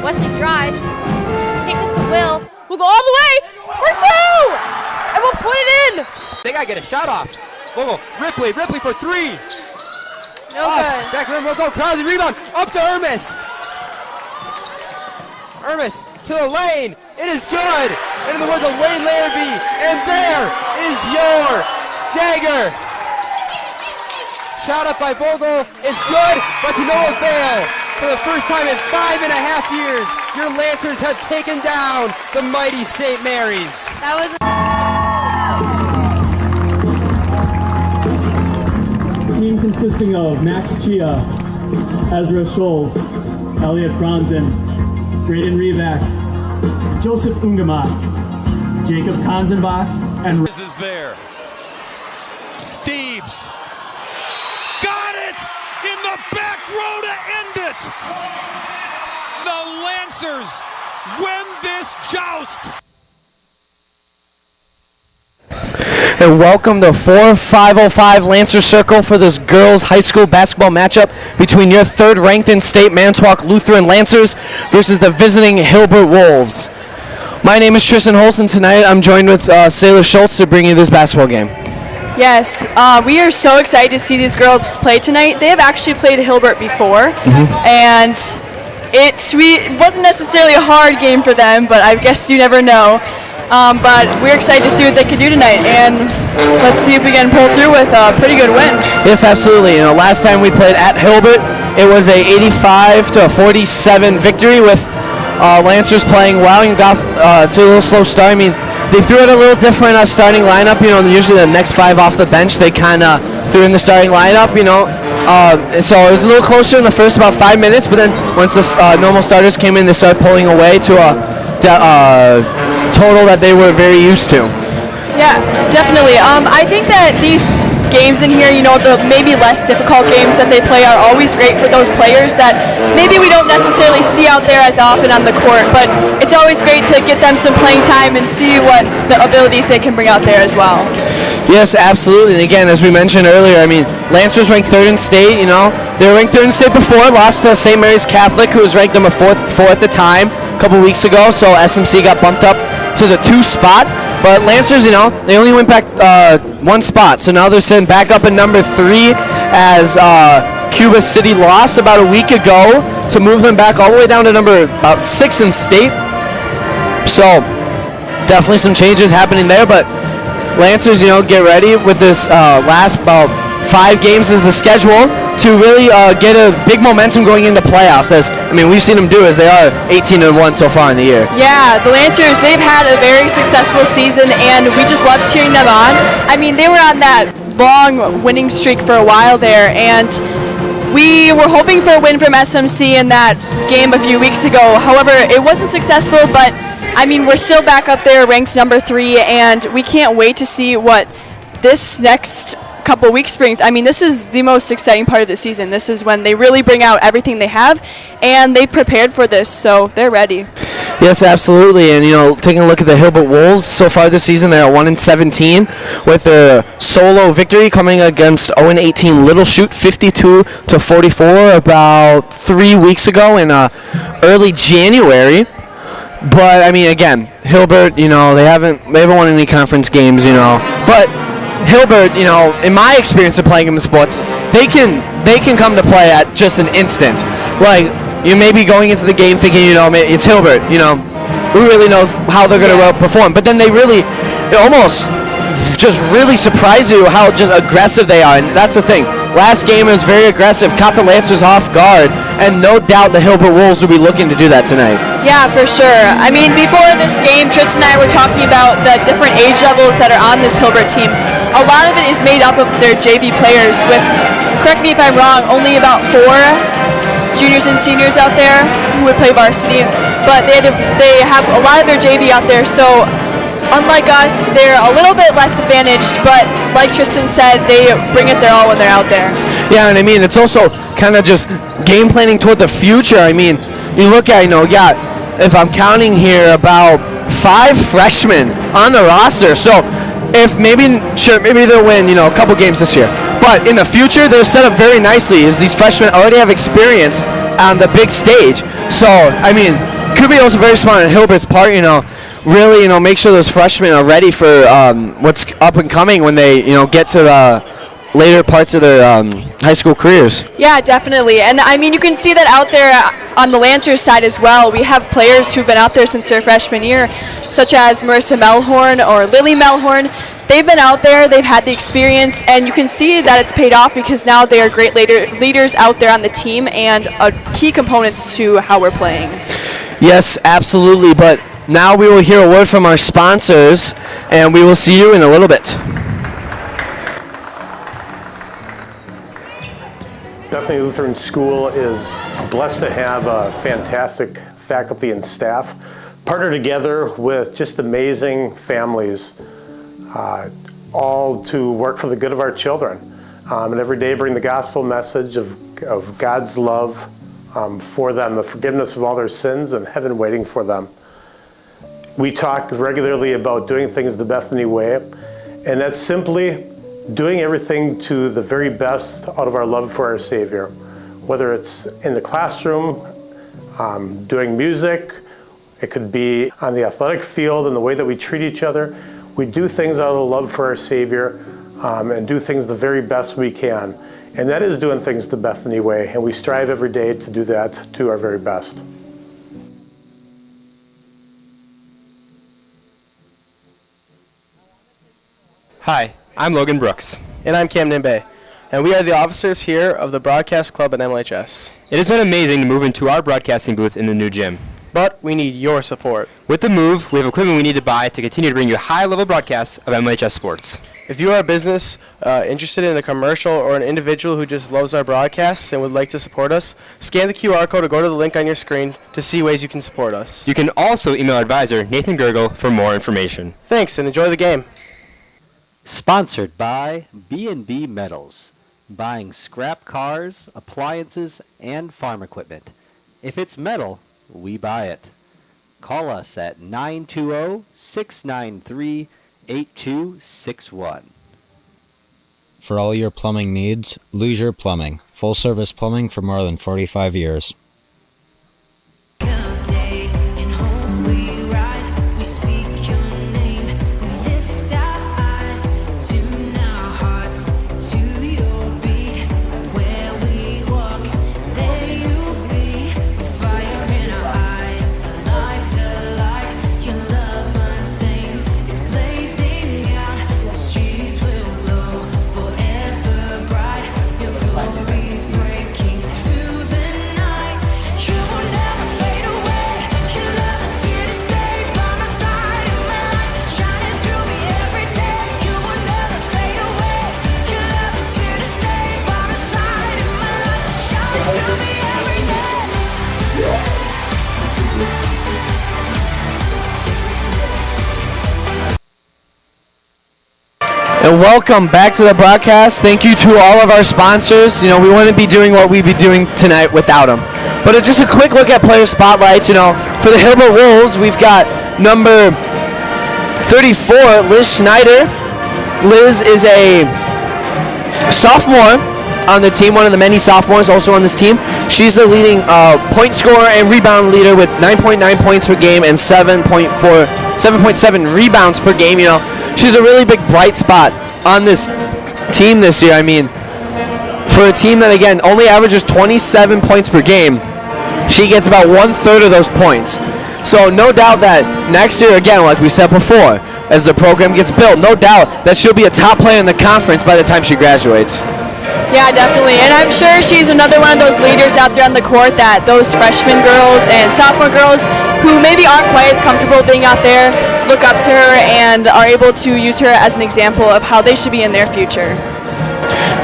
Wesley drives, kicks it to Will, who'll go all the way, we're through! And we'll put it in! They gotta get a shot off. We'll go Ripley for three. No good. Back room, we'll go Krause, rebound, up to Ermis. Ermis to the lane, it is good. And in the words of Wayne Larrabee, and there is your dagger. Shot up by Vogel, it's good, but to no avail. For the first time in 5.5 years, your Lancers have taken down the mighty St. Mary's. That was Team consisting of Max Chia, Ezra Scholes, Elliot Franzen, Braden Revac, Joseph Ungemat, Jacob Kanzenbach, and is there. Steves got it in the back row to end it. The Lancers win this joust. And welcome to 4505 Lancer Circle for this girls high school basketball matchup between your third-ranked in-state Manitowoc Lutheran Lancers versus the visiting Hilbert Wolves. My name is Tristan Holson. Tonight I'm joined with Sailor Schultz to bring you this basketball game. Yes, we are so excited to see these girls play tonight. They have actually played Hilbert before, and it wasn't necessarily a hard game for them, but I guess you never know. But we're excited to see what they can do tonight, and let's see if we can pull through with a pretty good win. Yes, absolutely. Last time we played at Hilbert, it was a 85-47 victory with Lancers playing well and got to a little slow start. I mean, they threw it a little different starting lineup. Usually the next five off the bench, they kind of threw in the starting lineup. So it was a little closer in the first about 5 minutes, but then once the normal starters came in, they started pulling away to a total that they were very used to. Yeah, definitely. I think that these games in here, the maybe less difficult games that they play are always great for those players that maybe we don't necessarily see out there as often on the court, but it's always great to get them some playing time and see what the abilities they can bring out there as well. Yes, absolutely. And again, as we mentioned earlier, I mean, Lancers ranked third in state. They were ranked third in state before, lost to St. Mary's Catholic, who was ranked number four at the time a couple weeks ago, so SMC got bumped up to the 2 spot. But Lancers, they only went back 1 spot, so now they're sitting back up at number 3 as Cuba City lost about a week ago to move them back all the way down to number about 6 in state. So definitely some changes happening there, but Lancers, get ready with this last about 5 games is the schedule to really get a big momentum going into playoffs. We've seen them do as they are 18-1 so far in the year. Yeah, the Lancers, they've had a very successful season, and we just love cheering them on. They were on that long winning streak for a while there, and we were hoping for a win from SMC in that game a few weeks ago. However, it wasn't successful, but we're still back up there, ranked number 3, and we can't wait to see what this next couple weeks brings. This is the most exciting part of the season. This is when they really bring out everything they have, and they prepared for this, so they're ready. Yes, absolutely. And taking a look at the Hilbert Wolves so far this season, they're 1-17 with a solo victory coming against 0-18 Little Chute, 52-44 about 3 weeks ago in early January. But again, Hilbert, they haven't won any conference games, but Hilbert, in my experience of playing in the sports, they can come to play at just an instant. Like you may be going into the game thinking, it's Hilbert, who really knows how they're going to perform. But then they almost just really surprise you how just aggressive they are. And that's the thing. Last game was very aggressive, caught the Lancers off guard, and no doubt the Hilbert Wolves will be looking to do that tonight. Yeah, for sure. I mean, before this game, Tristan and I were talking about the different age levels that are on this Hilbert team. A lot of it is made up of their JV players with, correct me if I'm wrong, only about 4 juniors and seniors out there who would play varsity, but they have a lot of their JV out there, so unlike us, they're a little bit less advantaged, but like Tristan said, they bring it their all when they're out there. Yeah, and I mean, it's also kind of just game planning toward the future. I mean, you look at, if I'm counting here, about 5 freshmen on the roster. So if maybe they'll win, a couple games this year. But in the future, they're set up very nicely as these freshmen already have experience on the big stage. So, I mean, could be also very smart on Hilbert's part, really, make sure those freshmen are ready for what's up and coming when they, get to the later parts of their high school careers. Yeah, definitely. And I mean, you can see that out there on the Lancers side as well. We have players who've been out there since their freshman year, such as Marissa Melhorn or Lily Melhorn. They've been out there, they've had the experience, and you can see that it's paid off because now they are great leaders out there on the team and key components to how we're playing. Yes, absolutely. But now we will hear a word from our sponsors, and we will see you in a little bit. Bethany Lutheran School is blessed to have a fantastic faculty and staff partner together with just amazing families, all to work for the good of our children, and every day bring the gospel message of God's love for them, the forgiveness of all their sins, and heaven waiting for them. We talk regularly about doing things the Bethany way, and that's simply doing everything to the very best out of our love for our Savior. Whether it's in the classroom, doing music, it could be on the athletic field and the way that we treat each other. We do things out of the love for our Savior and do things the very best we can. And that is doing things the Bethany way, and we strive every day to do that to our very best. Hi, I'm Logan Brooks. And I'm Cam Nimbe, and we are the officers here of the Broadcast Club at MLHS. It has been amazing to move into our broadcasting booth in the new gym. But we need your support. With the move, we have equipment we need to buy to continue to bring you high-level broadcasts of MLHS sports. If you are a business interested in a commercial or an individual who just loves our broadcasts and would like to support us, scan the QR code or go to the link on your screen to see ways you can support us. You can also email our advisor, Nathan Gergel, for more information. Thanks, and enjoy the game. Sponsored by B&B Metals, buying scrap cars, appliances, and farm equipment. If it's metal, we buy it. Call us at 920-693-8261. For all your plumbing needs, Leisure Plumbing. Full service plumbing for more than 45 years. And welcome back to the broadcast. Thank you to all of our sponsors. We wouldn't be doing what we'd be doing tonight without them. But just a quick look at player spotlights. For the Hilbert Wolves, we've got number 34, Liz Schneider. Liz is a sophomore on the team, one of the many sophomores also on this team. She's the leading point scorer and rebound leader with 9.9 points per game and 7.7 rebounds per game. She's a really big bright spot on this team this year. I mean, for a team that, again, only averages 27 points per game, she gets about 1/3 of those points. So no doubt that next year, again, like we said before, as the program gets built, no doubt that she'll be a top player in the conference by the time she graduates. Yeah, definitely. And I'm sure she's another one of those leaders out there on the court that those freshman girls and sophomore girls who maybe aren't quite as comfortable being out there look up to her and are able to use her as an example of how they should be in their future.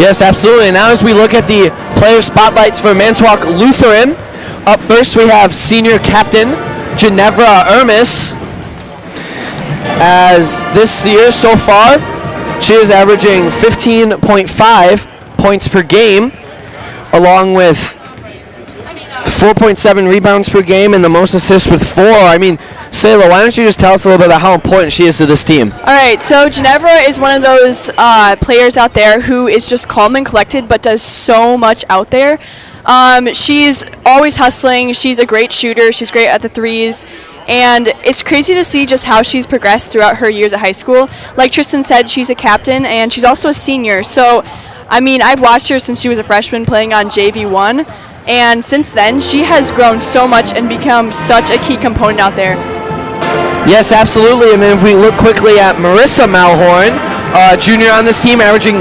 Yes, absolutely. And now as we look at the player spotlights for Manitowoc Lutheran, up first we have senior captain Ginevra Ermis. As this year so far, she is averaging 15.5 points per game, along with 4.7 rebounds per game and the most assists with 4. I mean, Sayla, why don't you just tell us a little bit about how important she is to this team? All right, so Ginevra is one of those players out there who is just calm and collected but does so much out there. She's always hustling. She's a great shooter. She's great at the threes. And it's crazy to see just how she's progressed throughout her years at high school. Like Tristan said, she's a captain and she's also a senior. So, I mean, I've watched her since she was a freshman playing on JV1. And since then, she has grown so much and become such a key component out there. Yes, absolutely. And then if we look quickly at Marissa Malhorn, junior on this team, averaging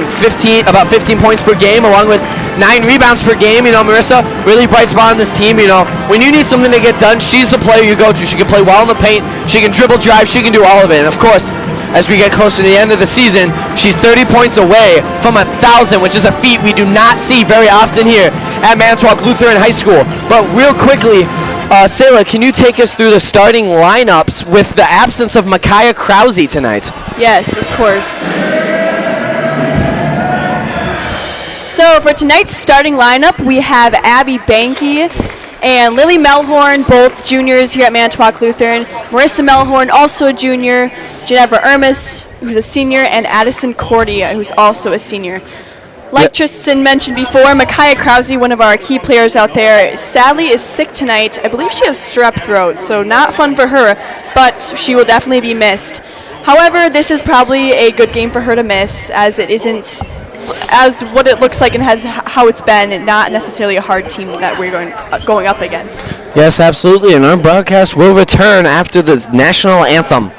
about 15 points per game, along with 9 rebounds per game. You know, Marissa, really bright spot on this team. You know, when you need something to get done, she's the player you go to. She can play well in the paint. She can dribble, drive. She can do all of it. And of course, as we get closer to the end of the season, she's 30 points away from 1,000, which is a feat we do not see very often here at Manitowoc Lutheran High School. But real quickly, Sayla, can you take us through the starting lineups with the absence of Micaiah Krause tonight? Yes, of course. So for tonight's starting lineup, we have Abby Banky and Lily Melhorn, both juniors here at Manitowoc Lutheran. Marissa Melhorn, also a junior. Ginevra Ermis, who's a senior, and Addison Cordia, who's also a senior. Like Tristan mentioned before, Micaiah Krause, one of our key players out there, sadly is sick tonight. I believe she has strep throat, so not fun for her, but she will definitely be missed. However, this is probably a good game for her to miss, as it isn't, as what it looks like and has how it's been, not necessarily a hard team that we're going up against. Yes, absolutely, and our broadcast will return after the national anthem.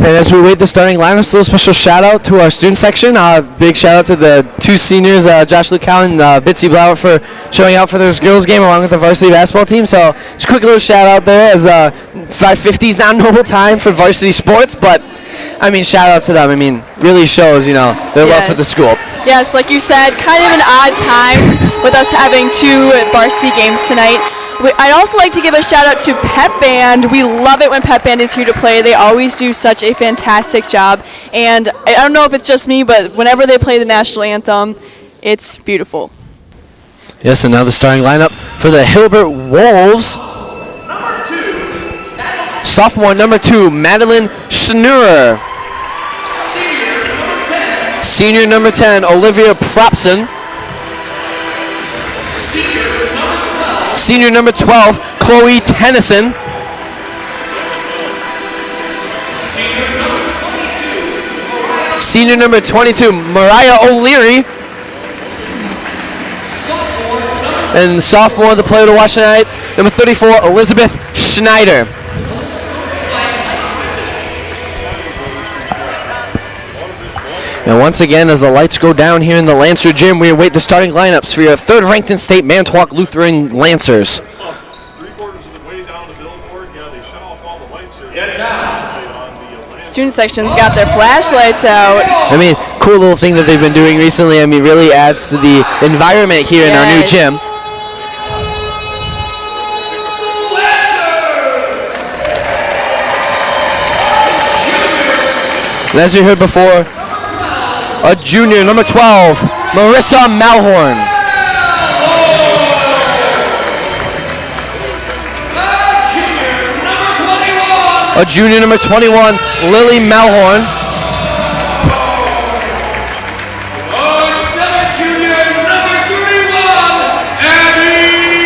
And as we wait the starting lineup, still a special shout out to our student section. Big shout out to the 2 seniors, Josh Lucal and Bitsy Blauer, for showing out for this girls game along with the varsity basketball team. So just a quick little shout out there, as 5:50 is not normal time for varsity sports, but I mean, shout out to them. I mean, really shows, you know, their love for the school. Yes, like you said, kind of an odd time with us having 2 varsity games tonight. I'd also like to give a shout out to Pep Band. We love it when Pep Band is here to play. They always do such a fantastic job. And I don't know if it's just me, but whenever they play the national anthem, it's beautiful. Yes, and now the starting lineup for the Hilbert Wolves. Sophomore number 2, Madeline Schnurrer. Senior number 10, Olivia Propson. Senior number 12, Chloe Tennyson. Senior number 22, Mariah O'Leary. And the sophomore, the player to watch tonight, number 34, Elizabeth Schneider. And once again, as the lights go down here in the Lancer Gym, we await the starting lineups for your 3rd ranked in state Manitowoc Lutheran Lancers. Student section's got their flashlights out. I mean, cool little thing that they've been doing recently. I mean, really adds to the environment here in our new gym. And as you heard before, a junior, number 12, Marissa Malhorn. A junior, number 21, Lily Malhorn.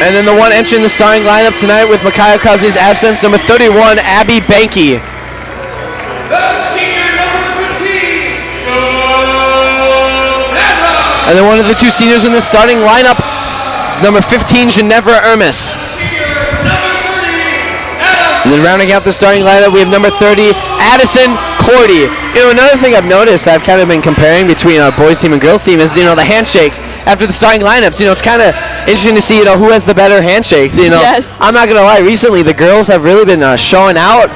And then the one entering the starting lineup tonight with Micaiah Crosby's absence, number 31, Abby Banky. And then one of the 2 seniors in the starting lineup, number 15, Ginevra Ermis. And then rounding out the starting lineup, we have number 30, Addison Cordy. You know, another thing I've noticed, I've kind of been comparing between our boys team and girls team is, the handshakes after the starting lineups. It's kind of interesting to see, who has the better handshakes. Yes. I'm not going to lie, recently the girls have really been showing out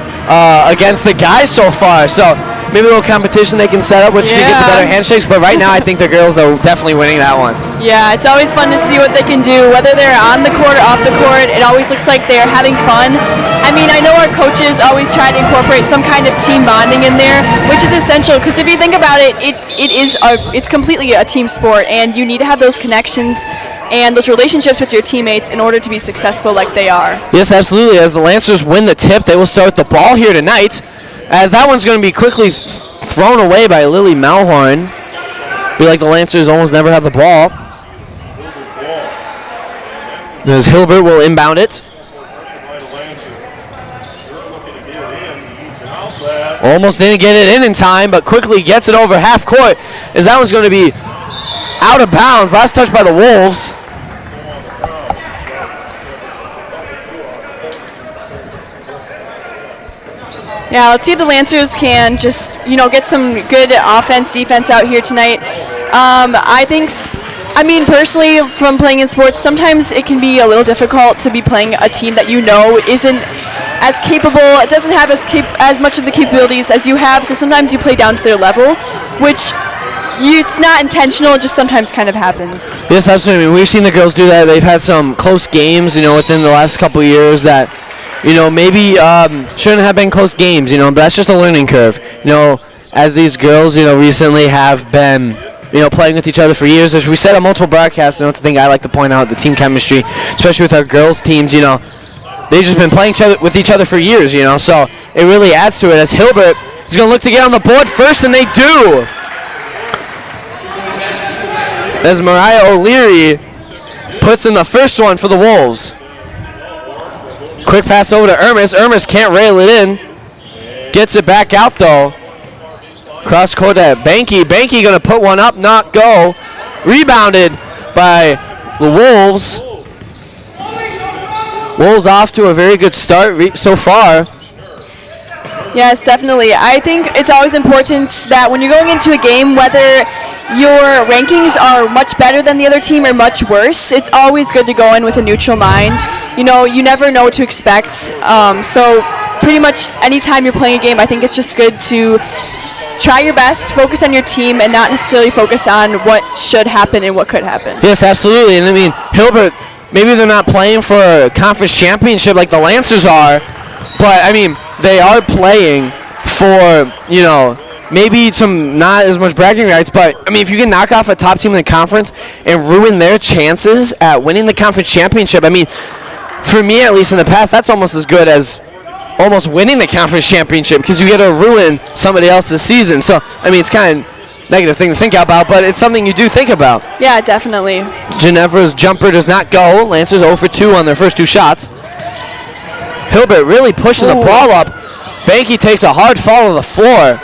against the guys so far. So maybe a little competition they can set up, which can get the better handshakes. But right now, I think the girls are definitely winning that one. Yeah, it's always fun to see what they can do, whether they're on the court or off the court. It always looks like they're having fun. I mean, I know our coaches always try to incorporate some kind of team bonding in there, which is essential, because if you think about it, it's completely a team sport, and you need to have those connections and those relationships with your teammates in order to be successful like they are. Yes, absolutely. As the Lancers win the tip, they will start the ball here tonight, as that one's going to be quickly thrown away by Lily Malhorn. Be like the Lancers almost never have the ball. As Hilbert will inbound it. Almost didn't get it in time, but quickly gets it over half court, as that one's going to be out of bounds. Last touch by the Wolves. Yeah, let's see if the Lancers can just, get some good offense, defense out here tonight. I mean, personally, from playing in sports, sometimes it can be a little difficult to be playing a team that isn't as capable. It doesn't have as much of the capabilities as you have, so sometimes you play down to their level, which it's not intentional, it just sometimes kind of happens. Yes, absolutely. I mean, we've seen the girls do that. They've had some close games, within the last couple of years that maybe shouldn't have been close games, but that's just a learning curve. As these girls, recently have been, playing with each other for years. As we said on multiple broadcasts, the thing I like to point out, the team chemistry, especially with our girls teams, they've just been playing with each other for years, so it really adds to it. As Hilbert is going to look to get on the board first, and they do. As Mariah O'Leary puts in the first one for the Wolves. Quick pass over to Ermis. Ermis can't rail it in. Gets it back out, though. Cross court at Banky. Banky going to put one up, not go. Rebounded by the Wolves. Wolves off to a very good start so far. Yes, definitely. I think it's always important that when you're going into a game, whether your rankings are much better than the other team or much worse, it's always good to go in with a neutral mind. You never know what to expect. So pretty much anytime you're playing a game, I think it's just good to try your best, focus on your team, and not necessarily focus on what should happen and what could happen. Yes, absolutely. And I mean, Hilbert, maybe they're not playing for a conference championship like the Lancers are, but I mean, they are playing for, you know, maybe some not as much bragging rights, but I mean, if you can knock off a top team in the conference and ruin their chances at winning the conference championship, I mean, for me at least in the past, that's almost as good as almost winning the conference championship, because you get to ruin somebody else's season. So, I mean, it's kind of negative thing to think about, but it's something you do think about. Yeah, definitely. Ginevra's jumper does not go. Lancers 0 for 2 on their first 2 shots. Hilbert really pushing the ball up. Banky takes a hard fall to the floor.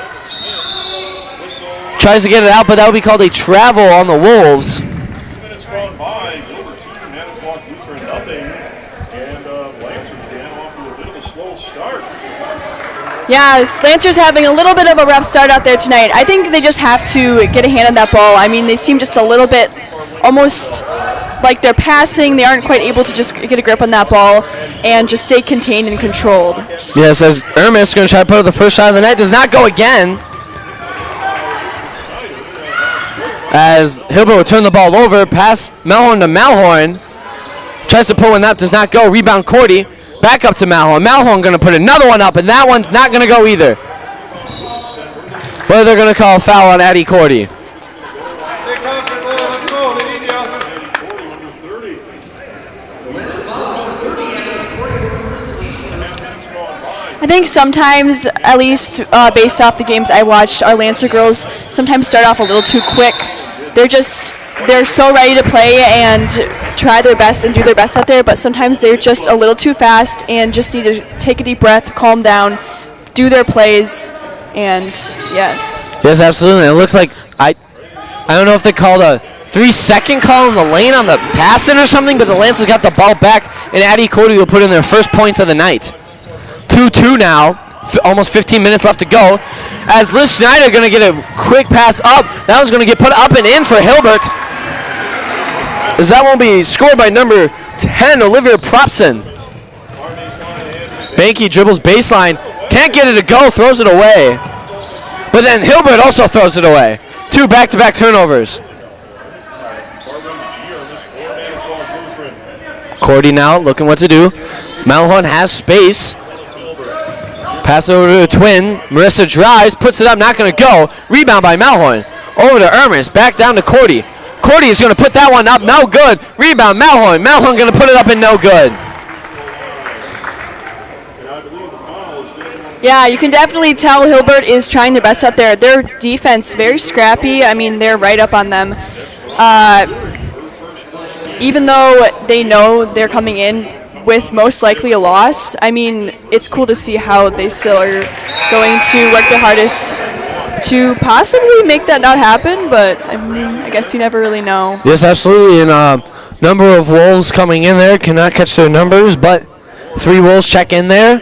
Tries to get it out, but that would be called a travel on the Wolves. 2 minutes gone by. Hilbert 2, Manitowoc Lutheran nothing. And Lancers getting off to a bit of a slow start. Yeah, Lancers having a little bit of a rough start out there tonight. I think they just have to get a hand on that ball. I mean, they seem just a little bit almost like they're passing. They aren't quite able to just get a grip on that ball and just stay contained and controlled. Yes, as Ermis is going to try to put up the first shot of the night. Does not go again. As Hilbert will turn the ball over, pass Melhorn to Malhorn. Tries to pull one up, does not go. Rebound Cordy. Back up to Malhorn. Malhorn going to put another one up, and that one's not going to go either. But they're going to call a foul on Addie Cordy. I think sometimes, at least based off the games I watched, our Lancer girls sometimes start off a little too quick. They're so ready to play and try their best and do their best out there, but sometimes they're just a little too fast and just need to take a deep breath, calm down, do their plays, and yes. Yes, absolutely. It looks like, I don't know if they called a 3-second call in the lane on the passing or something, but the Lancers got the ball back, and Addie Cody will put in their first points of the night. 2-2 now. Almost 15 minutes left to go. As Liz Schneider going to get a quick pass up. That one's going to get put up and in for Hilbert. As that won't be scored by number 10, Olivia Propson. Banky dribbles baseline. Can't get it to go. Throws it away. But then Hilbert also throws it away. 2 back-to-back turnovers. Cordy now looking what to do. Malhorn has space. Pass over to a twin. Marissa drives, puts it up, not going to go. Rebound by Malhorn. Over to Ermis, back down to Cordy. Cordy is going to put that one up, no good. Rebound, Malhorn. Malhorn going to put it up and no good. Yeah, you can definitely tell Hilbert is trying their best out there. Their defense, very scrappy. I mean, they're right up on them. Even though they know they're coming in with most likely a loss, I mean, it's cool to see how they still are going to work their hardest to possibly make that not happen, but I mean, I guess you never really know. Yes, absolutely, and number of Wolves coming in there, cannot catch their numbers, but 3 Wolves check in there,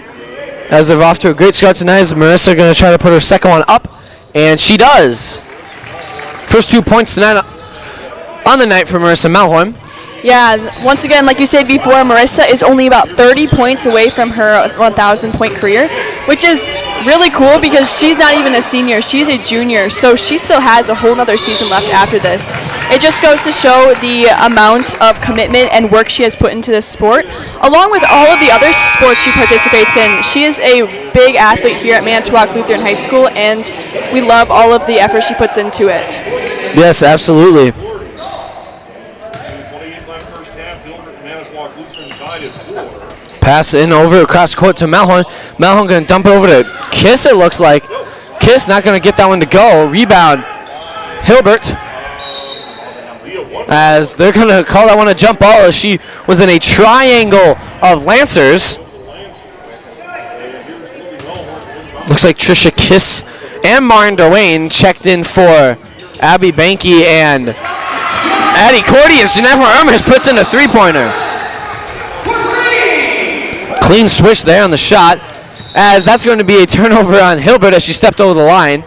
as they're off to a great start tonight. As Marissa going to try to put her second one up, and she does. First 2 points tonight on the night for Marissa Malhorn. Yeah, once again, like you said before, Marissa is only about 30 points away from her 1,000-point career, which is really cool because she's not even a senior. She's a junior, so she still has a whole nother season left after this. It just goes to show the amount of commitment and work she has put into this sport, along with all of the other sports she participates in. She is a big athlete here at Manitowoc Lutheran High School, and we love all of the effort she puts into it. Yes, absolutely. Pass in over across court to Malhorn. Malhorn going to dump it over to Kiss, it looks like. Kiss not going to get that one to go. Rebound, Hilbert. As they're going to call that one a jump ball, as she was in a triangle of Lancers. Looks like Trisha Kiss and Martin Derwayne checked in for Abby Banky and Addie Cordy as Ginevra Ermis puts in a 3-pointer. Clean switch there on the shot, as that's going to be a turnover on Hilbert as she stepped over the line.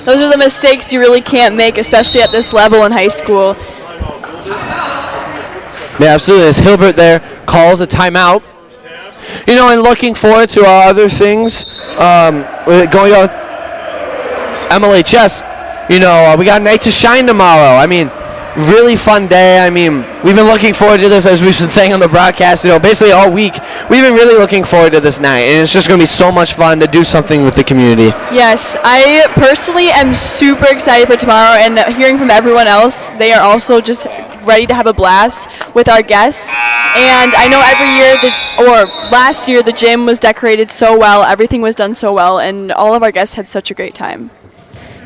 Those are the mistakes you really can't make, especially at this level in high school. Yeah, absolutely. As Hilbert there calls a timeout. You know, and looking forward to other things going on MLHS. You know, we got a night to shine tomorrow. I mean, really fun day. I mean, we've been looking forward to this, as we've been saying on the broadcast, you know, basically all week. We've been really looking forward to this night, and it's just going to be so much fun to do something with the community. Yes, I personally am super excited for tomorrow, and hearing from everyone else, they are also just ready to have a blast with our guests. And I know every year, last year, the gym was decorated so well, everything was done so well, and all of our guests had such a great time.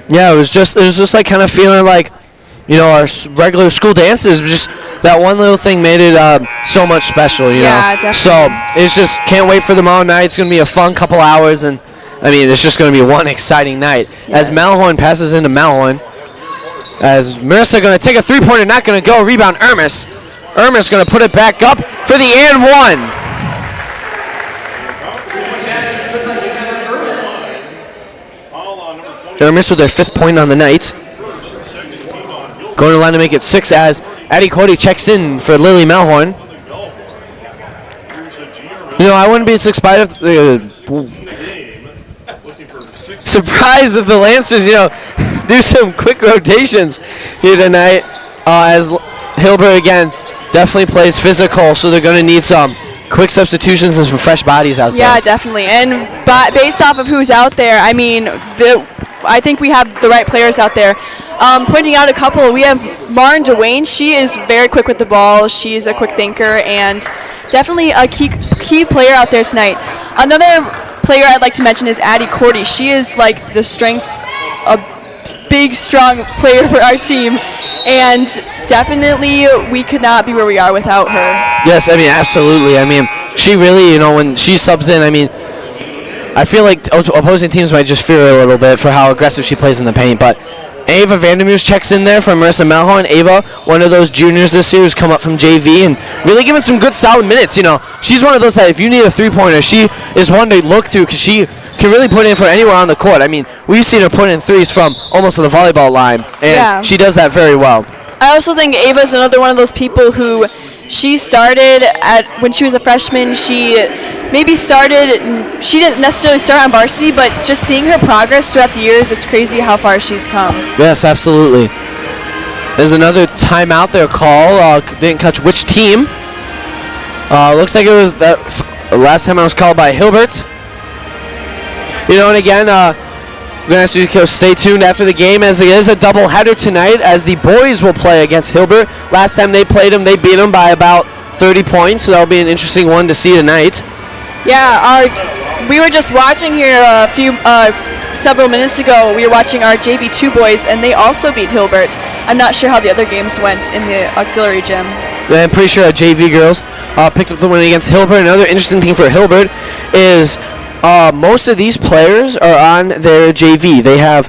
Yeah, it was just like kind of feeling like, you know, our regular school dances, just that one little thing made it so much special, you know. Definitely. So it's just, can't wait for tomorrow night. It's going to be a fun couple hours, and I mean, it's just going to be one exciting night. Yes. As Malhorn passes into Malhorn, as Marissa going to take a three-pointer, not going to go. Rebound, Ermis. Ermis going to put it back up for the and one. Ermis with their 5th point on the night. Going to the line to make it 6 as Addie Cody checks in for Lily Malhorn. You know, I wouldn't be surprised if the Lancers, you know, do some quick rotations here tonight. As Hilbert, again, definitely plays physical, so they're going to need some quick substitutions and some fresh bodies out there. Yeah, definitely. And based off of who's out there, I mean, I think we have the right players out there. Pointing out a couple, we have Marin Dwayne. She is very quick with the ball. She's a quick thinker and definitely a key player out there tonight. Another player I'd like to mention is Addie Cordy. She is like the strength, a big, strong player for our team. And definitely we could not be where we are without her. Yes, I mean, absolutely. I mean, she really, you know, when she subs in, I mean, I feel like opposing teams might just fear her a little bit for how aggressive she plays in the paint, but Ava Vandermeers checks in there for Marissa Malhorn. Ava, one of those juniors this year who's come up from JV and really given some good solid minutes. You know, she's one of those that if you need a three-pointer, she is one to look to because she can really put in for anywhere on the court. I mean, we've seen her put in threes from almost to the volleyball line, and she does that very well. I also think Ava's another one of those people who she started when she was a freshman. She didn't necessarily start on varsity, but just seeing her progress throughout the years, it's crazy how far she's come. Yes, absolutely. There's another timeout there call. Didn't catch which team. Looks like it was the last time I was called by Hilbert. You know, and again, we're going to ask you to stay tuned after the game, as it is a doubleheader tonight, as the boys will play against Hilbert. Last time they played them, they beat them by about 30 points, so that'll be an interesting one to see tonight. Yeah, we were just watching here several minutes ago. We were watching our JV2 boys, and they also beat Hilbert. I'm not sure how the other games went in the auxiliary gym. Yeah, I'm pretty sure our JV girls picked up the win against Hilbert. Another interesting thing for Hilbert is most of these players are on their JV. They have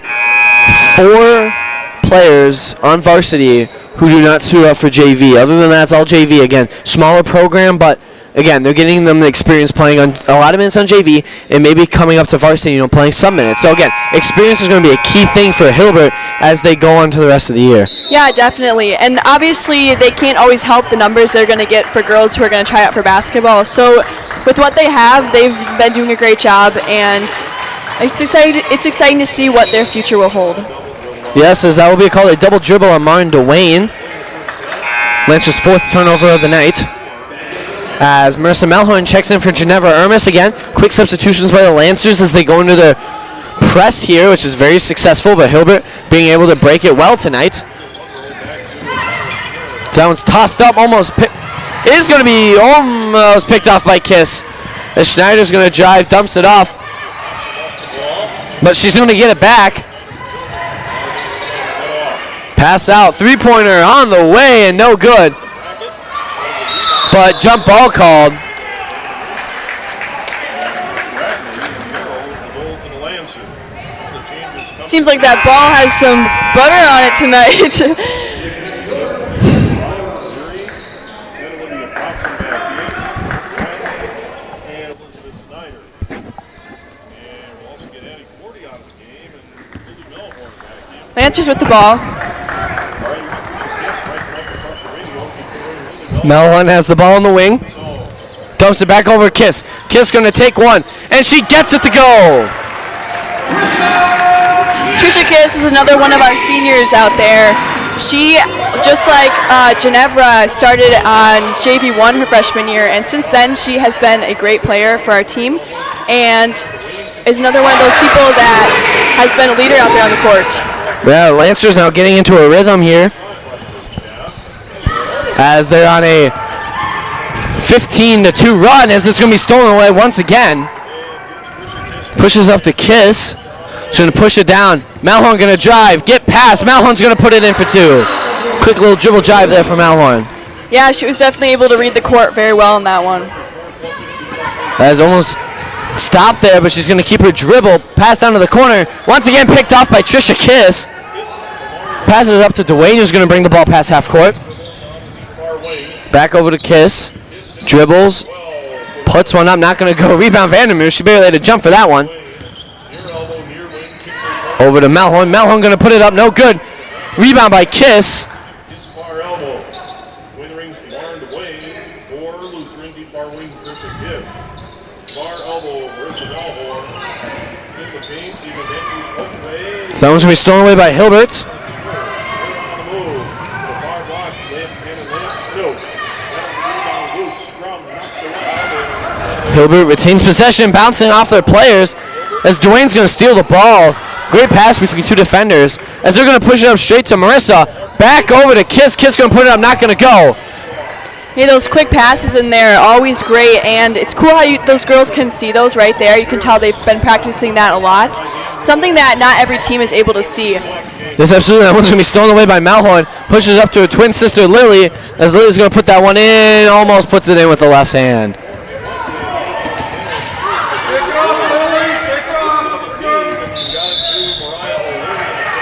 4 players on varsity who do not suit up for JV. Other than that, it's all JV. Again, smaller program, but again, they're getting them the experience playing on a lot of minutes on JV and maybe coming up to varsity, you know, playing some minutes. So again, experience is going to be a key thing for Hilbert as they go on to the rest of the year. Yeah, definitely. And obviously, they can't always help the numbers they're going to get for girls who are going to try out for basketball. So with what they have, they've been doing a great job, and it's exciting to see what their future will hold. Yes, as that will be called a double dribble on Marin Dwayne. Lance's 4th turnover of the night. As Marissa Malhorn checks in for Geneva Ermis again. Quick substitutions by the Lancers as they go into their press here, which is very successful, but Hilbert being able to break it well tonight. That one's tossed up, is going to be almost picked off by Kiss. As Schneider's going to drive, dumps it off, but she's going to get it back. Pass out, three-pointer on the way and no good. But jump ball called. Seems like that ball has some butter on it tonight. Lancers with the ball. Malhorn has the ball in the wing. Dumps it back over Kiss. Kiss going to take one, and she gets it to go. Trisha Kiss is another one of our seniors out there. She, just like Ginevra, started on JV1 her freshman year, and since then she has been a great player for our team and is another one of those people that has been a leader out there on the court. Yeah, Lancers now getting into a rhythm here as they're on a 15-2 run, as it's going to be stolen away once again. Pushes up to Kiss. She's going to push it down. Malhorn going to drive, get past. Malhorn's going to put it in for 2. Quick little dribble drive there from Malhorn. Yeah, she was definitely able to read the court very well in that one. As almost stopped there, but she's going to keep her dribble. Pass down to the corner. Once again picked off by Trisha Kiss. Passes it up to Dwayne, who's going to bring the ball past half court. Back over to Kiss. Dribbles. Puts one up, not going to go. Rebound Vandermeer. She barely had a jump for that one. Over to Malhorn. Malhorn going to put it up. No good. Rebound by Kiss. Far elbow. Wing rings barred away for Lutheran. Deep far wing Trisha Kiss. Far elbow versus Malhorn. In the paint, even Matthews away. That one's going to be stolen away by Hilbert. On the move. The far block. Lamp and lamp. No. Rebound loose. Scrum knocked away. Hilbert retains possession, bouncing off their players as Dwayne's going to steal the ball. Great pass between 2 defenders as they're going to push it up straight to Marissa. Back over to Kiss. Kiss going to put it up, not going to go. Hey, those quick passes in there, always great, and it's cool how those girls can see those right there. You can tell they've been practicing that a lot. Something that not every team is able to see. Yes, absolutely. That one's going to be stolen away by Malhorn. Pushes up to her twin sister, Lily, as Lily's going to put that one in. Almost puts it in with the left hand.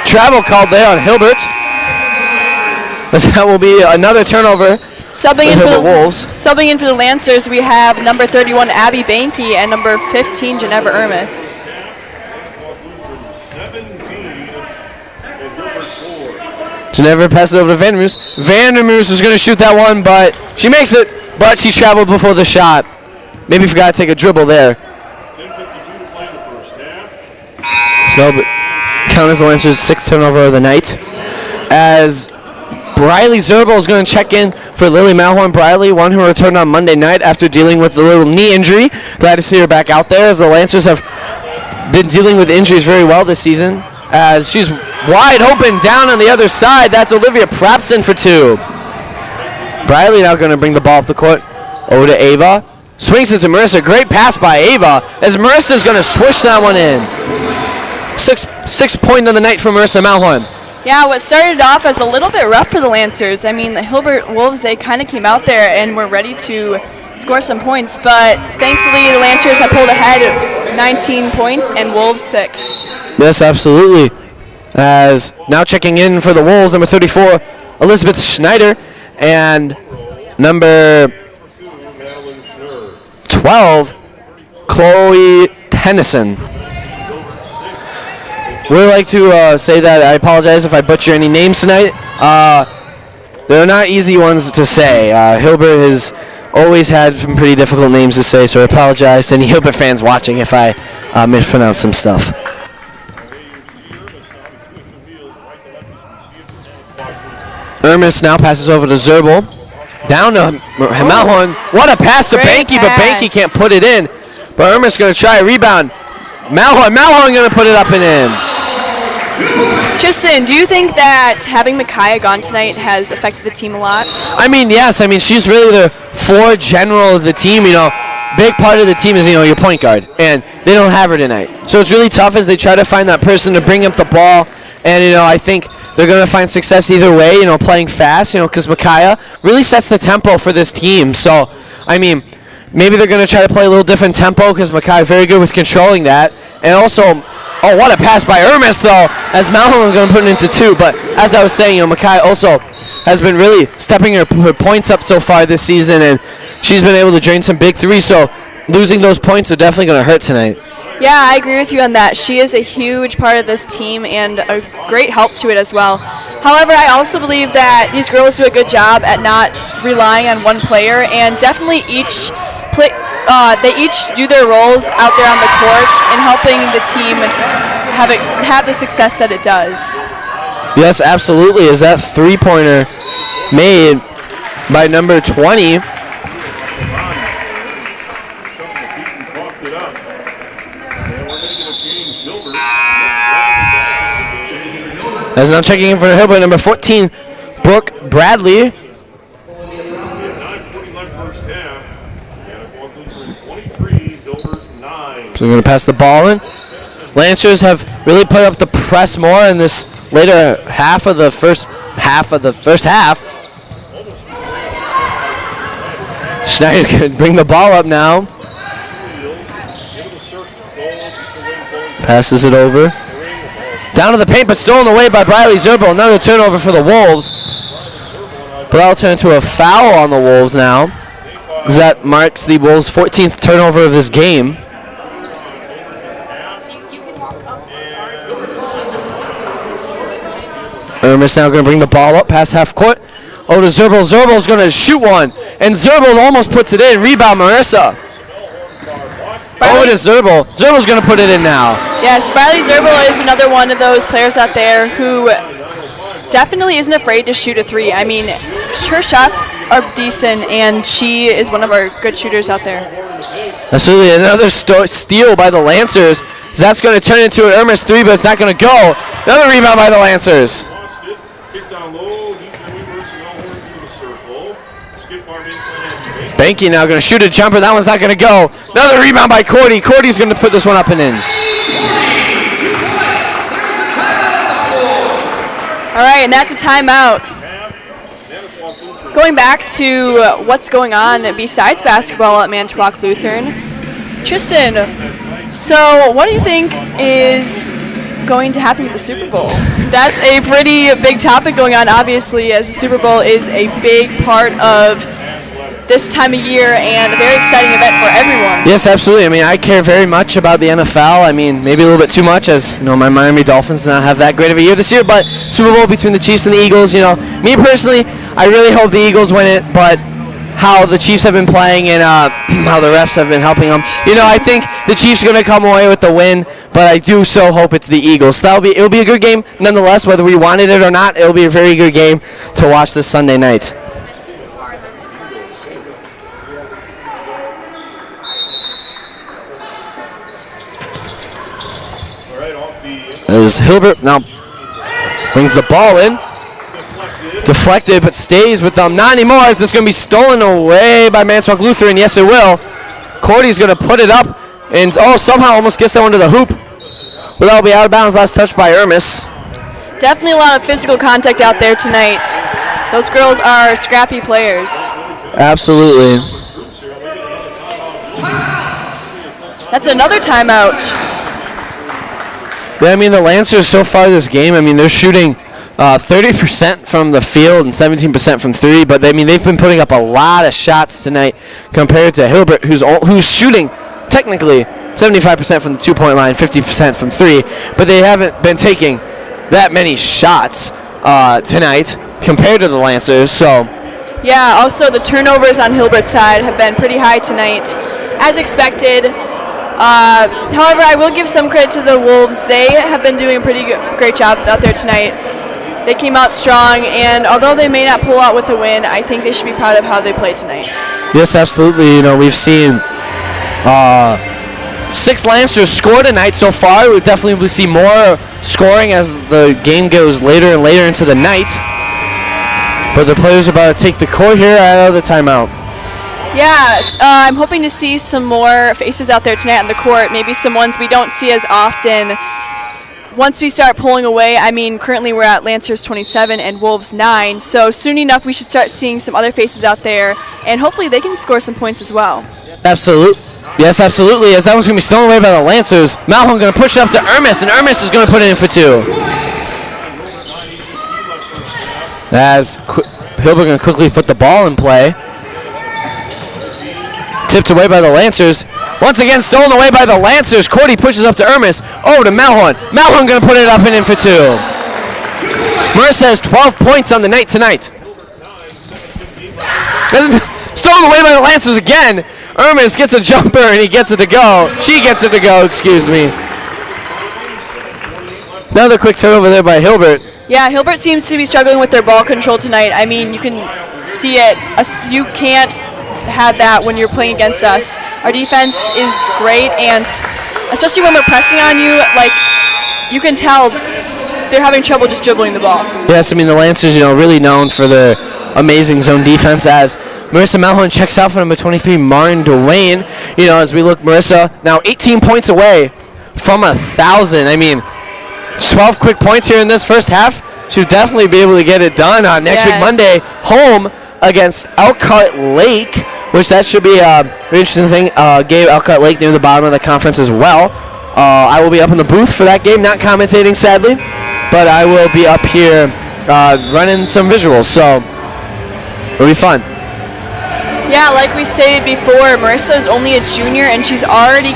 Travel called there on Hilbert. That will be another turnover. Subbing in for the Lancers, we have number 31 Abby Banky and number 15 Ginevra Ermis. Ginevra passes over to Vandermeers. Vandermeers was going to shoot that one, but she makes it. But she traveled before the shot. Maybe forgot to take a dribble there. So, count as the Lancers' 6th turnover of the night. As Briley Zerbel is going to check in for Lily Malhorn. Briley, one who returned on Monday night after dealing with a little knee injury. Glad to see her back out there, as the Lancers have been dealing with injuries very well this season. As she's wide open down on the other side. That's Olivia Prapson for 2. Briley now going to bring the ball up the court. Over to Ava. Swings it to Marissa. Great pass by Ava, as Marissa's going to swish that one in. 6 point of the night for Marissa Malhorn. Yeah, what started off as a little bit rough for the Lancers. I mean, the Hilbert Wolves, they kind of came out there and were ready to score some points, but thankfully the Lancers have pulled ahead 19 points and Wolves 6. Yes, absolutely. As now checking in for the Wolves, number 34, Elizabeth Schneider, and number 12, Chloe Tennyson. We'd like to say that I apologize if I butcher any names tonight. They're not easy ones to say. Hilbert has always had some pretty difficult names to say, so I apologize to any Hilbert fans watching if I mispronounce some stuff. Ermis now passes over to Zerbel. Down to Malhorn. What a pass to Banky, but Banky can't put it in. But Ermis going to try a rebound. Malhorn going to put it up and in. Tristan, do you think that having Micaiah gone tonight has affected the team a lot? I mean, yes. I mean, she's really the floor general of the team. You know, big part of the team is, you know, your point guard, and they don't have her tonight. So it's really tough as they try to find that person to bring up the ball. And, you know, I think they're going to find success either way, you know, playing fast, you know, because Micaiah really sets the tempo for this team. So, I mean, maybe they're going to try to play a little different tempo because Micaiah very good with controlling that. And also, oh, what a pass by Ermis, though, as Malhorn going to put it into 2. But as I was saying, you know, Micaiah also has been really stepping her points up so far this season, and she's been able to drain some big threes. So losing those points are definitely going to hurt tonight. Yeah, I agree with you on that. She is a huge part of this team and a great help to it as well. However, I also believe that these girls do a good job at not relying on one player, and definitely they each do their roles out there on the court in helping the team have the success that it does. Yes, absolutely. Is that three-pointer made by number 20? As now checking in for Hilbert, number 14, Brooke Bradley. So we're going to pass the ball in. Lancers have really put up the press more in this later half of the first half. Schneider can bring the ball up now. Passes it over. Down to the paint, but stolen away by Briley Zerbel. Another turnover for the Wolves. But that'll turn into a foul on the Wolves now, because that marks the Wolves' 14th turnover of this game. Ermis now going to bring the ball up past half court. Oh, to Zerbel. Zerbel's going to shoot one, and Zerbel almost puts it in. Rebound, Marissa. Over to Zerbel. Zerbel's going to put it in now. Yes, Briley Zerbel is another one of those players out there who definitely isn't afraid to shoot a three. I mean, her shots are decent, and she is one of our good shooters out there. Absolutely. Another steal by the Lancers. That's going to turn into an Ermis three, but it's not going to go. Another rebound by the Lancers. Banky now going to shoot a jumper. That one's not going to go. Another rebound by Cordy. Cordy's going to put this one up and in. All right, and that's a timeout. Going back to what's going on besides basketball at Manitowoc Lutheran. Tristan, so what do you think is going to happen with the Super Bowl? That's a pretty big topic going on, obviously, as the Super Bowl is a big part of this time of year and a very exciting event for everyone. Yes, absolutely. I mean, I care very much about the NFL. I mean, maybe a little bit too much, as you know, my Miami Dolphins did not have that great of a year this year, but Super Bowl between the Chiefs and the Eagles, you know, me personally, I really hope the Eagles win it, but how the Chiefs have been playing and how the refs have been helping them, you know, I think the Chiefs are going to come away with the win, but I do so hope it's the Eagles. So it'll be a good game nonetheless, whether we wanted it or not. It'll be a very good game to watch this Sunday night. As Hilbert now brings the ball in. Deflected, but stays with them. Not anymore, as this is going to be stolen away by Manitowoc Lutheran. Yes, it will. Cordy's going to put it up, and somehow almost gets that one to the hoop. But that'll be out of bounds. Last touch by Ermis. Definitely a lot of physical contact out there tonight. Those girls are scrappy players. Absolutely. That's another timeout. Yeah, I mean, the Lancers so far this game, I mean, they're shooting 30% from the field and 17% from three, but they've been putting up a lot of shots tonight compared to Hilbert, who's shooting technically 75% from the two-point line, 50% from three, but they haven't been taking that many shots tonight compared to the Lancers. So yeah, also the turnovers on Hilbert's side have been pretty high tonight, as expected. However, I will give some credit to the Wolves. They have been doing a pretty great job out there tonight. They came out strong, and although they may not pull out with a win, I think they should be proud of how they played tonight. Yes, absolutely. You know, we've seen 6 Lancers score tonight so far. We'll definitely see more scoring as the game goes later and later into the night. But the players are about to take the court here out of the timeout. Yeah, I'm hoping to see some more faces out there tonight on the court, maybe some ones we don't see as often. Once we start pulling away, I mean, currently we're at Lancers 27 and Wolves 9, so soon enough we should start seeing some other faces out there, and hopefully they can score some points as well. Absolutely. Yes, absolutely, as that one's going to be stolen away by the Lancers. Malholm going to push it up to Ermis, and Ermis is going to put it in for 2. As Hilbert going to quickly put the ball in play. Tipped away by the Lancers. Once again, stolen away by the Lancers. Cordy pushes up to Ermis. Oh, to Malhorn. Malhorn going to put it up and in for 2. Marissa has 12 points on the night tonight. Stolen away by the Lancers again. Ermis gets a jumper and he gets it to go. She gets it to go, excuse me. Another quick turnover there by Hilbert. Yeah, Hilbert seems to be struggling with their ball control tonight. I mean, you can see it. You can't have that when you're playing against us. Our defense is great, and especially when we're pressing on you, like, you can tell they're having trouble just dribbling the ball. Yes, I mean, the Lancers, really known for their amazing zone defense, as Marissa Malhorn checks out for number 23, Martin Dwayne. As we look, Marissa now 18 points away from 1,000. I mean, 12 quick points here in this first half. She'll definitely be able to get it done on next week, Monday, home against Elkhart Lake, which that should be a very interesting thing. Game Elkhart Lake near the bottom of the conference as well. I will be up in the booth for that game, not commentating, sadly, but I will be up here running some visuals, so it'll be fun. Yeah, like we stated before, Marissa is only a junior, and she's already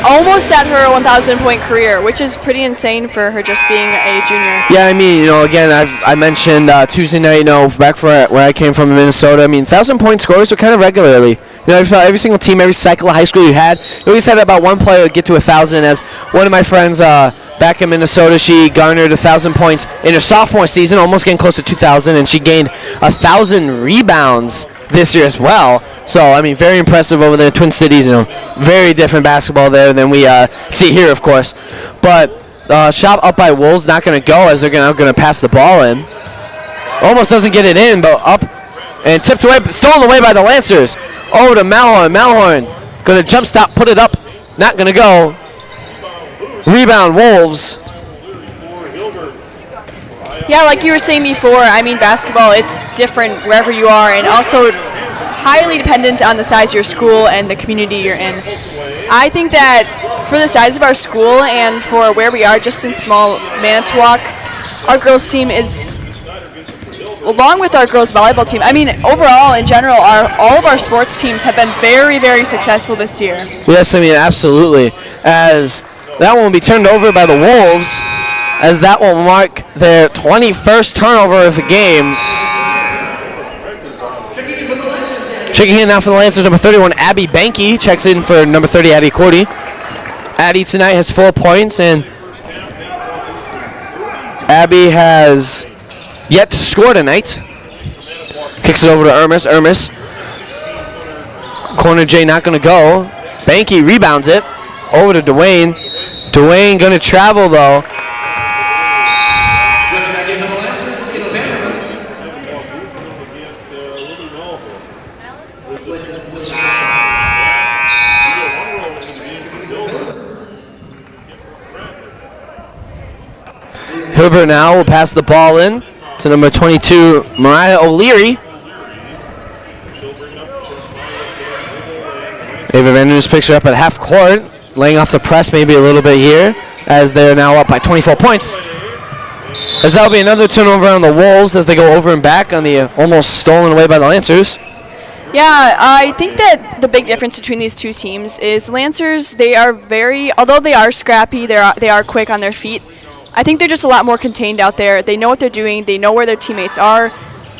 almost at her 1,000-point career, which is pretty insane for her just being a junior. Yeah, I mean, again, I mentioned Tuesday night, back where I came from in Minnesota. I mean, 1,000-point scores were kind of regularly. Every single team, every cycle of high school you had, you always had about one player would get to 1,000. As one of my friends back in Minnesota, she garnered 1,000 points in her sophomore season, almost getting close to 2,000, and she gained 1,000 rebounds this year as well. So, I mean, very impressive over there in Twin Cities. Very different basketball there than we see here, of course. But shot up by Wolves, not going to go, as they're going to pass the ball in. Almost doesn't get it in, but up and tipped away, stolen away by the Lancers. Over to Malhorn. Malhorn going to jump stop, put it up, not going to go. Rebound, Wolves. Yeah, like you were saying before, I mean, basketball, it's different wherever you are, and also highly dependent on the size of your school and the community you're in. I think that for the size of our school and for where we are, just in small Manitowoc, our girls team is, along with our girls volleyball team, I mean, overall, in general, all of our sports teams have been very, very successful this year. Yes, I mean, absolutely. As that one will be turned over by the Wolves, as that will mark their 21st turnover of the game. Checking in now for the Lancers, number 31, Abby Banky. Checks in for number 30, Addie Cordy. Addie tonight has 4 points, and Abby has yet to score tonight. Kicks it over to Ermis. Ermis. Corner J not going to go. Banky rebounds it. Over to Dwayne. Dwayne going to travel, though. Hilbert now will pass the ball in to number 22, Mariah O'Leary. Ava Vandernoos picks her up at half court, laying off the press maybe a little bit here, as they're now up by 24 points. As that'll be another turnover on the Wolves as they go over and back on the almost stolen away by the Lancers. Yeah, I think that the big difference between these two teams is Lancers, they are although they are scrappy, they are quick on their feet. I think they're just a lot more contained out there. They know what they're doing. They know where their teammates are.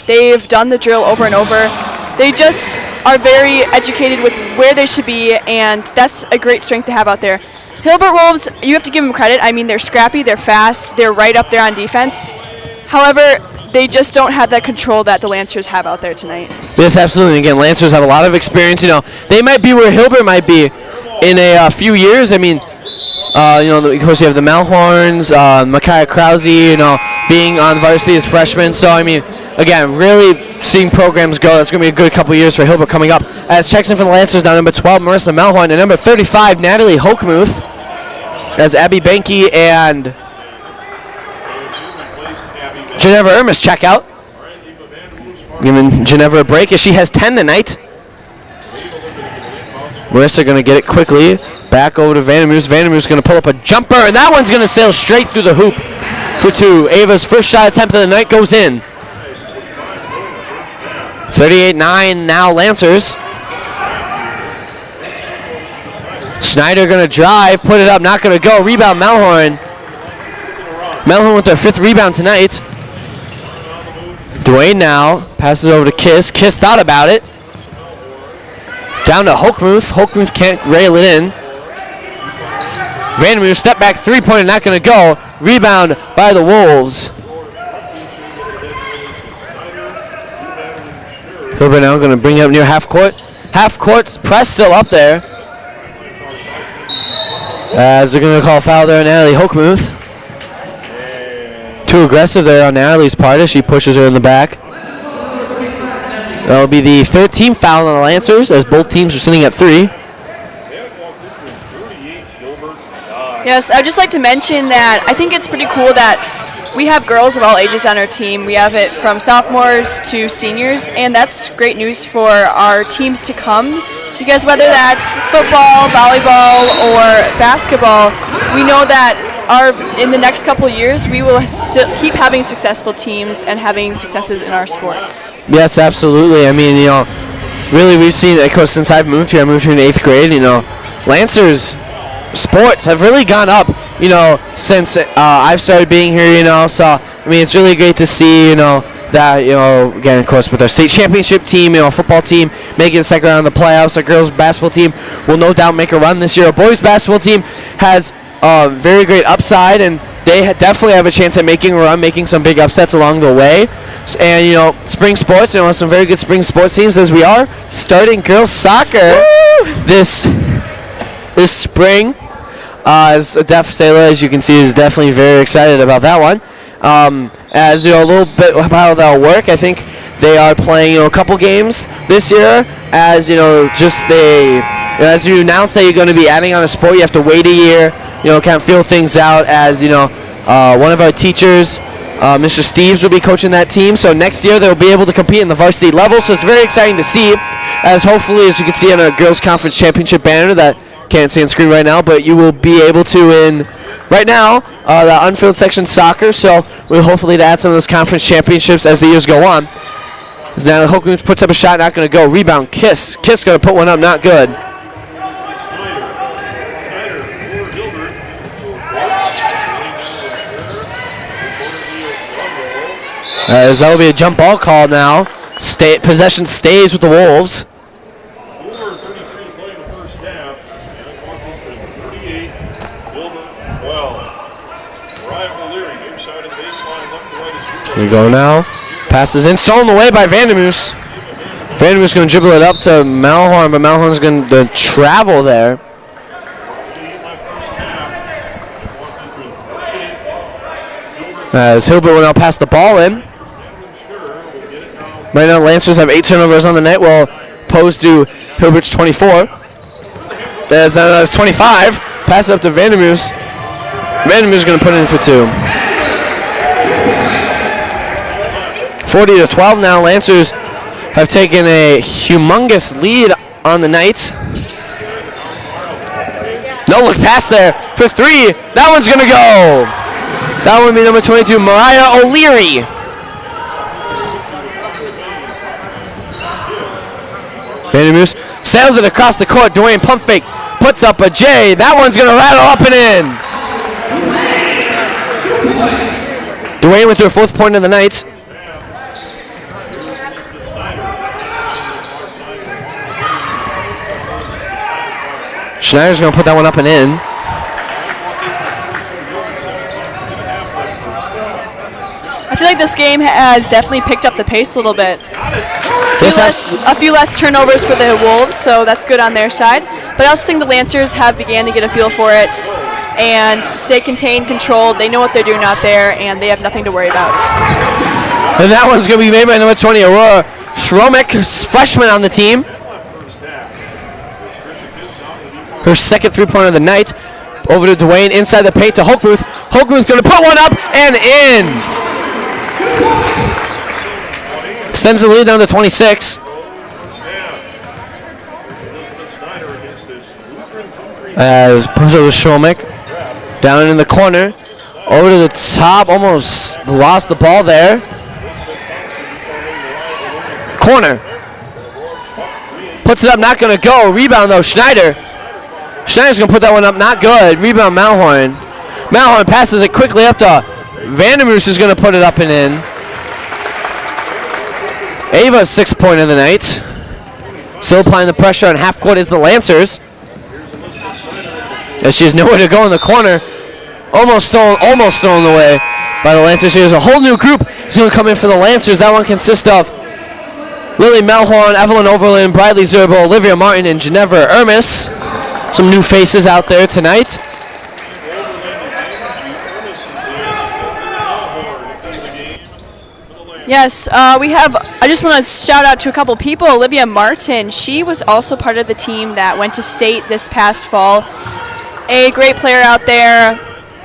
They've done the drill over and over. They just are very educated with where they should be, and that's a great strength to have out there. Hilbert Wolves, you have to give them credit. I mean, they're scrappy, they're fast, they're right up there on defense. However, they just don't have that control that the Lancers have out there tonight. Yes, absolutely. Again, Lancers have a lot of experience. They might be where Hilbert might be in a few years. I mean, of course, you have the Malhorns, Micaiah Krause, being on varsity as freshmen. So, I mean, again, really seeing programs go. That's going to be a good couple years for Hilbert coming up. As checks in for the Lancers now, number 12, Marissa Malhorn, and number 35, Natalie Hochmuth. As Abby Banky and Geneva Ermis check out. Giving Geneva a break as she has 10 tonight. Marissa going to get it quickly. Back over to Vandermoos. Vandermoos going to pull up a jumper, and that one's going to sail straight through the hoop for two. Ava's first shot attempt of the night goes in. 38-9 now Lancers. Snyder going to drive, put it up, not going to go. Rebound Malhorn. Malhorn with their 5th rebound tonight. Dwayne now passes over to Kiss. Kiss thought about it. Down to Hochmuth. Hochmuth can't rail it in. Vandermeer step back 3-pointer, not going to go. Rebound by the Wolves. Hilbert now going to bring it up near half court. Half court's press still up there. As they're going to call a foul there on Natalie Hochmuth. Too aggressive there on Natalie's part as she pushes her in the back. That'll be the 13th foul on the Lancers as both teams are sitting at 3. Yes, I'd just like to mention that I think it's pretty cool that we have girls of all ages on our team. We have it from sophomores to seniors, and that's great news for our teams to come. Because whether that's football, volleyball, or basketball, we know that in the next couple of years, we will still keep having successful teams and having successes in our sports. Yes, absolutely. I mean, really we've seen, of course, since I've moved here, I moved here in 8th grade, Lancers sports have really gone up, since I've started being here, so, I mean, it's really great to see, that, again, of course, with our state championship team, football team making the second round of the playoffs, our girls basketball team will no doubt make a run this year. Our boys basketball team has very great upside, and they definitely have a chance at making a run, making some big upsets along the way. And, spring sports, some very good spring sports teams as we are starting girls soccer this spring. As Def Sailor, as you can see, is definitely very excited about that one. As a little bit about how that'll work, I think they are playing a couple games this year. As as you announce that you're going to be adding on a sport, you have to wait a year, kind of feel things out. As one of our teachers, Mr. Steves, will be coaching that team. So next year they'll be able to compete in the varsity level. So it's very exciting to see. As hopefully, as you can see on a girls conference championship banner that can't see on screen right now, but you will be able to in right now the unfilled section soccer. So we'll hopefully add some of those conference championships as the years go on. As now Hochmuth puts up a shot, not going to go. Rebound, Kiss going to put one up, not good. As that will be a jump ball call now. Possession stays with the Wolves. Here we go now. Passes in, stolen away by Vandermoos. Vandermoos going to dribble it up to Malhorn, but Malhorn's going to travel there. As Hilbert will now pass the ball in. Right now, Lancers have 8 turnovers on the night, while opposed to Hilbert's 24. That's 25. Pass it up to Vandermoos. Vandermoos going to put it in for 2. 40-12 now. Lancers have taken a humongous lead on the night. No look pass there for 3. That one's going to go. That would be number 22, Mariah O'Leary. Vandermoos sails it across the court. Dwayne pump fake, puts up a J. That one's going to rattle up and in. Dwayne with her 4th point of the night. Schneider's going to put that one up and in. I feel like this game has definitely picked up the pace a little bit. A few less turnovers for the Wolves, so that's good on their side. But I also think the Lancers have began to get a feel for it and stay contained, controlled. They know what they're doing out there, and they have nothing to worry about. And that one's going to be made by number 20, Aurora Schromick, freshman on the team. Her 2nd 3-pointer of the night. Over to Dwayne, inside the paint to Hochmuth. Hochmuth going to put one up and in. Extends the lead down to 26. As pushes over Schromick. Down in the corner. Over to the top. Almost lost the ball there. Corner. Puts it up, not going to go. Rebound though, Schneider. Schneider's going to put that one up, not good. Rebound, Malhorn. Malhorn passes it quickly up to Vandermoos, is going to put it up and in. Ava's 6th point of the night. Still applying the pressure on half court is the Lancers. As she has nowhere to go in the corner. Almost stolen away by the Lancers. Here's a whole new group. He's going to come in for the Lancers. That one consists of Lily Melhorn, Evelyn Overland, Bradley Zerbel, Olivia Martin, and Ginevra Ermis. Some new faces out there tonight. Yes, I just want to shout out to a couple people. Olivia Martin, she was also part of the team that went to state this past fall. A great player out there,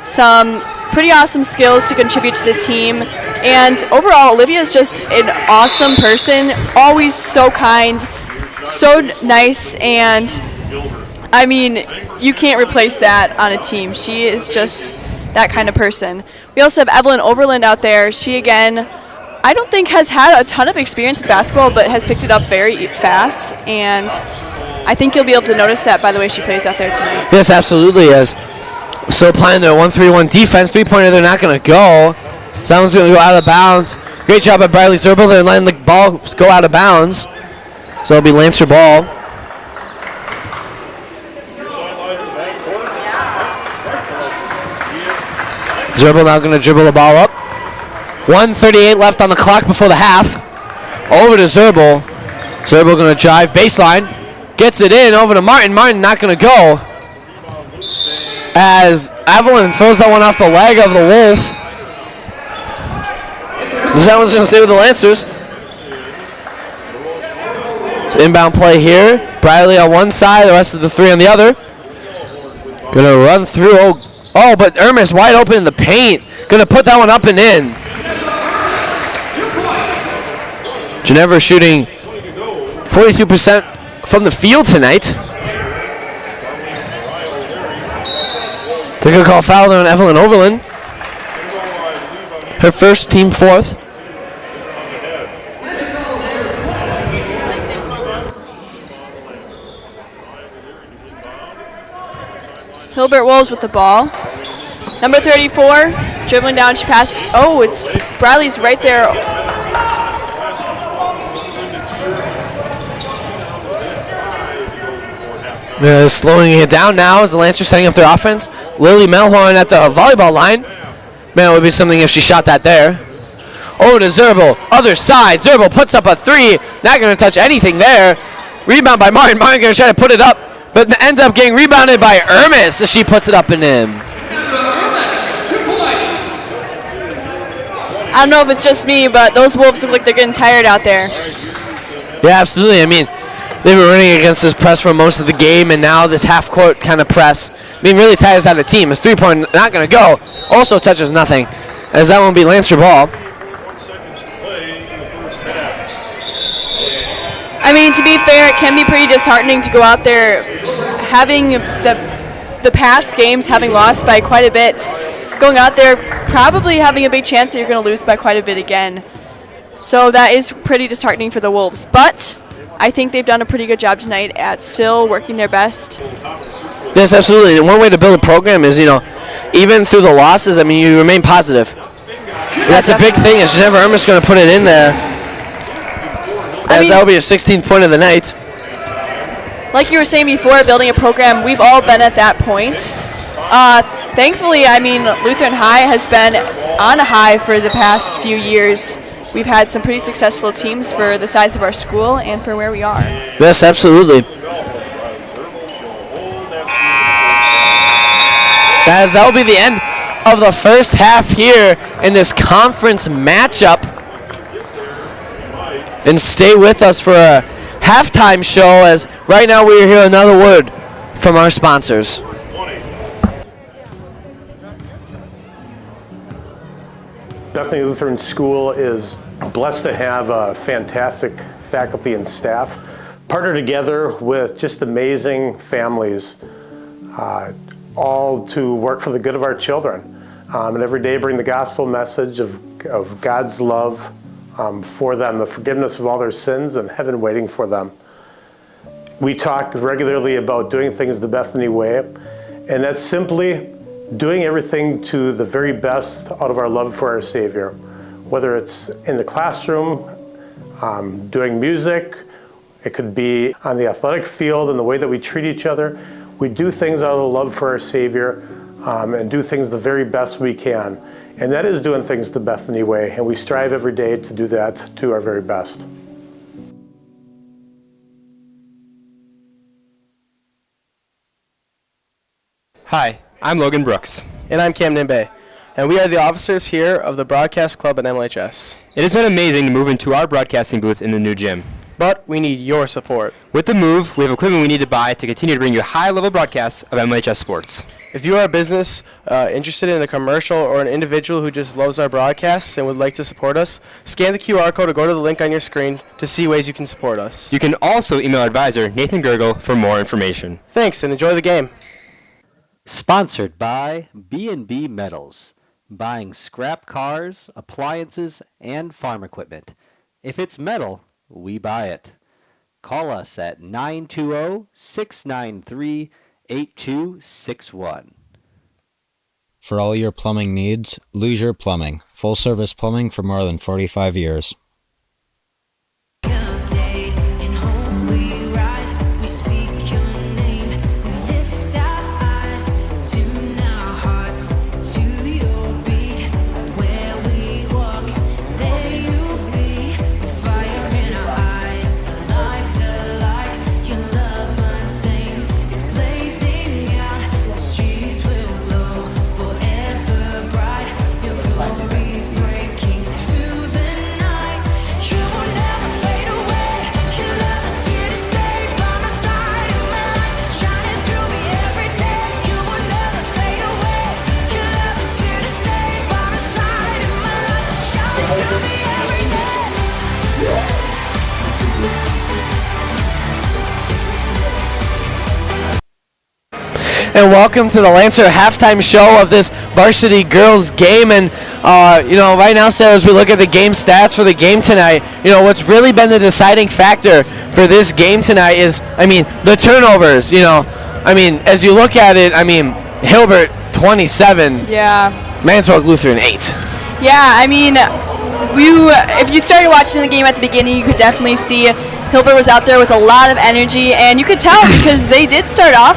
some pretty awesome skills to contribute to the team. And overall, Olivia is just an awesome person, always so kind, so nice, and I mean, you can't replace that on a team. She is just that kind of person. We also have Evelyn Overland out there. She, again, I don't think has had a ton of experience with basketball, but has picked it up very fast, and I think you'll be able to notice that by the way she plays out there tonight. Yes, absolutely. As still playing their 1-3-1 defense, three-pointer they're not going to go. So that one's going to go out of bounds. Great job by Bradley Zerbel. They're letting the ball go out of bounds. So it'll be Lancer ball. Zerbel now going to dribble the ball up. 1:38 left on the clock before the half. Over to Zerbel. Zerbel going to drive baseline. Gets it in over to Martin. Martin not going to go. As Evelyn throws that one off the leg of the Wolf. That one's going to stay with the Lancers. It's inbound play here. Bradley on one side, the rest of the three on the other. Going to run through. Oh, but Ermis wide open in the paint. Going to put that one up and in. Ginevra shooting 42% from the field tonight. They're going to call foul there on Evelyn Overland. Her first, team fourth. Hilbert Wolves with the ball. Number 34, dribbling down, she passes. Oh, it's Bradley's right there. Slowing it down now as the Lancers setting up their offense. Lily Melhorn at the volleyball line. Man, it would be something if she shot that there. Over to Zerbel, other side. Zerbel puts up a three. Not going to touch anything there. Rebound by Martin. Martin going to try to put it up, but ends up getting rebounded by Ermis as she puts it up and in. I don't know if it's just me, but those Wolves look like they're getting tired out there. Yeah, absolutely. I mean, they were running against this press for most of the game, and now this half-court kind of press. I mean, really tires out the team. This three-point not going to go. Also touches nothing, as that won't be Lancer ball. I mean, to be fair, it can be pretty disheartening to go out there having the past games having lost by quite a bit. Going out there probably having a big chance that you're going to lose by quite a bit again. So that is pretty disheartening for the Wolves. But I think they've done a pretty good job tonight at still working their best. Yes, absolutely. And one way to build a program is, even through the losses, I mean, you remain positive. And that's a big thing, is Ginevra Ermis going to put it in there. That will be her 16th point of the night. Like you were saying before, building a program, we've all been at that point. Thankfully, I mean, Lutheran High has been on a high for the past few years. We've had some pretty successful teams for the size of our school and for where we are. Yes, absolutely. As that will be the end of the first half here in this conference matchup. And stay with us for a halftime show, as right now we hear another word from our sponsors. Bethany Lutheran School is blessed to have a fantastic faculty and staff, partner together with just amazing families, all to work for the good of our children, and every day bring the gospel message of God's love for them, the forgiveness of all their sins, and heaven waiting for them. We talk regularly about doing things the Bethany way, and that's simply doing everything to the very best out of our love for our Savior. Whether it's in the classroom, doing music, it could be on the athletic field and the way that we treat each other. We do things out of the love for our Savior and do things the very best we can. And that is doing things the Bethany way, and we strive every day to do that to our very best. Hi, I'm Logan Brooks. And I'm Camden Bay. And we are the officers here of the Broadcast Club at MLHS. It has been amazing to move into our broadcasting booth in the new gym. But we need your support. With the move, we have equipment we need to buy to continue to bring you high-level broadcasts of MLHS sports. If you are a business interested in a commercial or an individual who just loves our broadcasts and would like to support us, scan the QR code or go to the link on your screen to see ways you can support us. You can also email our advisor, Nathan Gergel, for more information. Thanks, and enjoy the game. Sponsored by B&B Metals, buying scrap cars, appliances, and farm equipment. If it's metal, we buy it. Call us at 920-693-8261. For all your plumbing needs, Leisure Plumbing. Full service plumbing for more than 45 years. And welcome to the Lancer halftime show of this varsity girls game. And right now, Sarah, as we look at the game stats for the game tonight, what's really been the deciding factor for this game tonight is, the turnovers. As you look at it, Hilbert 27. Yeah. Manitowoc Lutheran 8. Yeah, if you started watching the game at the beginning, you could definitely see Hilbert was out there with a lot of energy, and you could tell because they did start off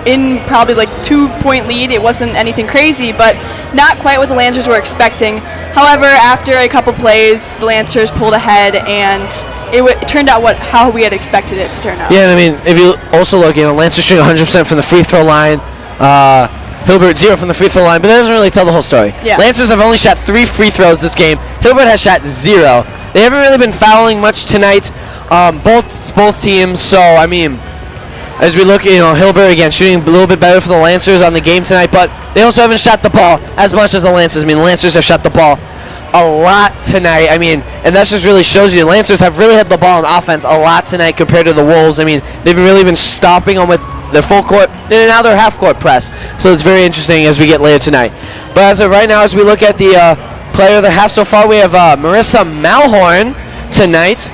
in probably like 2-point lead. It wasn't anything crazy, but not quite what the Lancers were expecting. However, after a couple plays, the Lancers pulled ahead, and it turned out how we had expected it to turn out. Yeah, if you also look, Lancers shooting 100% from the free throw line. Hilbert 0 from the free throw line, but that doesn't really tell the whole story. Yeah. Lancers have only shot 3 free throws this game. Hilbert has shot 0. They haven't really been fouling much tonight, both teams. So as we look, Hilbert again shooting a little bit better for the Lancers on the game tonight, but they also haven't shot the ball as much as the Lancers. The Lancers have shot the ball a lot tonight. And that just really shows you the Lancers have really had the ball on offense a lot tonight compared to the Wolves. They've really been stopping them with their full court and now their half court press. So it's very interesting as we get later tonight. But as of right now, as we look at the player of the half so far, we have Marissa Malhorn tonight.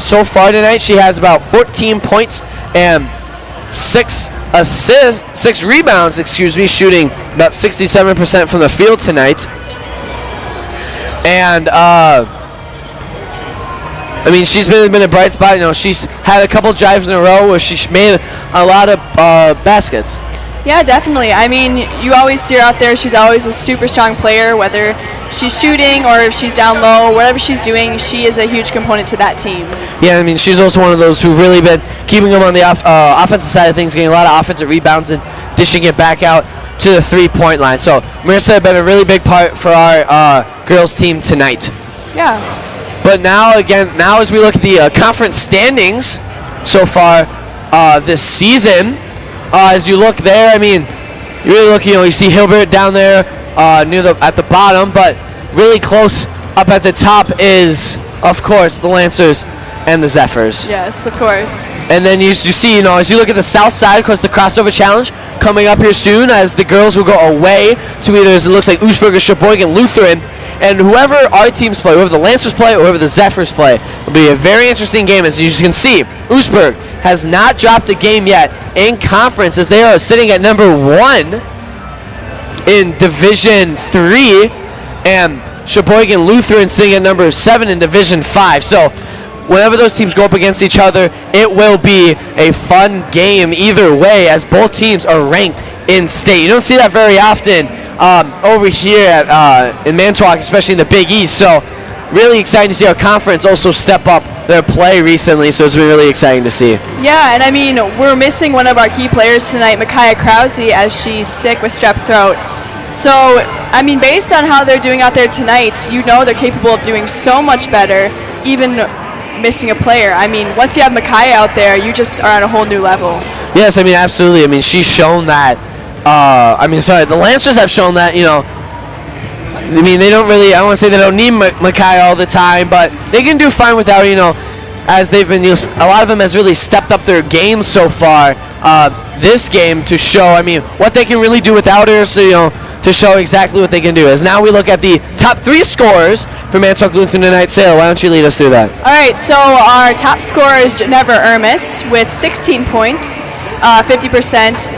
So far tonight, she has about 14 points and 6 rebounds, shooting about 67% from the field tonight. And she's been a bright spot. She's had a couple drives in a row where she's made a lot of baskets. Yeah, definitely. You always see her out there. She's always a super strong player, whether she's shooting or if she's down low, whatever she's doing, she is a huge component to that team. Yeah, she's also one of those who've really been keeping them on the offensive side of things, getting a lot of offensive rebounds and dishing it back out to the three-point line. So Marissa has been a really big part for our girls team tonight. Yeah. But now as we look at the conference standings so far this season, as you look there, you really look, you see Hilbert down there at the bottom, but really close up at the top is, of course, the Lancers and the Zephyrs. Yes, of course. And then you see, as you look at the south side, of course, the crossover challenge coming up here soon, as the girls will go away to either, as it looks like, Oostburg or Sheboygan Lutheran. And whoever our teams play, whoever the Lancers play or whoever the Zephyrs play, will be a very interesting game. As you can see, Oostburg has not dropped a game yet in conference, as they are sitting at number 1 in Division 3, and Sheboygan Lutheran sitting at number 7 in Division 5. So whenever those teams go up against each other, it will be a fun game either way, as both teams are ranked in state. You don't see that very often over here in Manitowoc, especially in the Big East. So really exciting to see our conference also step up their play recently, so it's been really exciting to see. Yeah, and I mean, we're missing one of our key players tonight, Micaiah Krause, as she's sick with strep throat. So, I mean, based on how they're doing out there tonight, you know they're capable of doing so much better, even missing a player. I mean, once you have Micaiah out there, you just are on a whole new level. Yes, I mean, absolutely. I mean, she's shown that, the Lancers have shown that, I mean, they don't really, I don't want to say they don't need Micaiah all the time, but they can do fine without, as they've been, a lot of them has really stepped up their game so far this game to show, I mean, what they can really do without her, so, to show exactly what they can do. As now we look at the top 3 scorers for Manitowoc Lutheran tonight. Sale, why don't you lead us through that? All right, so our top scorer is Geneva Ermis with 16 points, 50%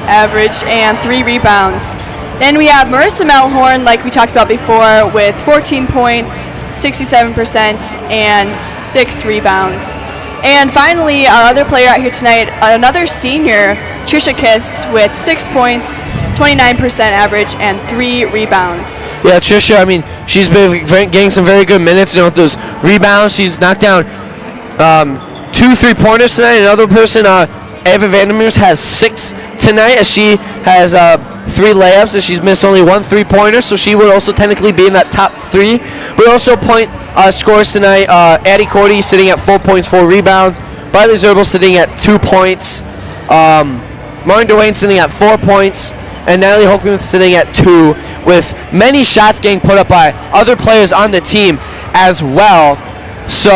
average, and 3 rebounds. Then we have Marissa Melhorn, like we talked about before, with 14 points, 67%, and 6 rebounds. And finally, our other player out here tonight, another senior, Trisha Kiss, with 6 points, 29% average, and 3 rebounds. Yeah, Trisha, I mean, she's been getting some very good minutes, with those rebounds. She's knocked down 2 3-pointers tonight. Another person, Eva Vandermeers, has 6 tonight, as she has 3 layups, and she's missed only 1 3-pointer, so she would also technically be in that top 3. We also point scores tonight. Addie Cordy sitting at 4 points, 4 rebounds. Barley Zerbel sitting at 2 points. Martin Dwayne sitting at 4 points. And Natalie Holcomb sitting at 2, with many shots getting put up by other players on the team as well. So,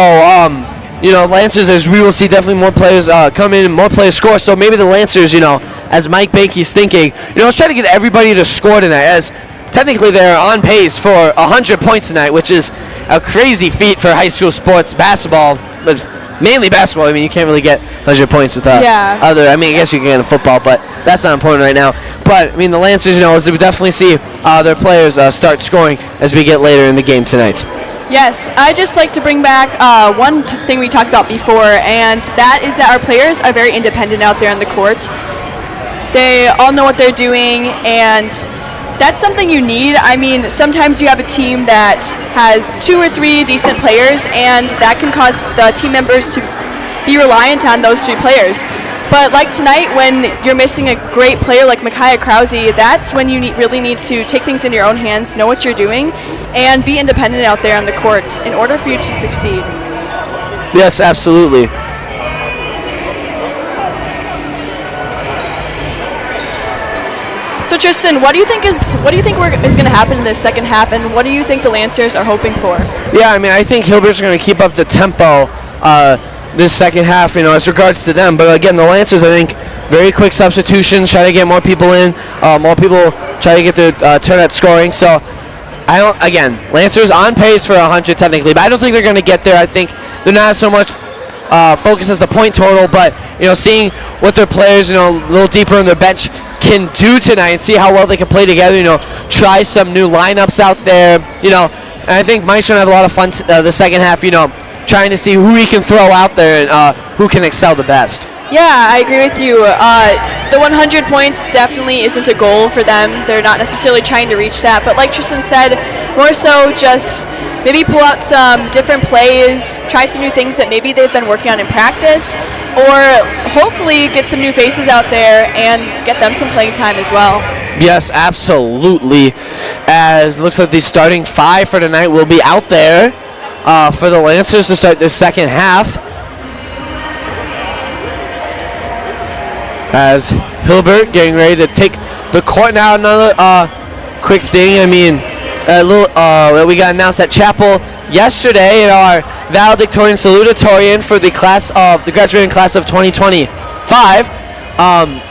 Lancers, as we will see definitely more players come in and more players score. So maybe the Lancers, as Mike Bankey's thinking, let's try to get everybody to score tonight, as technically they're on pace for 100 points tonight, which is a crazy feat for high school sports basketball, but mainly basketball. I mean, you can't really get 100 points without other. I mean, I guess you can get in football, but that's not important right now. But, I mean, the Lancers, as we definitely see their players start scoring as we get later in the game tonight. Yes, I'd just like to bring back one thing we talked about before, and that is that our players are very independent out there on the court. They all know what they're doing, and that's something you need. I mean, sometimes you have a team that has 2 or 3 decent players, and that can cause the team members to be reliant on those 2 players. But like tonight, when you're missing a great player like Micaiah Krause, that's when you really need to take things into your own hands, know what you're doing, and be independent out there on the court in order for you to succeed. Yes, absolutely. So Tristan, what do you think is going to happen in the second half, and what do you think the Lancers are hoping for? Yeah, I mean, I think Hilbert's going to keep up the tempo this second half, as regards to them. But again, the Lancers, I think, very quick substitutions, try to get more people in, more people try to get their turn at scoring. So, Lancers on pace for 100 technically, but I don't think they're going to get there. I think they're not so much focused as the point total, but seeing what their players, a little deeper in their bench can do tonight and see how well they can play together. Try some new lineups out there. And I think Mike's gonna have a lot of fun the second half. Trying to see who he can throw out there and who can excel the best. Yeah, I agree with you. The 100 points definitely isn't a goal for them. They're not necessarily trying to reach that, but like Tristan said, more so just maybe pull out some different plays, try some new things that maybe they've been working on in practice, or hopefully get some new faces out there and get them some playing time as well. Yes, absolutely. As it looks like the starting 5 for tonight will be out there for the Lancers to start the second half. As Hilbert getting ready to take the court now. Another quick thing. I mean, we got announced at Chapel yesterday in our valedictorian salutatorian for the graduating class of 2025.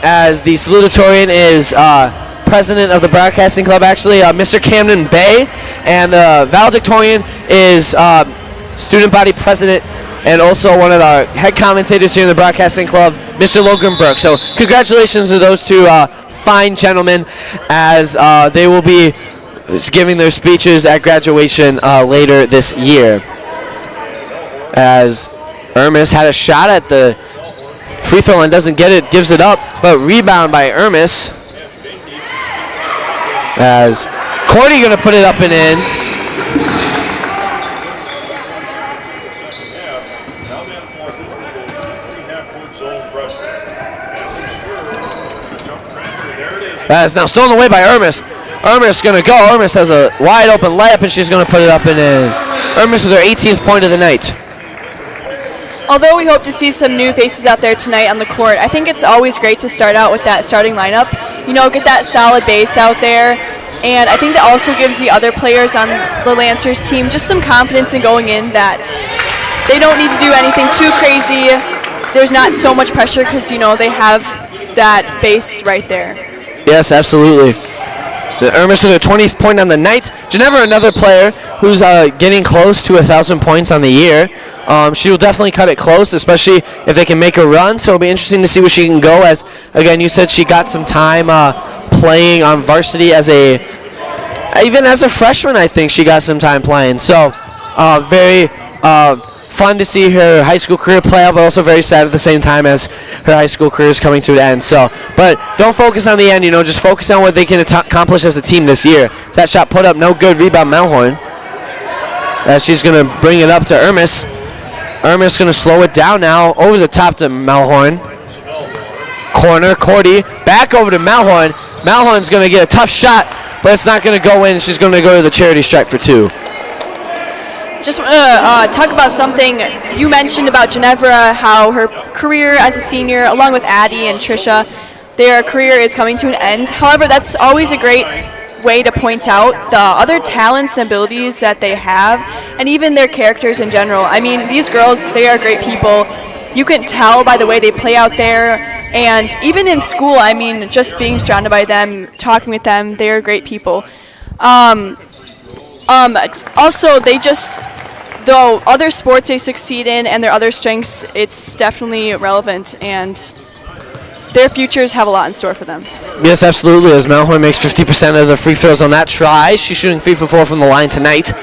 As the salutatorian is president of the broadcasting club, actually, Mr. Camden Bay, and the valedictorian is student body president and also one of our head commentators here in the broadcasting club, Mr. Logan Burke. So congratulations to those 2 fine gentlemen, as they will be giving their speeches at graduation later this year. as Ermis had a shot at the free throw line, doesn't get it, gives it up, but rebound by Ermis. As Cordy going to put it up and in. That is now stolen away by Ermis. Ermis going to go. Ermis has a wide open layup, and she's going to put it up and in. Ermis with her 18th point of the night. Although we hope to see some new faces out there tonight on the court, I think it's always great to start out with that starting lineup. You know, get that solid base out there. And I think that also gives the other players on the Lancers team just some confidence in going in that they don't need to do anything too crazy. There's not so much pressure because, you know, they have that base right there. Yes, absolutely. The Ermis with her 20th point on the night. Ginevra, another player who's getting close to 1,000 points on the year. She will definitely cut it close, especially if they can make a run. So it'll be interesting to see where she can go. As again, you said she got some time playing on varsity even as a freshman. I think she got some time playing. So very fun to see her high school career play out, but also very sad at the same time as her high school career is coming to an end. So, but don't focus on the end. You know, just focus on what they can accomplish as a team this year. So that shot put up, no good. Rebound Melhorn. As she's going to bring it up to Ermis. Ermis going to slow it down now. Over the top to Melhorn. Corner, Cordy. Back over to Melhorn. Melhorn's going to get a tough shot, but it's not going to go in. She's going to go to the charity stripe for two. Just want to talk about something you mentioned about Ginevra, how her career as a senior, along with Addie and Trisha, their career is coming to an end. However, that's always a great way to point out the other talents and abilities that they have, and even their characters in general. I mean, these girls, they are great people. You can tell by the way they play out there, and even in school, I mean, just being surrounded by them, talking with them, they are great people. Also, they just, though other sports they succeed in and their other strengths, it's definitely relevant, and their futures have a lot in store for them. Yes, absolutely. As Melhorn makes 50% of the free throws on that try. She's shooting 3 for 4 from the line tonight.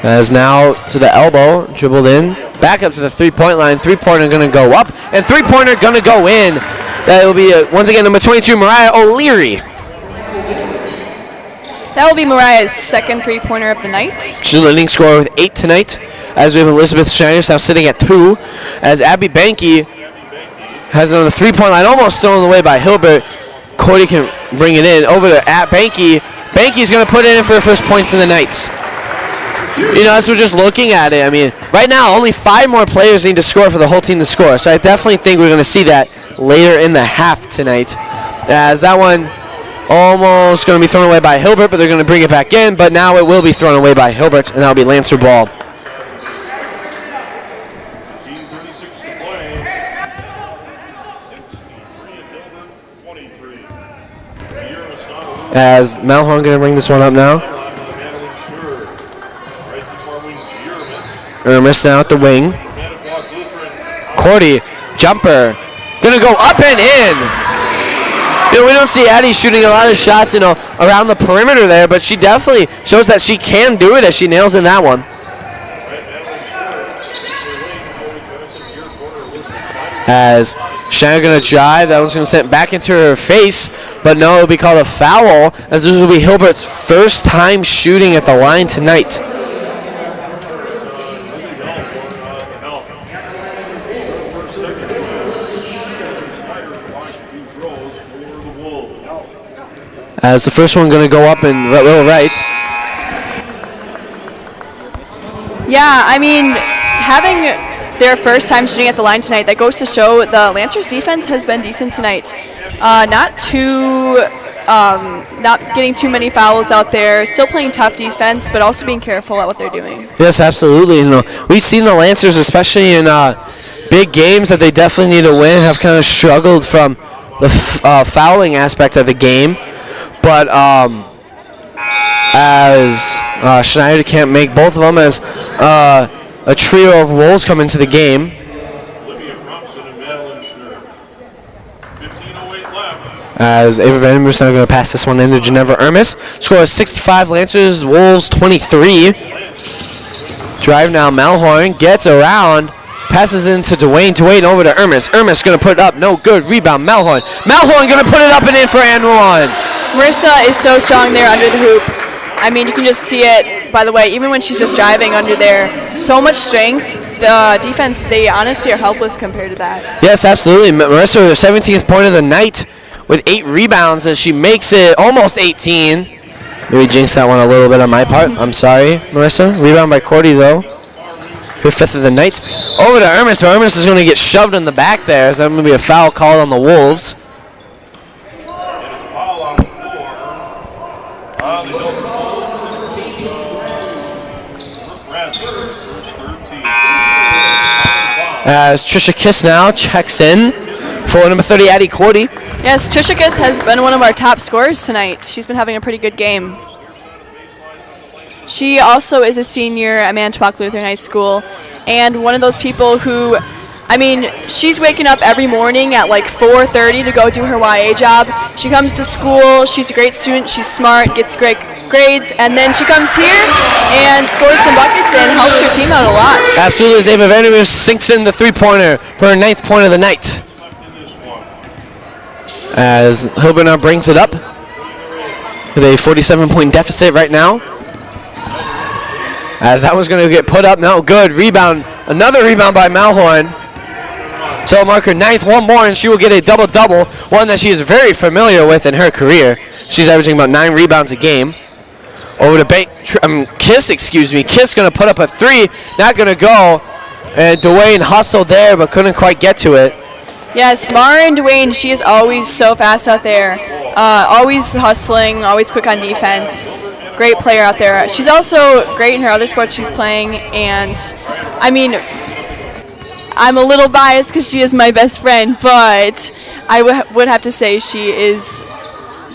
As now to the elbow, dribbled in. Back up to the three-point line. Three-pointer going to go up, and three-pointer going to go in. That will be, once again, number 22, Mariah O'Leary. That will be Mariah's second three-pointer of the night. She's the leading scorer with 8 tonight, as we have Elizabeth Schneider now sitting at 2, as Abby Banky has it on the three-point line, almost thrown away by Hilbert. Cody can bring it in over to Banky. Banky's going to put it in for her first points in the night. You know, as we're just looking at it, I mean, right now only 5 more players need to score for the whole team to score, so I definitely think we're going to see that later in the half tonight, as that one almost going to be thrown away by Hilbert, but they're going to bring it back in, but now it will be thrown away by Hilbert, and that will be Lancer ball. 15:36 to play. 63 at Hilbert, 23. As Melhorn going to bring this one up now. Ermis now at the wing. Cordy, jumper, going to go up and in. You know, we don't see Addie shooting a lot of shots, you know, around the perimeter there, but she definitely shows that she can do it as she nails in that one. As Shannon going to drive, that one's going to send it back into her face, but no, it'll be called a foul, as this will be Hilbert's first time shooting at the line tonight. As the first one going to go up in lower right. Yeah, I mean, having their first time shooting at the line tonight, that goes to show the Lancers defense has been decent tonight. Not getting too many fouls out there, still playing tough defense, but also being careful at what they're doing. Yes, absolutely. You know, we've seen the Lancers, especially in big games that they definitely need to win, have kind of struggled from the fouling aspect of the game. But as Schneider can't make both of them, as a trio of Wolves come into the game. As Ava Vandermeer's now going to pass this one into Ginevra Ermis. Score is 65, Lancers, Wolves 23. Drive now, Melhorn gets around, passes into Dwayne. Dwayne over to Ermis. Ermis going to put it up. No good. Rebound, Melhorn. Melhorn going to put it up and in for and one. Marissa is so strong there under the hoop. I mean, you can just see it, by the way, even when she's just driving under there. So much strength. The defense, they honestly are helpless compared to that. Yes, absolutely. Marissa, her 17th point of the night with 8 rebounds as she makes it almost 18. Maybe jinx that one a little bit on my part. I'm sorry, Marissa. Rebound by Cordy, though. Her 5th of the night. Over to Ermis, but Ermis is going to get shoved in the back there. So that's going to be a foul called on the Wolves. As Trisha Kiss now checks in for number 30, Addie Cordy. Yes, Trisha Kiss has been one of our top scorers tonight. She's been having a pretty good game. She also is a senior at Manitowoc Lutheran High School, and one of those people who, I mean, she's waking up every morning at like 4:30 to go do her YA job. She comes to school, she's a great student, she's smart, gets great grades, and then she comes here and scores some buckets and helps her team out a lot. Absolutely, as Ava Vandermeer sinks in the three-pointer for her 9th point of the night. As Hilbert now brings it up with a 47-point deficit right now. As that one's going to get put up. No good. Rebound. Another rebound by Melhorn. So mark her 9th, one more, and she will get a double-double, one that she is very familiar with in her career. She's averaging about 9 rebounds a game. Over to Kiss, Kiss going to put up a 3. Not going to go. And Dwayne hustled there, but couldn't quite get to it. Yes, Mara and Dwayne, she is always so fast out there. Always hustling, always quick on defense. Great player out there. She's also great in her other sports she's playing. And, I mean, I'm a little biased because she is my best friend, but I would have to say she is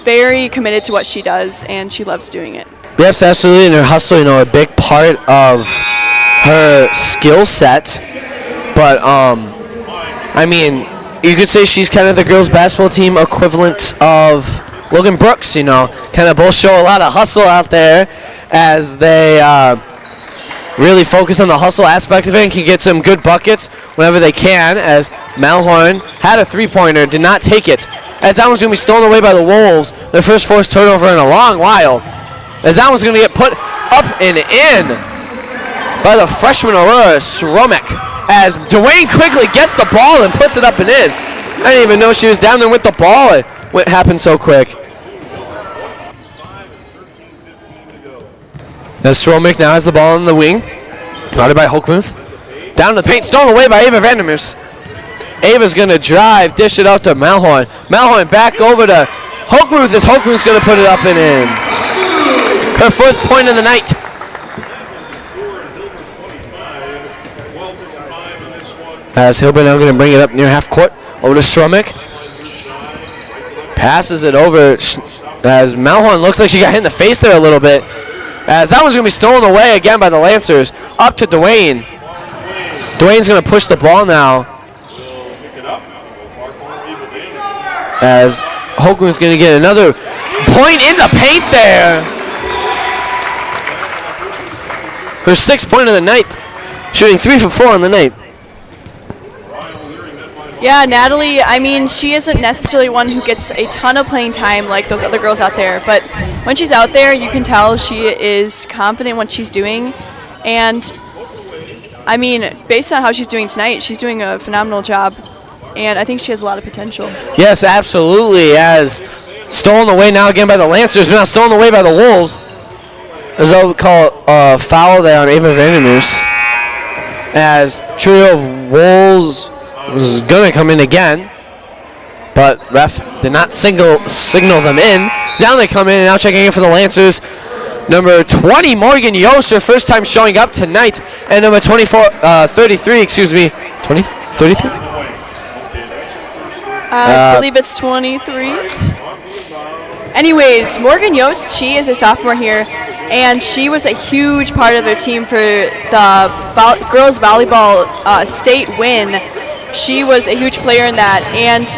very committed to what she does, and she loves doing it. Yes, absolutely. And her hustle, a big part of her skill set. But, I mean, you could say she's kind of the girls' basketball team equivalent of Logan Brooks, kind of both show a lot of hustle out there as they really focus on the hustle aspect of it and can get some good buckets whenever they can, as Melhorn had a three-pointer, did not take it. As that one's going to be stolen away by the Wolves, their first forced turnover in a long while. As that one's going to get put up and in by the freshman Aurora Sromek. As Dwayne quickly gets the ball and puts it up and in. I didn't even know she was down there with the ball. It happened so quick. As Sromek now has the ball in the wing. Guarded by Hochmuth. Down to the paint, stolen away by Ava Vandermeers. Ava's going to drive, dish it out to Melhorn. Melhorn back over to Hochmuth as Hochmuth's going to put it up and in. Her 4th point of the night. As Hilbert now going to bring it up near half court. Over to Sromek. Passes it over as Melhorn looks like she got hit in the face there a little bit. As that one's going to be stolen away again by the Lancers. Up to Dwayne. Dwayne's going to push the ball now. As Hochmuth's going to get another point in the paint there. Her 6th point of the night. Shooting 3 for 4 on the night. Yeah, Natalie, I mean, she isn't necessarily one who gets a ton of playing time like those other girls out there, but when she's out there, you can tell she is confident in what she's doing. And, I mean, based on how she's doing tonight, she's doing a phenomenal job, and I think she has a lot of potential. Yes, absolutely, as stolen away now again by the Lancers, but now stolen away by the Wolves. As they'll call a foul there on Ava Vandermeers. As trio of Wolves was going to come in again, but ref did not signal them in. Down they come in, and now checking in for the Lancers. Number 20, Morgan Yost, her first time showing up tonight, and number 33, 33? I believe it's 23. Anyways, Morgan Yost, she is a sophomore here, and she was a huge part of their team for the girls volleyball state win. She was a huge player in that, and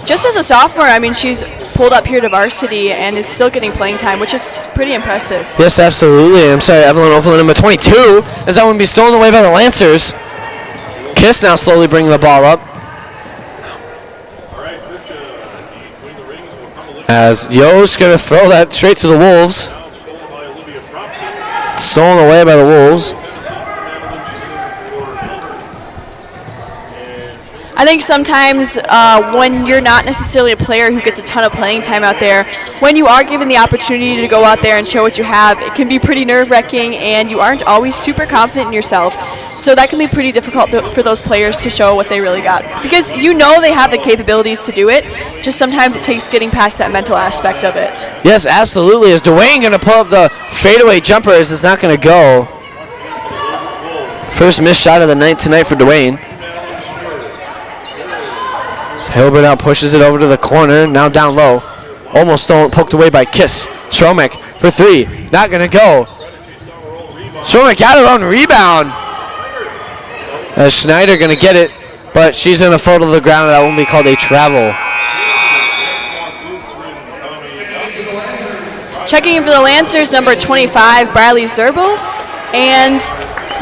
just as a sophomore, I mean, she's pulled up here to varsity and is still getting playing time, which is pretty impressive. Yes, absolutely. I'm sorry, Evelyn Overland, number 22, as that one be stolen away by the Lancers. Kiss now slowly bringing the ball up. As Yo's going to throw that straight to the Wolves. Stolen away by the Wolves. I think sometimes when you're not necessarily a player who gets a ton of playing time out there, when you are given the opportunity to go out there and show what you have, it can be pretty nerve-wracking and you aren't always super confident in yourself. So that can be pretty difficult for those players to show what they really got. Because you know they have the capabilities to do it, just sometimes it takes getting past that mental aspect of it. Yes, absolutely. Is Dwayne going to pull up the fadeaway jumpers? It's not going to go. First missed shot of the night tonight for Dwayne. Hilbert now pushes it over to the corner, now down low. Almost stolen, poked away by Kiss. Stromek for three, not gonna go. Stromek got her own rebound. As Schneider gonna get it, but she's gonna fall to the ground, and that won't be called a travel. Checking in for the Lancers, number 25, Bradley Zerbel, and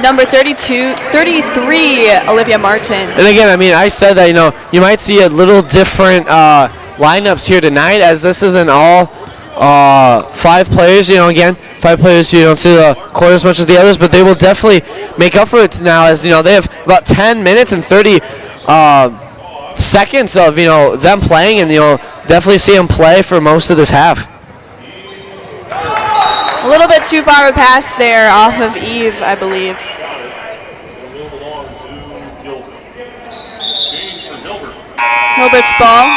number 33, Olivia Martin. And again, I mean, I said that, you might see a little different lineups here tonight, as this isn't all 5 players. Again, 5 players, you don't see the court as much as the others, but they will definitely make up for it now, as, they have about 10 minutes and 30 seconds of, them playing, and you'll definitely see them play for most of this half. A little bit too far of a pass there off of Eve, I believe. Hilbert's ball.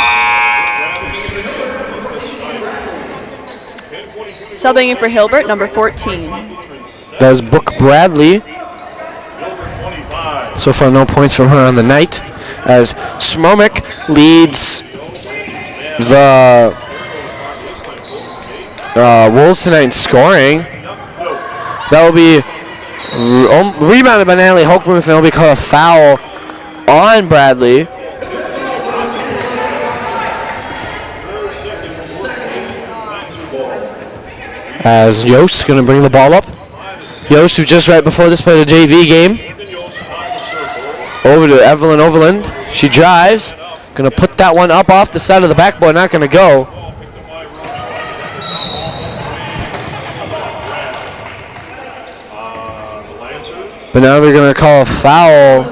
Subbing in for Hilbert, number 14. Does Book Bradley. So far, no points from her on the night, as Smomick leads the Wolves tonight in scoring. That will be rebounded by Natalie Holkmuth, and that will be called a foul on Bradley. As Yost is going to bring the ball up. Yost, who just right before this played a JV game. Over to Evelyn Overland. She drives. Going to put that one up off the side of the backboard. Not going to go. But now they're going to call a foul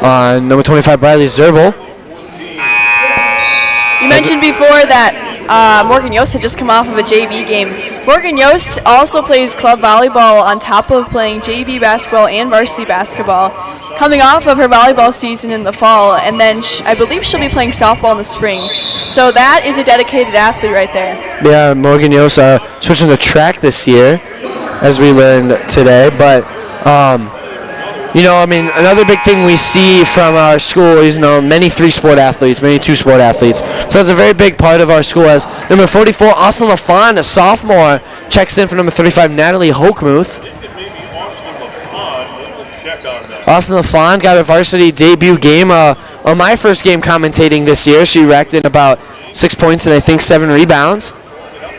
on number 25, Bradley Zerbel. You mentioned before that Morgan Yost had just come off of a JV game. Morgan Yost also plays club volleyball on top of playing JV basketball and varsity basketball, coming off of her volleyball season in the fall, and then I believe she'll be playing softball in the spring. So that is a dedicated athlete right there. Yeah, Morgan Yost switching to track this year, as we learned today. But, another big thing we see from our school is, many 3-sport athletes, many 2-sport athletes. So that's a very big part of our school, as number 44, Austin LaFond, a sophomore, checks in for number 35, Natalie Holkmuth. Austin LaFond got a varsity debut game on my first game commentating this year. She racked in about 6 points and I think 7 rebounds.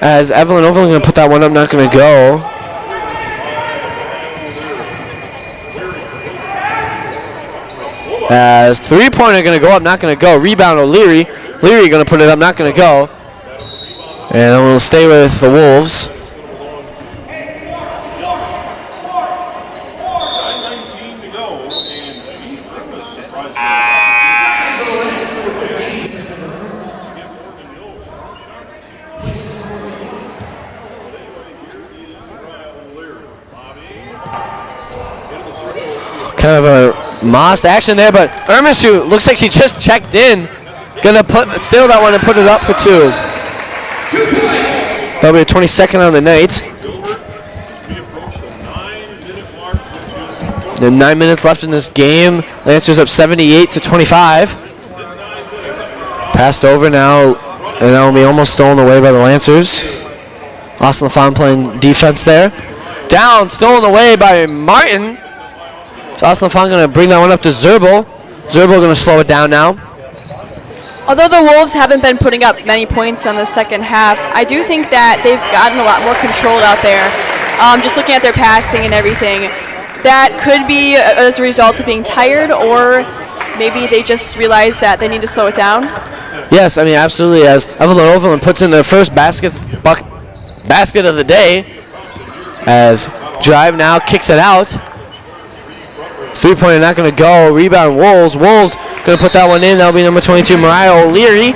As Evelyn Overland going to put that one up, not going to go. As 3-pointer going to go up, not going to go. Rebound O'Leary. Leary going to put it up, not going to go. And we'll stay with the Wolves. Kind of a Moss action there, but Ermisu looks like she just checked in. Gonna steal that one and put it up for 2. That'll be a 22nd on the night. Then 9 minutes left in this game. Lancers up 78-25. Passed over now, and that will be almost stolen away by the Lancers. Austin LaFond playing defense there. Down, stolen away by Martin. So Austin LaFond going to bring that one up to Zerbel. Zerbel going to slow it down now. Although the Wolves haven't been putting up many points on the second half, I do think that they've gotten a lot more controlled out there. Just looking at their passing and everything, that could be as a result of being tired, or maybe they just realize that they need to slow it down. Yes, I mean, absolutely. As Evelyn Overland puts in their first basket of the day, as Drive now kicks it out. Three-pointer not going to go. Rebound Wolves. Wolves going to put that one in. That'll be number 22, Mariah O'Leary.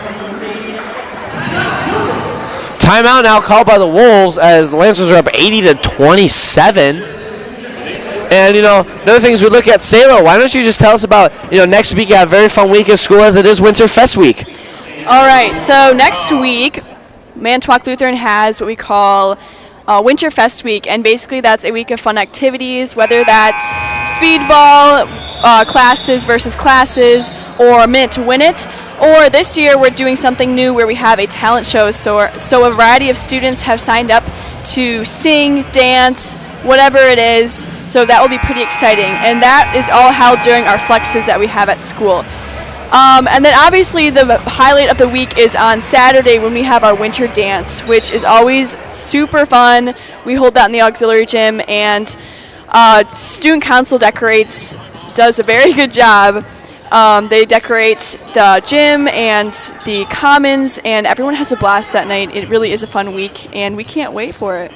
Timeout now called by the Wolves as the Lancers are up 80-27. And, another thing is we look at Salo. Why don't you just tell us about, next week you have a very fun week at school as it is Winter Fest Week. All right, so next week, Manitowoc Lutheran has what we call Winter Fest Week, and basically that's a week of fun activities, whether that's speedball classes versus classes, or Minute to Win It, or this year we're doing something new where we have a talent show, so a variety of students have signed up to sing, dance, whatever it is, so that will be pretty exciting, and that is all held during our flexes that we have at school. And then obviously the highlight of the week is on Saturday when we have our winter dance, which is always super fun. We hold that in the auxiliary gym, and student council does a very good job. They decorate the gym and the commons, and everyone has a blast that night. It really is a fun week, and we can't wait for it.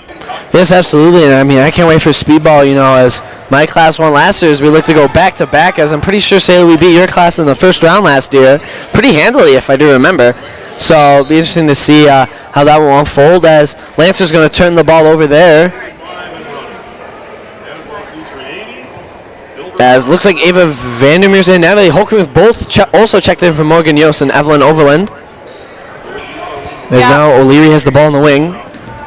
Yes, absolutely. And I mean, I can't wait for speedball. As my class won last year, we look to go back to back. As I'm pretty sure, Sailor, we beat your class in the first round last year, pretty handily, if I do remember. So it'll be interesting to see how that will unfold. As Lancer's going to turn the ball over there. As looks like Ava Vandermeer's and Natalie Holcomb both also checked in for Morgan Yost and Evelyn Overland. There's now O'Leary has the ball in the wing.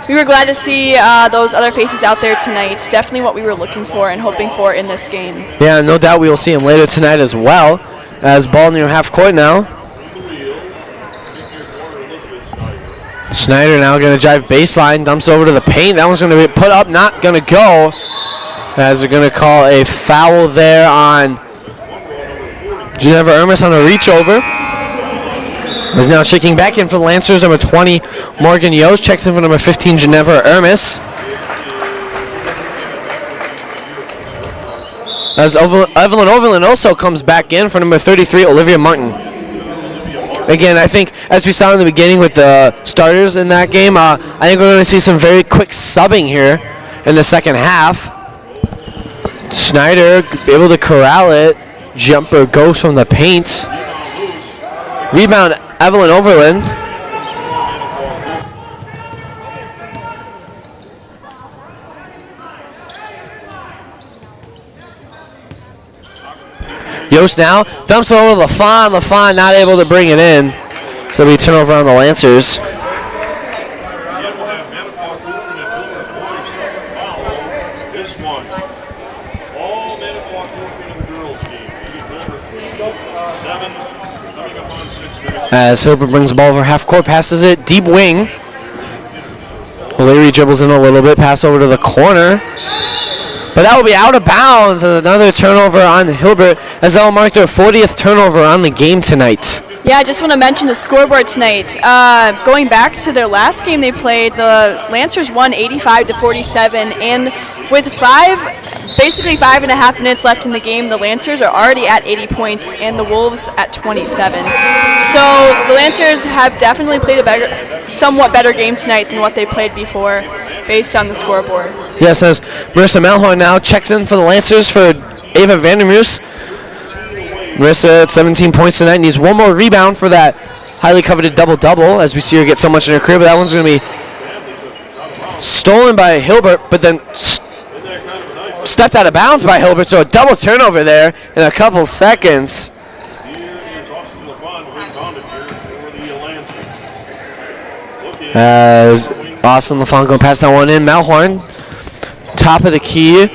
We were glad to see those other faces out there tonight. Definitely what we were looking for and hoping for in this game. Yeah, no doubt we will see him later tonight as well. As ball near half court now. Schneider now going to drive baseline, dumps over to the paint. That one's going to be put up, not going to go. As they're going to call a foul there on Geneva Ermis on a reach over. Is now checking back in for the Lancers, number 20, Morgan Yost. Checks in for number 15, Geneva Ermis. As Evelyn Overland also comes back in for number 33, Olivia Martin. Again, I think, as we saw in the beginning with the starters in that game, I think we're going to see some very quick subbing here in the second half. Schneider able to corral it. Jumper goes from the paint. Rebound, Evelyn Overland. Yost now dumps it over to LaFawn. LaFawn not able to bring it in. So it'll be a turnover on the Lancers. As Hilbert brings the ball over half court, passes it, deep wing. O'Leary dribbles in a little bit, pass over to the corner. But that will be out of bounds. Another turnover on Hilbert as that will mark their 40th turnover on the game tonight. Yeah, I just want to mention the scoreboard tonight. Going back to their last game they played, the Lancers won 85-47, and with basically 5.5 minutes left in the game, the Lancers are already at 80 points and the Wolves at 27. So the Lancers have definitely played a somewhat better game tonight than what they played before, based on the scoreboard. Yes, as Marissa Melhorn now checks in for the Lancers for Ava Vandermeers. Marissa at 17 points tonight, needs one more rebound for that highly coveted double-double, as we see her get so much in her career, but that one's going to be stolen by Hilbert, but then stepped out of bounds by Hilbert, so a double turnover there in a couple seconds. As Austin LaFawn going to pass that one in. Melhorn, top of the key.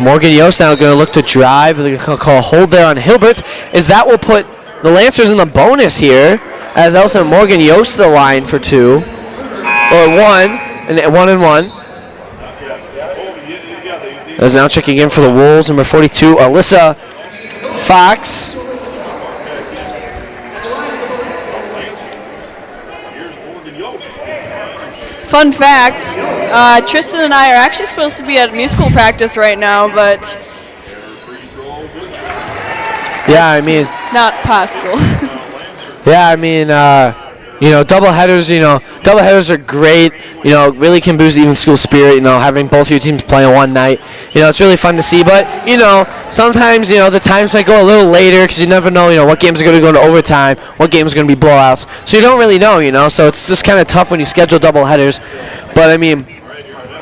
Morgan Yost now going to look to drive. They're going to call a hold there on Hilbert. As that will put the Lancers in the bonus here. As also Morgan Yost the line for two. Or one. And one. As now checking in for the Wolves, number 42, Alyssa Fox. Fun fact, Tristan and I are actually supposed to be at musical practice right now, but Yeah, I mean, not possible. yeah, I mean, doubleheaders are great. Really can boost even school spirit. Having both your teams play on one night. It's really fun to see. But sometimes the times might go a little later because you never know. What games are going to go into overtime, what games are going to be blowouts. So you don't really know. So it's just kind of tough when you schedule doubleheaders. But I mean,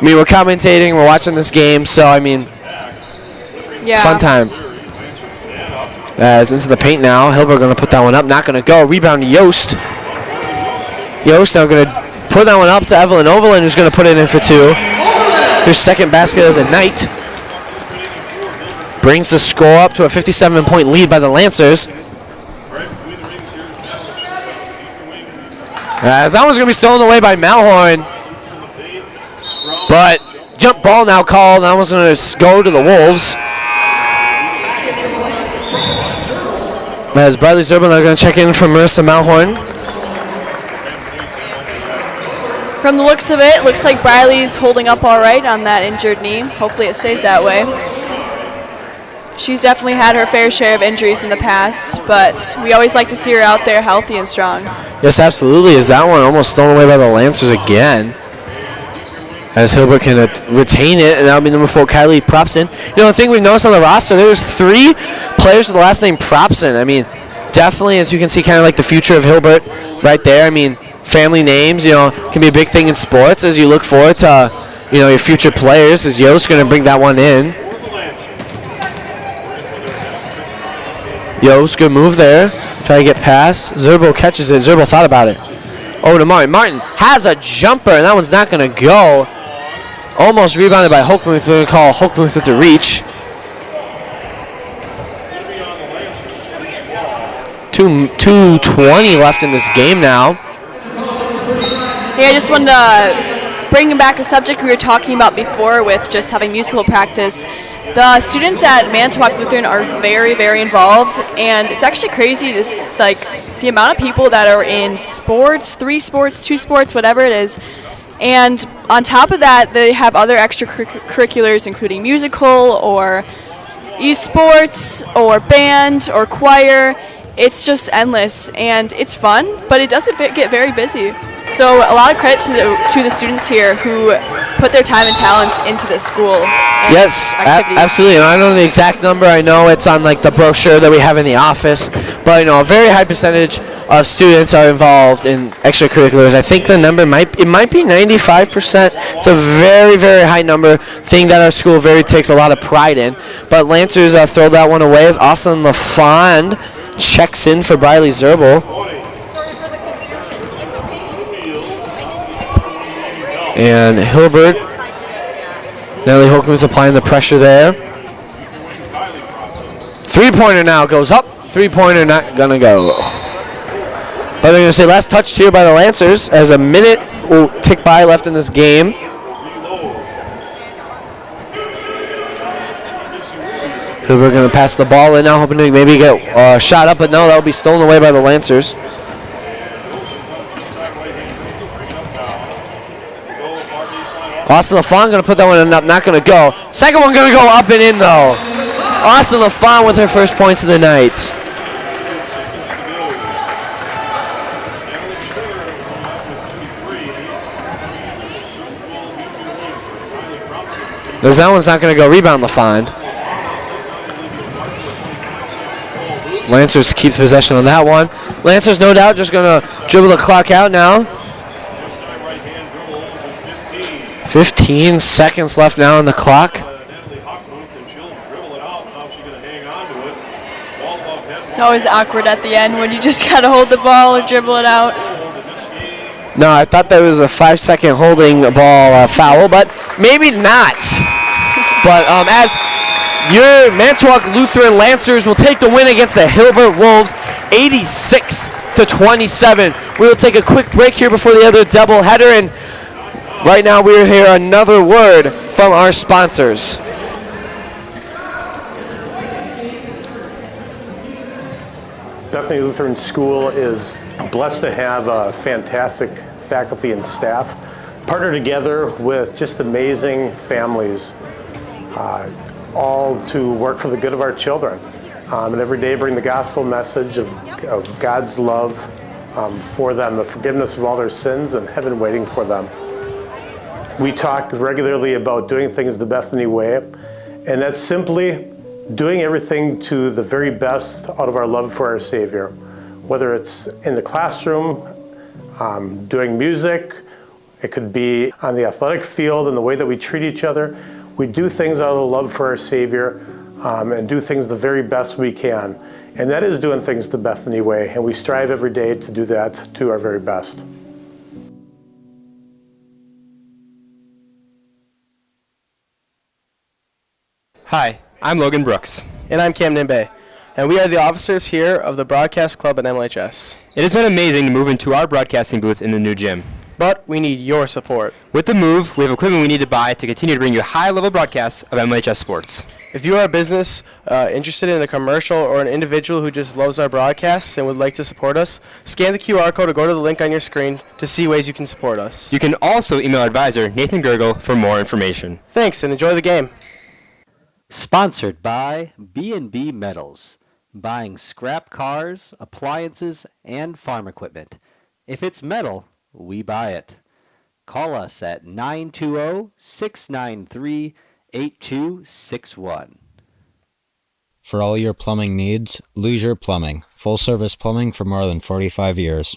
we're commentating, we're watching this game. So I mean, Yeah. fun time. As into the paint now. Hilbert going to put that one up. Not going to go. Rebound to Yost. Yost now going to put that one up to Evelyn Overland, who's going to put it in for two. Her second basket of the night. Brings the score up to a 57-point lead by the Lancers. As that one's going to be stolen away by Malhorn. But jump ball now called. That one's going to go to the Wolves. As Bradley Zerbel now going to check in for Marissa Malhorn. From the looks of it, looks like Briley's holding up all right on that injured knee. Hopefully it stays that way. She's definitely had her fair share of injuries in the past, but we always like to see her out there healthy and strong. Yes, absolutely. As that one almost stolen away by the Lancers again. As Hilbert can retain it, and that'll be number 4, Kylie Propson. The thing we've noticed on the roster, there was 3 players with the last name Propson. I mean, definitely, as you can see, kind of like the future of Hilbert right there. I mean, family names, can be a big thing in sports as you look forward to, your future players. As Yost going to bring that one in. Yost, good move there. Try to get past. Zerbel catches it. Zerbel thought about it. Over to Martin. Martin has a jumper, and that one's not going to go. Almost rebounded by Hochmuth. We're going to call Hochmuth with the reach. 2:20 left in this game now. Hey, I just wanted to bring back a subject we were talking about before with just having musical practice. The students at Manitowoc Lutheran are very, very involved, and it's actually crazy. It's like the amount of people that are in sports, 3 sports, 2 sports, whatever it is. And on top of that, they have other extracurriculars, including musical or esports or band or choir. It's just endless, and it's fun, but it does get very busy. So a lot of credit to the students here who put their time and talents into this school. Yes, absolutely. And I don't know the exact number. I know it's on like the brochure that we have in the office, but a very high percentage of students are involved in extracurriculars. I think the number might be 95%. It's a very, very high number, thing that our school very takes a lot of pride in. But Lancers throw that one away as Austin LaFond checks in for Briley Zerbel. And Hilbert, Natalie Hochmuth applying the pressure there. 3-pointer now goes up. 3-pointer not gonna go. But they're gonna say last touched here by the Lancers as a minute will tick by left in this game. Hilbert gonna pass the ball in now, hoping to maybe get a shot up, but no, that'll be stolen away by the Lancers. Austin LaFond going to put that one up, not going to go. Second one going to go up and in, though. Austin LaFond with her first points of the night. That one's not going to go. Rebound LaFond. Lancers keep possession on that one. Lancers, no doubt, just going to dribble the clock out now. 15 seconds left now on the clock. It's always awkward at the end when you just gotta hold the ball or dribble it out. No, I thought that was a 5-second holding ball foul, but maybe not. But as your Manitowoc Lutheran Lancers will take the win against the Hilbert Wolves, 86-27. We will take a quick break here before the other doubleheader, and right now we'll hear another word from our sponsors. Bethany Lutheran School is blessed to have a fantastic faculty and staff. partner together with just amazing families, all to work for the good of our children. And every day bring the gospel message of God's love for them, the forgiveness of all their sins, and heaven waiting for them. We talk regularly about doing things the Bethany way, and that's simply doing everything to the very best out of our love for our Savior. Whether it's in the classroom, doing music, it could be on the athletic field and the way that we treat each other. We do things out of the love for our Savior and do things the very best we can. And that is doing things the Bethany way, and we strive every day to do that to our very best. Hi, I'm Logan Brooks. And I'm Camden Bay. And we are the officers here of the Broadcast Club at MLHS. It has been amazing to move into our broadcasting booth in the new gym. But we need your support. With the move, we have equipment we need to buy to continue to bring you high-level broadcasts of MLHS sports. If you are a business interested in a commercial or an individual who just loves our broadcasts and would like to support us, scan the QR code or go to the link on your screen to see ways you can support us. You can also email our advisor, Nathan Gergel, for more information. Thanks, and enjoy the game. Sponsored by B&B Metals, buying scrap cars, appliances, and farm equipment. If it's metal, we buy it. Call us at 920-693-8261. For all your plumbing needs, Luger Plumbing. Full service plumbing for more than 45 years.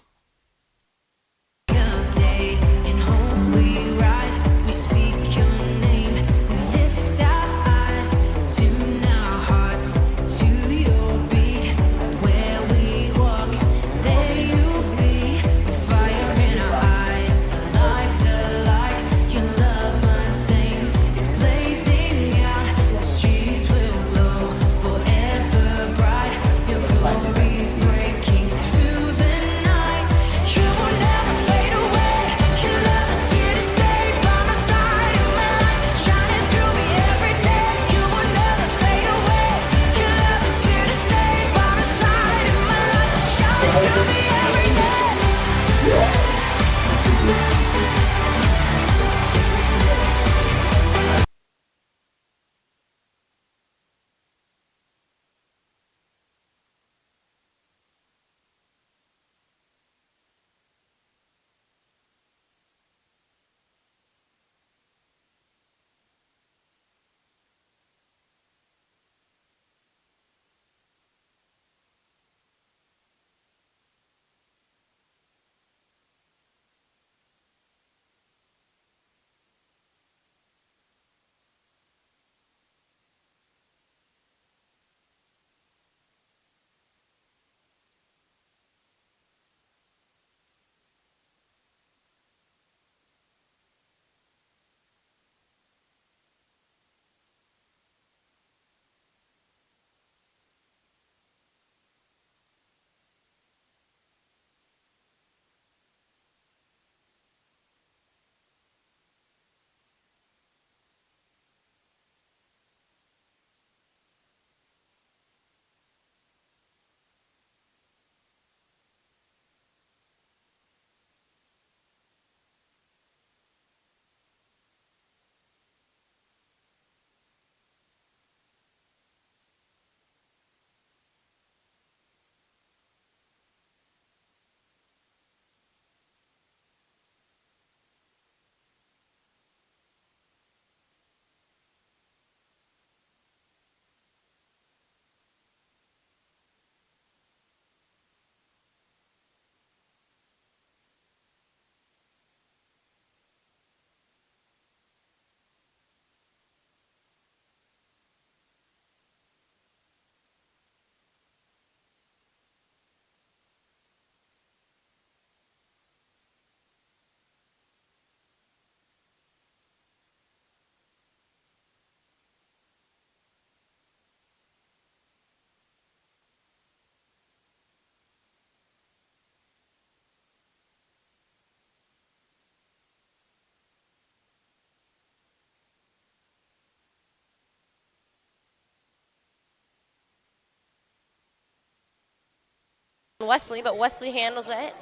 Wesley, but Wesley handles it.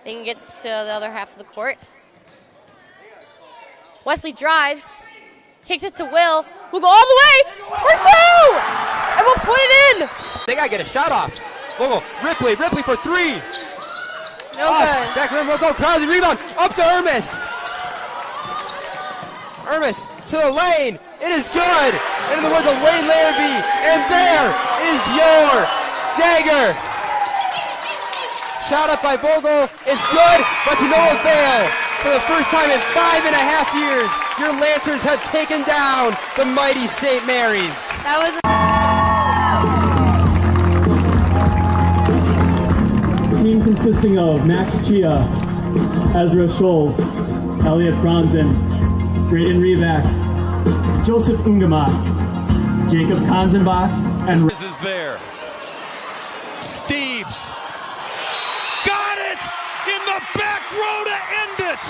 Then gets to the other half of the court. Wesley drives, kicks it to Will, who'll go all the way for two! And we'll put it in! They gotta get a shot off. Vogel, Ripley for three. No good. Back rim, go, Krause, rebound, up to Ermis. Ermis to the lane, it is good. Into the words of Wayne Larrabee, and there is your dagger. Shot up by Vogel, it's good, but to no avail. For the first time in 5.5 years, your Lancers have taken down the mighty St. Mary's. That was Team consisting of Max Chia, Ezra Scholes, Elliot Franzen, Braden Revac, Joseph Ungamak, Jacob Kanzenbach, and This is there. Steves got it in the back row to end it.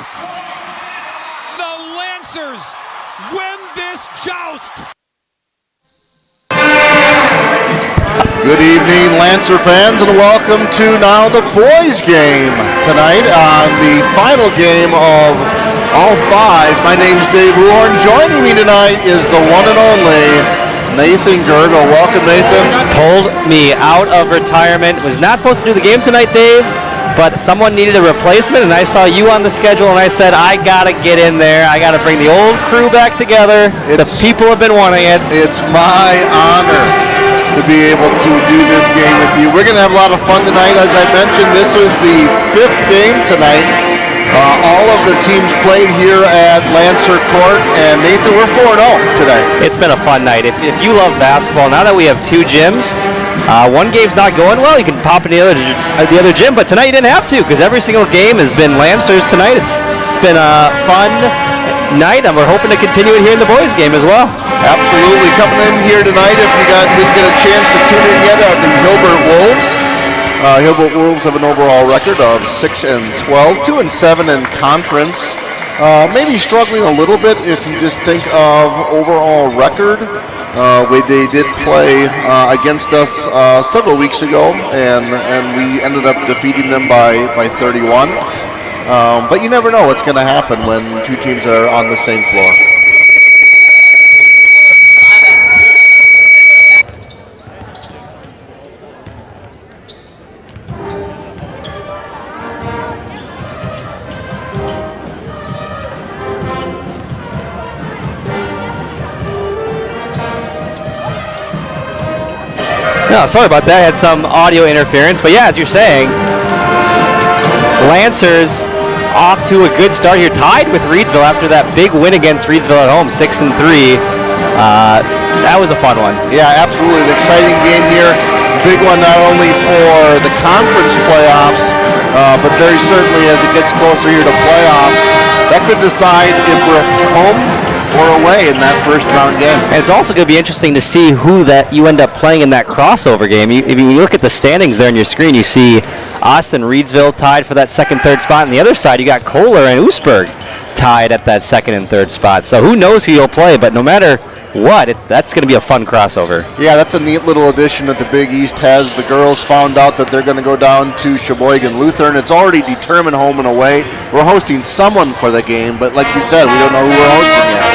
The Lancers win this joust. Good evening, Lancer fans, and welcome to now the boys' game tonight on the final game of all five. My name's Dave Warren. Joining me tonight is the one and only Nathan Gergel. Welcome, Nathan. Pulled me out of retirement. Was not supposed to do the game tonight, Dave, but someone needed a replacement, and I saw you on the schedule, and I said, I gotta get in there. I gotta bring the old crew back together. The people have been wanting it. It's my honor to be able to do this game with you. We're going to have a lot of fun tonight. As I mentioned, this is the 5th game tonight. All of the teams played here at Lancer Court, and Nathan, we're 4-0 today. It's been a fun night. If you love basketball, now that we have two gyms, one game's not going well, you can pop in the other gym, but tonight you didn't have to, because every single game has been Lancers tonight. It's been a fun night, and we're hoping to continue it here in the boys' game as well. Absolutely. Coming in here tonight, if you didn't get a chance to tune in yet, are the Hilbert Wolves. Hilbert Wolves have an overall record of 6-12, 2-7 in conference. Maybe struggling a little bit if you just think of overall record. They did play against us several weeks ago, and we ended up defeating them by 31. But you never know what's going to happen when two teams are on the same floor. No, sorry about that. I had some audio interference. But yeah, as you're saying, Lancers off to a good start here, tied with Reedsville after that big win against Reedsville at home, 6-3. That was a fun one. Yeah, absolutely. An exciting game here. Big one not only for the conference playoffs, but very certainly as it gets closer here to playoffs, that could decide if we're home or away in that first round game. And it's also going to be interesting to see who that you end up playing in that crossover game. If you look at the standings there on your screen, you see us and Reedsville tied for that second, third spot. On the other side, you got Kohler and Oostburg tied at that second and third spot. So who knows who you'll play, but no matter what, that's going to be a fun crossover. Yeah, that's a neat little addition that the Big East has. The girls found out that they're going to go down to Sheboygan Lutheran. It's already determined home and away. We're hosting someone for the game, but like you said, we don't know who we're hosting yet.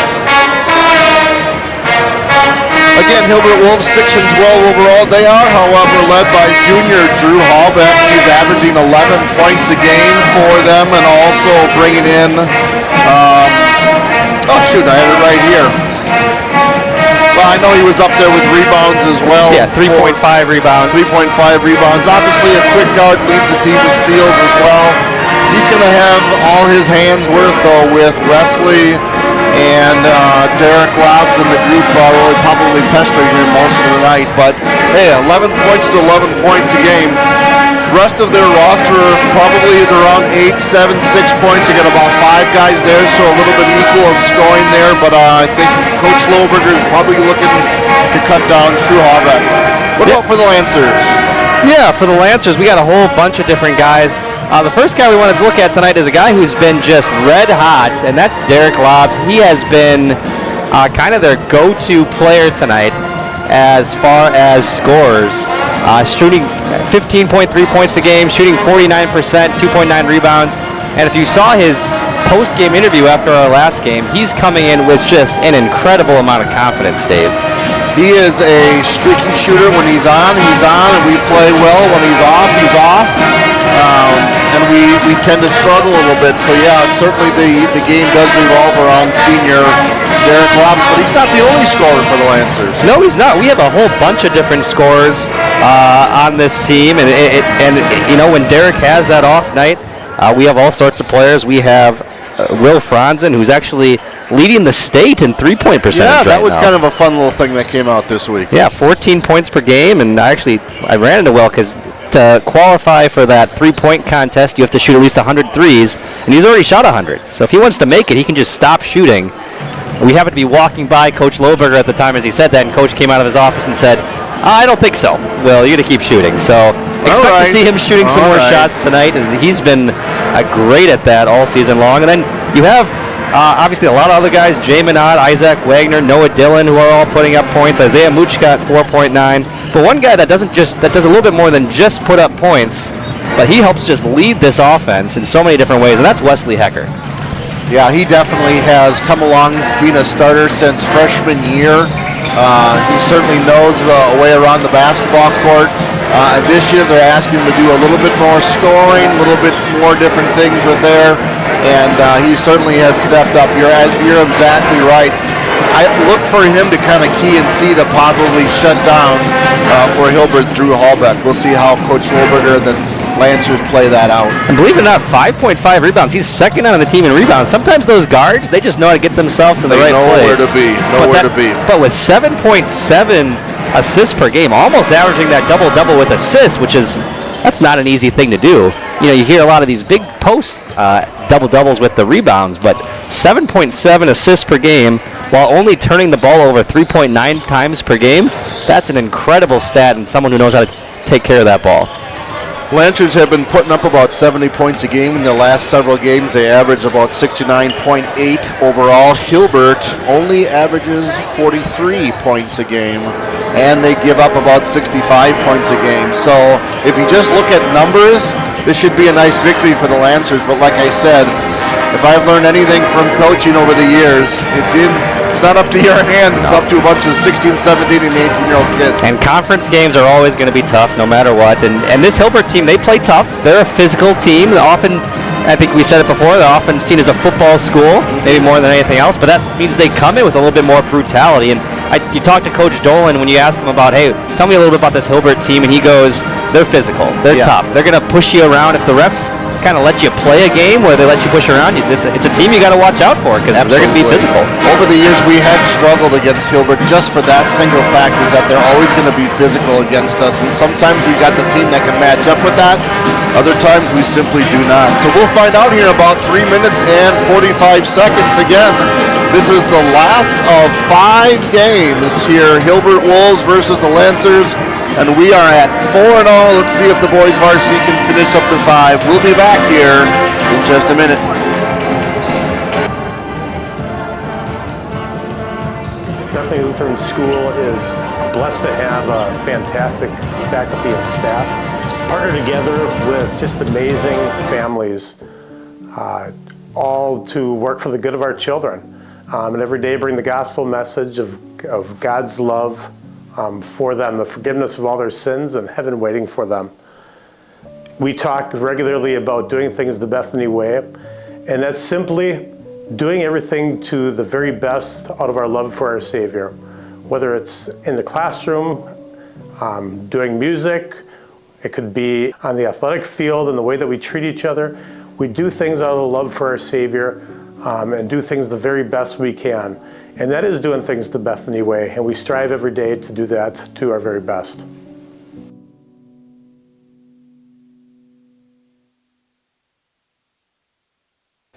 Again, Hilbert Wolves 6-12 overall. They are, however, led by junior Drew Hallbeck. He's averaging 11 points a game for them, and also bringing in, I have it right here. Well, I know he was up there with rebounds as well. Yeah, 3.5 rebounds. 3.5 rebounds. Obviously, a quick guard leads the team with steals as well. He's going to have all his hands worth, though, with Wesley and Derek Lobbs and the group really probably pestering him most of the night. But, hey, 11 points is 11 points a game. The rest of their roster probably is around 8, 7, 6 points. You got about 5 guys there, so a little bit equal in scoring there. But I think Coach Lohberger is probably looking to cut down Drew Hallbeck. What about for the Lancers? Yeah, for the Lancers, we got a whole bunch of different guys. The first guy we wanted to look at tonight is a guy who's been just red hot, and that's Derek Lobbs. He has been kind of their go-to player tonight as far as scorers. Shooting 15.3 points a game, shooting 49%, 2.9 rebounds. And if you saw his post-game interview after our last game, he's coming in with just an incredible amount of confidence, Dave. He is a streaky shooter. When he's on, and we play well. When he's off. And we tend to struggle a little bit. So, yeah, certainly the game does revolve around senior Derek Lobs, but he's not the only scorer for the Lancers. No, he's not. We have a whole bunch of different scorers on this team. And you know, when Derek has that off night, we have all sorts of players. We have Will Franzen, who's actually leading the state in three-point percentage. Yeah, that was now. kind of a fun little thing that came out this week. Yeah, 14 points per game, and I ran into Will because to qualify for that three-point contest, you have to shoot at least 100 threes, and he's already shot 100. So if he wants to make it, he can just stop shooting. We happened to be walking by Coach Lohberger at the time as he said that, and Coach came out of his office and said, I don't think so. Well, you're going to keep shooting. So expect to see him shooting some more shots tonight, as he's been great at that all season long. And then you have obviously a lot of other guys, Jay Minot, Isaac Wagner, Noah Dillon, who are all putting up points. Isaiah Muchka at 4.9. But one guy that does a little bit more than just put up points, but he helps just lead this offense in so many different ways, and that's Wesley Hecker. Yeah, he definitely has come along being a starter since freshman year. He certainly knows the way around the basketball court. And this year they're asking him to do a little bit more scoring, a little bit more different things with there. And he certainly has stepped up. You're exactly right. I look for him to kind of key and see to probably shut down for Hilbert Drew Hallbeck. We'll see how Coach Lohberger and the Lancers play that out. And believe it or not, 5.5 rebounds. He's second on the team in rebounds. Sometimes those guards, they just know how to get themselves in the right place. Nowhere to be. But with 7.7 assists per game, almost averaging that double-double with assists, that's not an easy thing to do. You know, you hear a lot of these big post double-doubles with the rebounds, but 7.7 assists per game while only turning the ball over 3.9 times per game, that's an incredible stat and someone who knows how to take care of that ball. Lancers have been putting up about 70 points a game in the last several games. They average about 69.8 overall. Hilbert only averages 43 points a game, and they give up about 65 points a game. So if you just look at numbers, this should be a nice victory for the Lancers. But like I said, if I've learned anything from coaching over the years, it's not up to your hands. It's up to a bunch of 16, 17, and 18-year-old kids. And conference games are always going to be tough no matter what. And this Hilbert team, they play tough. They're a physical team. Often, I think we said it before, they're often seen as a football school, maybe more than anything else. But that means they come in with a little bit more brutality. And you talk to Coach Dolan when you ask him about, hey, tell me a little bit about this Hilbert team. And he goes, they're physical. They're tough. They're going to push you around. If the refs kind of let you play a game where they let you push around, it's a team you got to watch out for because they're going to be physical. Over the years, we have struggled against Hilbert just for that single fact is that they're always going to be physical against us, and sometimes we've got the team that can match up with that. Other times, we simply do not. So we'll find out here in about 3 minutes and 45 seconds again. This is the last of 5 games here, Hilbert Wolves versus the Lancers. And we are at 4-0. Let's see if the boys varsity can finish up the 5. We'll be back here in just a minute. Bethany Lutheran School is blessed to have a fantastic faculty and staff. Partner together with just amazing families, all to work for the good of our children. And every day bring the gospel message of God's love for them, the forgiveness of all their sins, and heaven waiting for them. We talk regularly about doing things the Bethany way, and that's simply doing everything to the very best out of our love for our Savior. Whether it's in the classroom, doing music, it could be on the athletic field and the way that we treat each other. We do things out of the love for our Savior and do things the very best we can. And that is doing things the Bethany way, and we strive every day to do that to our very best.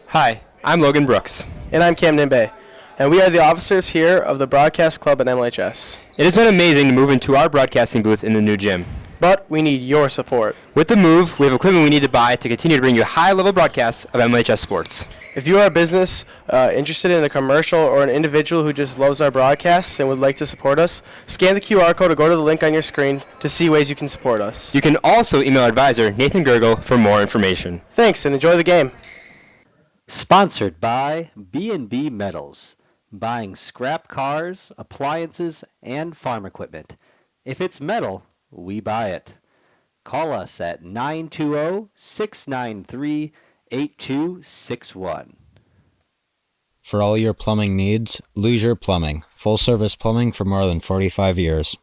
Hi, I'm Logan Brooks. And I'm Camden Bay. And we are the officers here of the Broadcast Club at MLHS. It has been amazing to move into our broadcasting booth in the new gym. But we need your support. With the move, we have equipment we need to buy to continue to bring you high-level broadcasts of MLHS sports. If you are a business interested in a commercial or an individual who just loves our broadcasts and would like to support us, scan the QR code or go to the link on your screen to see ways you can support us. You can also email our advisor, Nathan Gergel, for more information. Thanks, and enjoy the game. Sponsored by B&B Metals, buying scrap cars, appliances, and farm equipment. If it's metal, we buy it. Call us at 920-693-8261. For all your plumbing needs, Luger Plumbing. Full service plumbing for more than 45 years.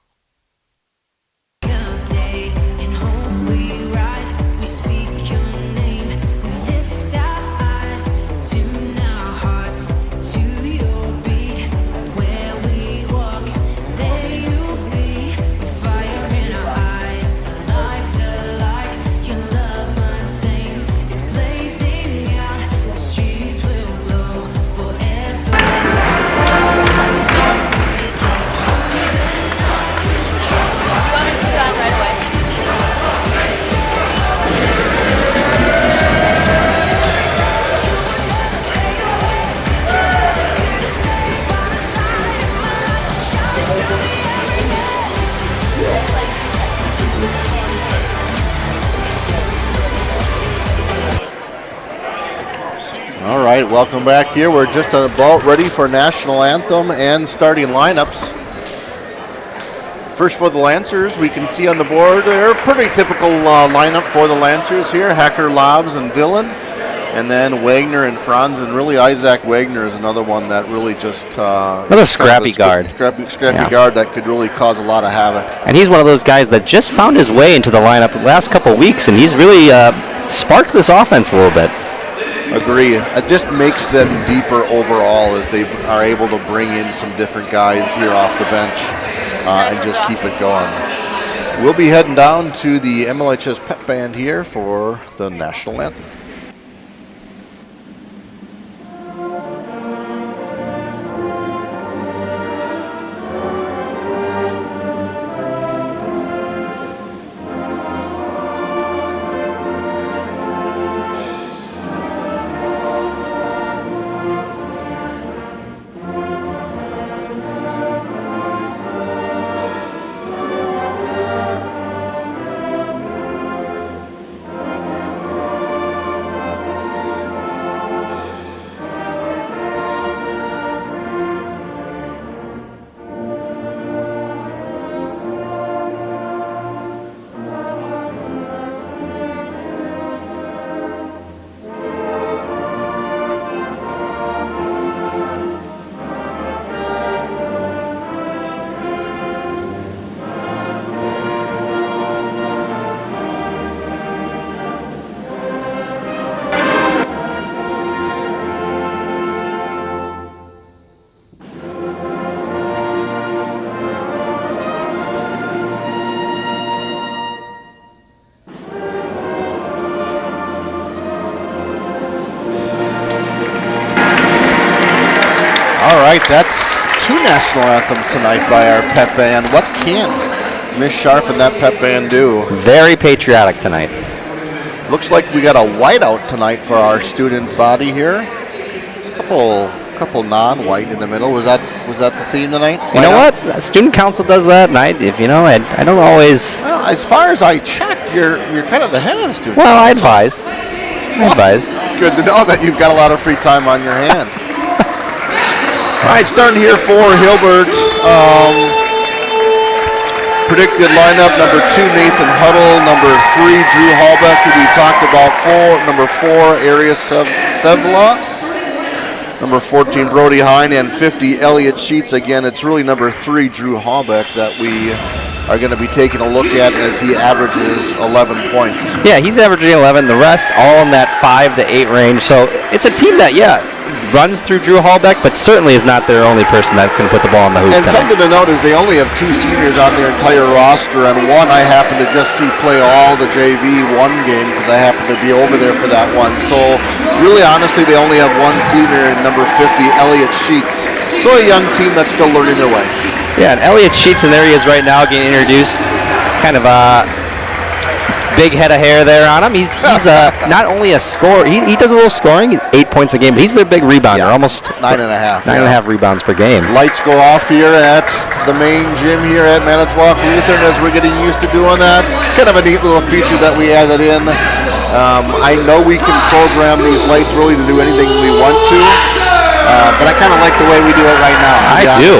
All right, welcome back here. We're just about ready for national anthem and starting lineups. First for the Lancers, we can see on the board they're a pretty typical lineup for the Lancers here. Hacker, Lobbs, and Dillon. And then Wagner and Franz, and really Isaac Wagner is another one that really just... another scrappy guard. Scrappy guard that could really cause a lot of havoc. And he's one of those guys that just found his way into the lineup the last couple weeks, and he's really sparked this offense a little bit. Agree. It just makes them deeper overall as they are able to bring in some different guys here off the bench and just keep it going. We'll be heading down to the MLHS pep band here for the national anthem. All right, that's two national anthems tonight by our pep band. What can't Miss Scharf and that pep band do? Very patriotic tonight. Looks like we got a whiteout tonight for our student body here. Couple non-white in the middle. Was that the theme tonight? You know what? Student council does that, and I don't always. Well, as far as I checked, you're kind of the head of the student. Well, council. I advise. Good to know that you've got a lot of free time on your hand. All right, starting here for Hilbert. Predicted lineup, number 2, Nathan Huddle. Number 3, Drew Hallbeck, who we talked about. Number 4, Arias Sevla. Number 14, Brody Hine. And 50, Elliot Sheets. Again, it's really number 3, Drew Hallbeck, that we are going to be taking a look at as he averages 11 points. Yeah, he's averaging 11. The rest all in that 5 to 8 range. So it's a team that, runs through Drew Hallbeck, but certainly is not their only person that's going to put the ball in the hoop. And something to note is they only have 2 seniors on their entire roster, and one I happen to just see play all the JV one game because I happen to be over there for that one. So really, honestly, they only have 1 senior, number 50, Elliot Sheets. So a young team that's still learning their way. Yeah, and Elliot Sheets, and there he is right now getting introduced. Kind of a big head of hair there on him. He's not only a scorer, he does a little scoring, 8 points a game, but he's their big rebounder, almost 9.5. 9.5 rebounds per game. Lights go off here at the main gym here at Manitowoc Lutheran as we're getting used to doing that. Kind of a neat little feature that we added in. I know we can program these lights really to do anything we want to, but I kind of like the way we do it right now. I do.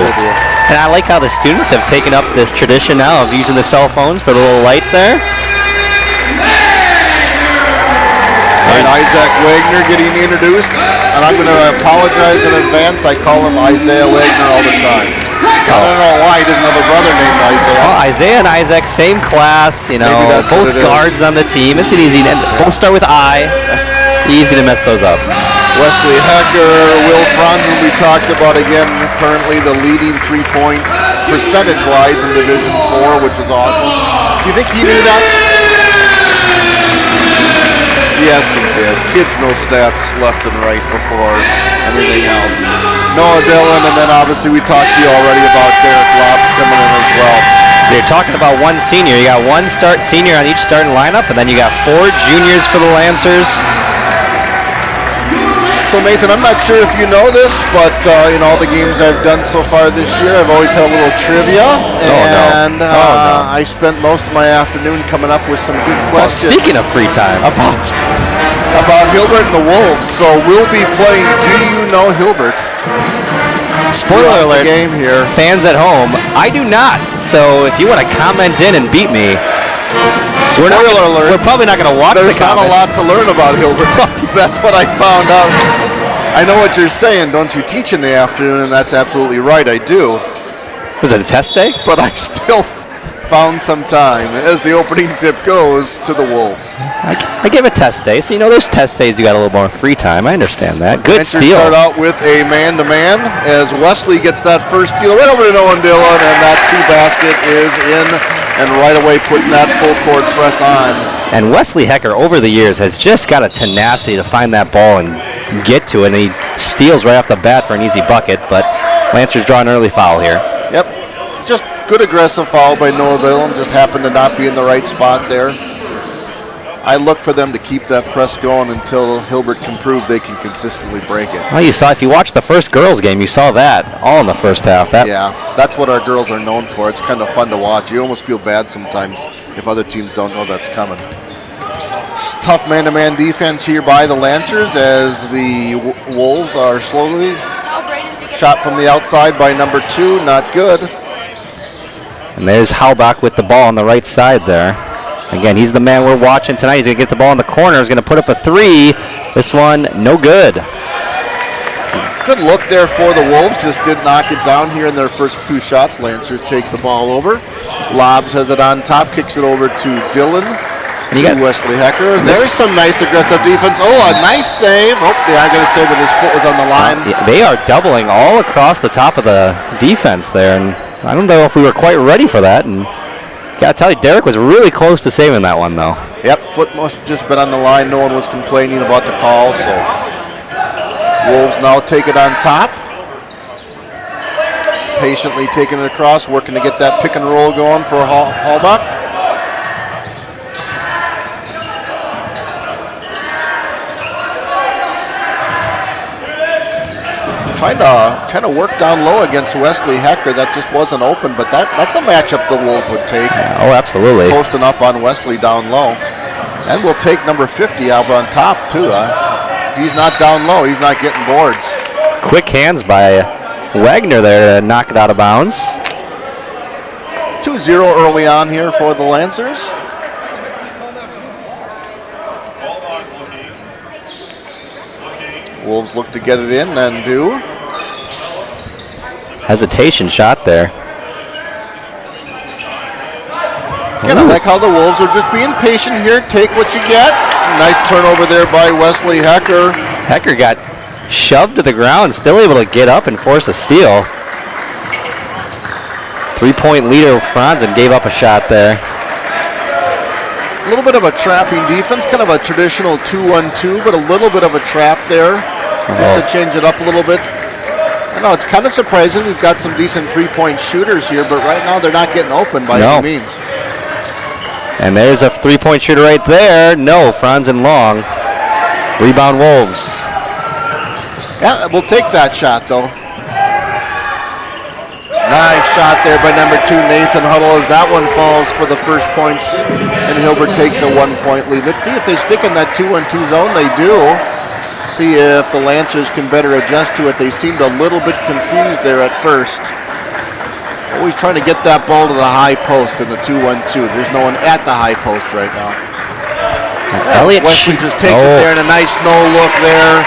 And I like how the students have taken up this tradition now of using the cell phones for the little light there. And Isaac Wagner getting introduced, and I'm going to apologize in advance. I call him Isaiah Wagner all the time. I don't know why he doesn't have a brother named Isaiah. Well, Isaiah and Isaac, same class, you know, both guards on the team. It's an easy, both start with I. Easy to mess those up. Wesley Hecker, Will Franzen, we talked about again, currently the leading three-point percentage-wise in Division 4, which is awesome. Do you think he knew that? Yes, he did. Kids know stats left and right before anything else. Noah Dillon, and then obviously we talked to you already about Derek Lobs coming in as well. You're talking about one senior. You got one senior on each starting lineup, and then you got 4 juniors for the Lancers. So Nathan, I'm not sure if you know this, but in all the games I've done so far this year, I've always had a little trivia, and I spent most of my afternoon coming up with some good questions. Well, speaking of free time, about Hilbert and the Wolves. So we'll be playing Do You Know Hilbert? Spoiler alert, game here. Fans at home, I do not. So if you want to comment in and beat me, Spoiler alert. We're probably not going to watch the comments. There's not a lot to learn about Hilbert. That's what I found out. I know what you're saying. Don't you teach in the afternoon? And that's absolutely right. I do. Was it a test day? But I still found some time, as the opening tip goes, to the Wolves. I give a test day. So, you know, there's test days you got a little more free time. I understand that. Good steal. Start out with a man-to-man as Wesley gets that first steal right over to Noah Dillon, and that 2-basket is in. And right away putting that full court press on. And Wesley Hecker over the years has just got a tenacity to find that ball and get to it. And he steals right off the bat for an easy bucket, but Lancers draw an early foul here. Yep, just good aggressive foul by Noah Dillon. Just happened to not be in the right spot there. I look for them to keep that press going until Hilbert can prove they can consistently break it. Well, you saw, if you watched the first girls game, you saw that all in the first half. Yeah, that's what our girls are known for. It's kind of fun to watch. You almost feel bad sometimes if other teams don't know that's coming. Tough man-to-man defense here by the Lancers as the Wolves are slowly shot from the outside by number 2. Not good. And there's Halbach with the ball on the right side there. Again, he's the man we're watching tonight. He's going to get the ball in the corner. He's going to put up a 3. This one, no good. Good look there for the Wolves. Just did knock it down here in their first 2 shots. Lancers take the ball over. Lobs has it on top, kicks it over to Dillon. To Wesley Hecker. There's some nice aggressive defense. Oh, a nice save. Oh, I'm going to say that his foot was on the line. They are doubling all across the top of the defense there, and I don't know if we were quite ready for that. And gotta tell you, Derek was really close to saving that one, though. Yep, foot must have just been on the line. No one was complaining about the call, so Wolves now take it on top. Patiently taking it across, working to get that pick and roll going for Halbach. Trying to work down low against Wesley Hecker. That just wasn't open, but that's a matchup the Wolves would take. Yeah, oh, absolutely. Posting up on Wesley down low. And we'll take number 50 out on top, too. If he's not down low, he's not getting boards. Quick hands by Wagner there to knock it out of bounds. 2-0 early on here for the Lancers. Wolves look to get it in and do. Hesitation shot there. Kind of like how the Wolves are just being patient here. Take what you get. Nice turnover there by Wesley Hecker. Hecker got shoved to the ground, still able to get up and force a steal. 3-point leader Franzen gave up a shot there. A little bit of a trapping defense, kind of a traditional 2-1-2, but a little bit of a trap there, just to change it up a little bit. I know it's kind of surprising. We've got some decent 3-point shooters here, but right now they're not getting open by any means. And there's a 3-point shooter right there. No, Franzen long. Rebound Wolves. Yeah, we'll take that shot though. Nice shot there by number 2, Nathan Huddle, as that one falls for the first points, and Hilbert takes a 1-point lead. Let's see if they stick in that 2-1-2 zone. They do. See if the Lancers can better adjust to it. They seemed a little bit confused there at first. Always trying to get that ball to the high post in the 2-1-2. There's no one at the high post right now. Wesley just takes it there, and a nice no look there,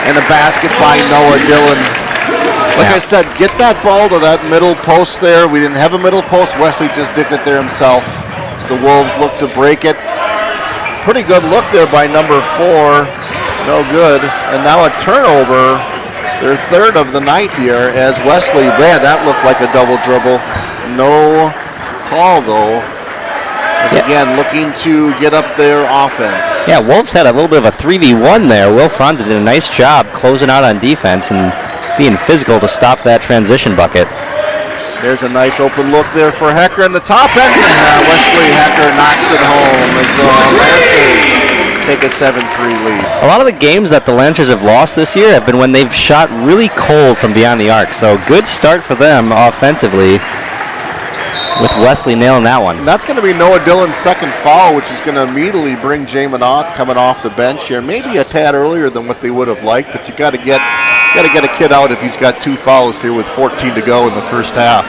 and a basket by Noah Dillon. Like I said, get that ball to that middle post there. We didn't have a middle post. Wesley just dipped it there himself. So the Wolves look to break it. Pretty good look there by number 4. No good. And now a turnover. Their third of the night here as Wesley, man, that looked like a double dribble. No call though. Again, looking to get up their offense. Yeah, Wolves had a little bit of a 3v1 there. Will Franz did a nice job closing out on defense and being physical to stop that transition bucket. There's a nice open look there for Hecker in the top end. Wesley Hecker knocks it home as the Lancers take a 7-3 lead. A lot of the games that the Lancers have lost this year have been when they've shot really cold from beyond the arc. So good start for them offensively with Wesley nailing that one. And that's going to be Noah Dillon's second foul, which is going to immediately bring Jamin Ott coming off the bench here. Maybe a tad earlier than what they would have liked, but you got to get a kid out if he's got 2 fouls here with 14 to go in the first half.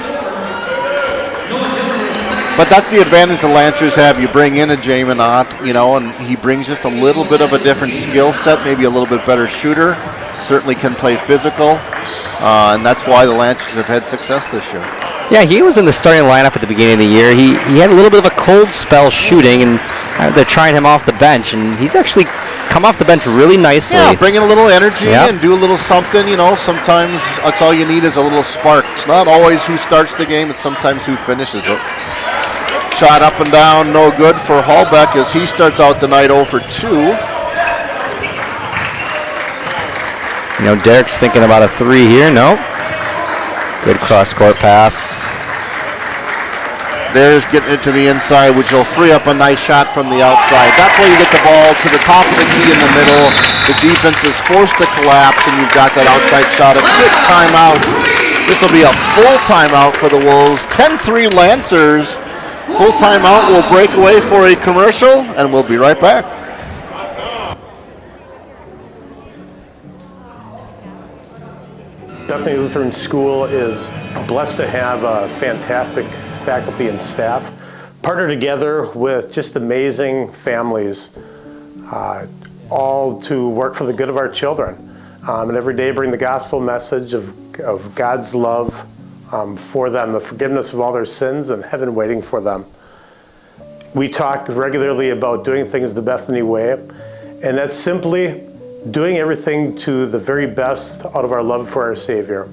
But that's the advantage the Lancers have. You bring in a Jamin Ott, and he brings just a little bit of a different skill set, maybe a little bit better shooter. Certainly can play physical, and that's why the Lancers have had success this year. Yeah, he was in the starting lineup at the beginning of the year. He had a little bit of a cold spell shooting, and they're trying him off the bench, and he's actually come off the bench really nicely. Yeah, bring in a little energy and do a little something. Sometimes that's all you need is a little spark. It's not always who starts the game, it's sometimes who finishes it. Shot up and down, no good for Hallbeck as he starts out the night 0 for 2. Derek's thinking about a 3 here. No. Good cross-court pass. There's getting it to the inside, which will free up a nice shot from the outside. That's where you get the ball to the top of the key in the middle. The defense is forced to collapse, and you've got that outside shot. A quick timeout. This will be a full timeout for the Wolves. 10-3 Lancers. Full timeout. We'll break away for a commercial, and we'll be right back. Bethany Lutheran School is blessed to have a fantastic faculty and staff, partner together with just amazing families, all to work for the good of our children. And every day bring the gospel message of God's love for them, the forgiveness of all their sins and heaven waiting for them. We talk regularly about doing things the Bethany way, and that's simply doing everything to the very best out of our love for our Savior.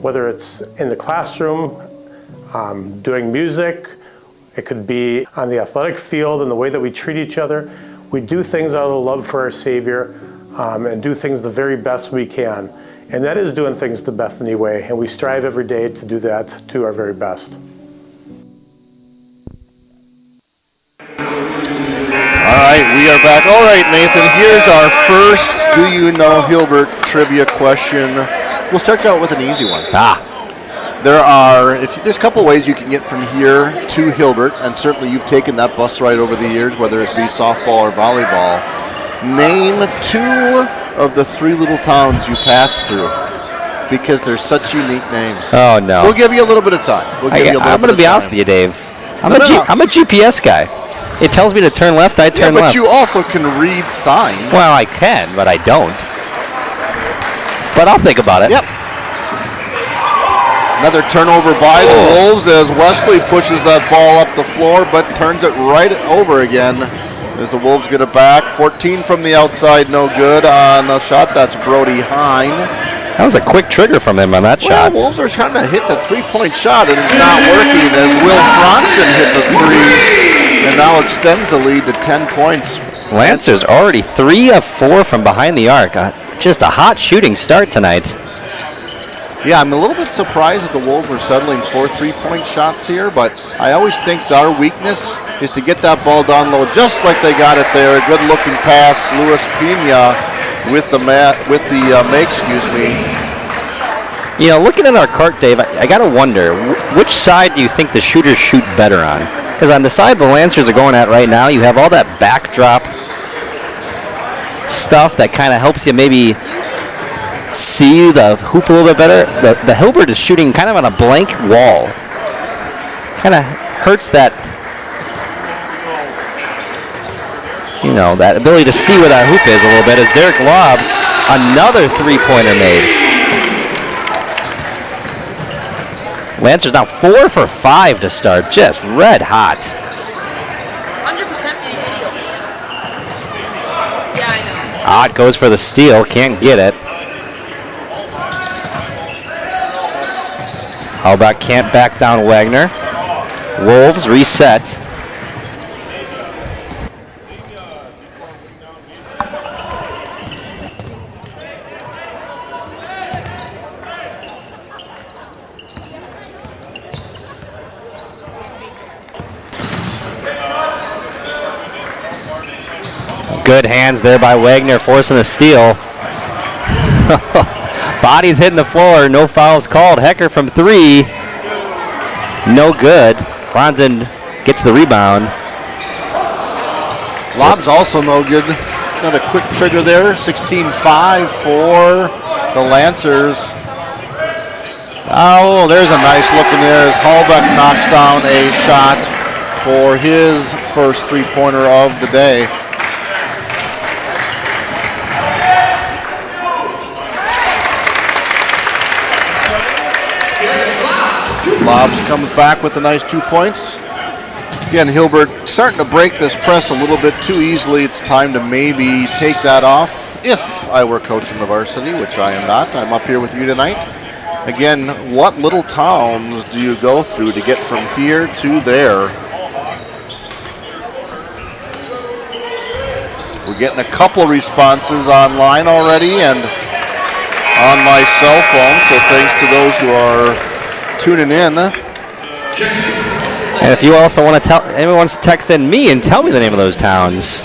Whether it's in the classroom, doing music, it could be on the athletic field and the way that we treat each other. We do things out of the love for our Savior and do things the very best we can. And that is doing things the Bethany way, and we strive every day to do that to our very best. All right, we are back. All right, Nathan, here's our first Do You Know Hilbert trivia question. We'll start you out with an easy one. There's a couple ways you can get from here to Hilbert, and certainly you've taken that bus ride over the years, whether it be softball or volleyball. Name 2 of the 3 little towns you pass through, because they're such unique names. Oh, no. We'll give you a little bit of time. I'm going to be honest with you, Dave. I'm a GPS guy. It tells me to turn left, I turn left. But you also can read signs. Well, I can, but I don't. But I'll think about it. Yep. Another turnover by the Wolves as Wesley pushes that ball up the floor, but turns it right over again as the Wolves get it back. 14 from the outside, no good on a shot. That's Brody Hine. That was a quick trigger from him on that shot. Wolves are trying to hit the 3-point shot, and it's not working as Will Franzen hits a 3 and now extends the lead to 10 points. Lancers already 3 of 4 from behind the arc. Just a hot shooting start tonight. Yeah, I'm a little bit surprised that the Wolves are settling for 3-point shots here, but I always think that our weakness is to get that ball down low, just like they got it there. A good-looking pass, Luis Pena with the make. You know, looking at our cart, Dave, I got to wonder, which side do you think the shooters shoot better on? Because on the side the Lancers are going at right now, you have all that backdrop stuff that kind of helps you maybe see the hoop a little bit better. The Hilbert is shooting kind of on a blank wall. Kind of hurts that, you know, that ability to see where that hoop is a little bit as Derek lobs another three-pointer made. Lancers now 4 for 5 to start, just red hot. 100% for the steal. Yeah, I know. Ott goes for the steal, can't get it. How about can't back down Wagner? Wolves reset. Good hands there by Wagner, forcing the steal. Body's hitting the floor, no fouls called. Hecker from 3, no good. Franzen gets the rebound. Lob's also no good. Another quick trigger there, 16-5 for the Lancers. Oh, there's a nice look in there as Hallbeck knocks down a shot for his first three-pointer of the day. Lobs comes back with a nice 2 points. Again, Hilbert starting to break this press a little bit too easily. It's time to maybe take that off. If I were coaching the varsity, which I am not, I'm up here with you tonight. Again, what little towns do you go through to get from here to there? We're getting a couple responses online already and on my cell phone, so thanks to those who are tuning in. And if you also want to tell, anyone wants to text in me and tell me the name of those towns.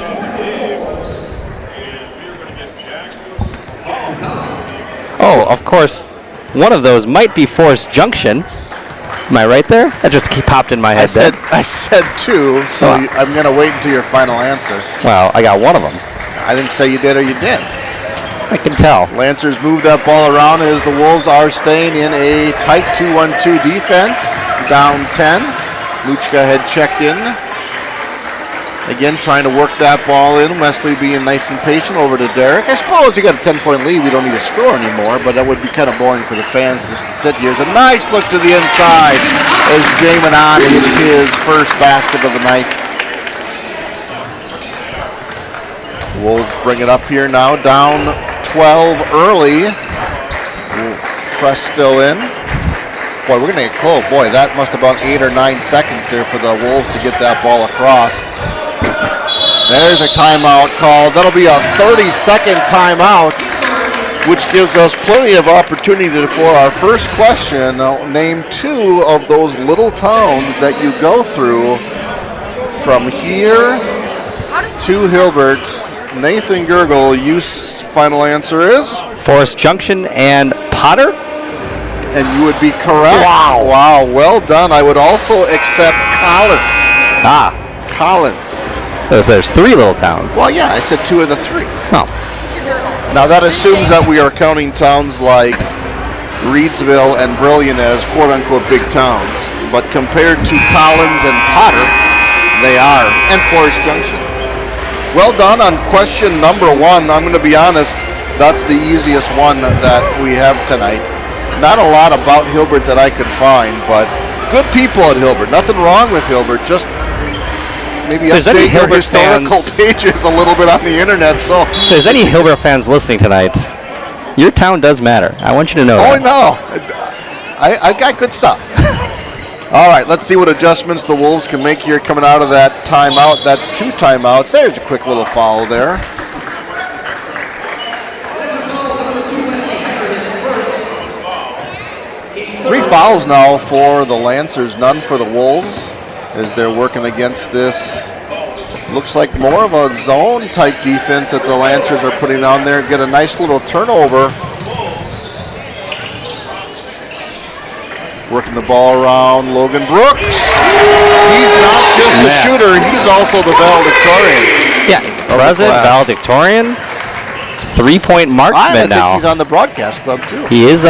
Oh, of course, one of those might be Forest Junction. Am I right there? That just popped in my head. I said 2, so I'm going to wait until your final answer. Well, I got one of them. I didn't say you did or you didn't. I can tell. Lancers move that ball around as the Wolves are staying in a tight 2-1-2 defense. Down 10. Luchka had checked in. Again, trying to work that ball in. Wesley being nice and patient over to Derek. I suppose you got a 10-point lead. We don't need to score anymore, but that would be kind of boring for the fans just to sit here. It's a nice look to the inside as Jamin Ott hits his first basket of the night. Wolves bring it up here now, down 12 early. Press still in. Boy, we're going to get close. Boy, that must have been 8 or 9 seconds there for the Wolves to get that ball across. There's a timeout call. That'll be a 30-second timeout, which gives us plenty of opportunity for our first question. Name 2 of those little towns that you go through from here to Hilbert. Nathan Gergel, your final answer is? Forest Junction and Potter? And you would be correct. Wow. Wow, well done. I would also accept Collins. Collins. There's 3 little towns. Well, yeah, I said 2 of the 3. Oh. Now that assumes that we are counting towns like Reedsville and Brilliant as quote-unquote big towns. But compared to Collins and Potter, they are. And Forest Junction. Well done on question number 1. I'm going to be honest, that's the easiest one that we have tonight. Not a lot about Hilbert that I could find, but good people at Hilbert. Nothing wrong with Hilbert, just maybe update your historical pages a little bit on the internet. So if there's any Hilbert fans listening tonight, your town does matter. I want you to know that. Oh, no. I got good stuff. All right, let's see what adjustments the Wolves can make here coming out of that timeout. That's 2 timeouts. There's a quick little foul there. Three fouls now for the Lancers, none for the Wolves as they're working against this. Looks like more of a zone type defense that the Lancers are putting on there. Get a nice little turnover. Working the ball around Logan Brooks. He's not just a shooter, he's also the valedictorian. Yeah, president, valedictorian, 3-point marksman now. I think he's on the broadcast club too. He is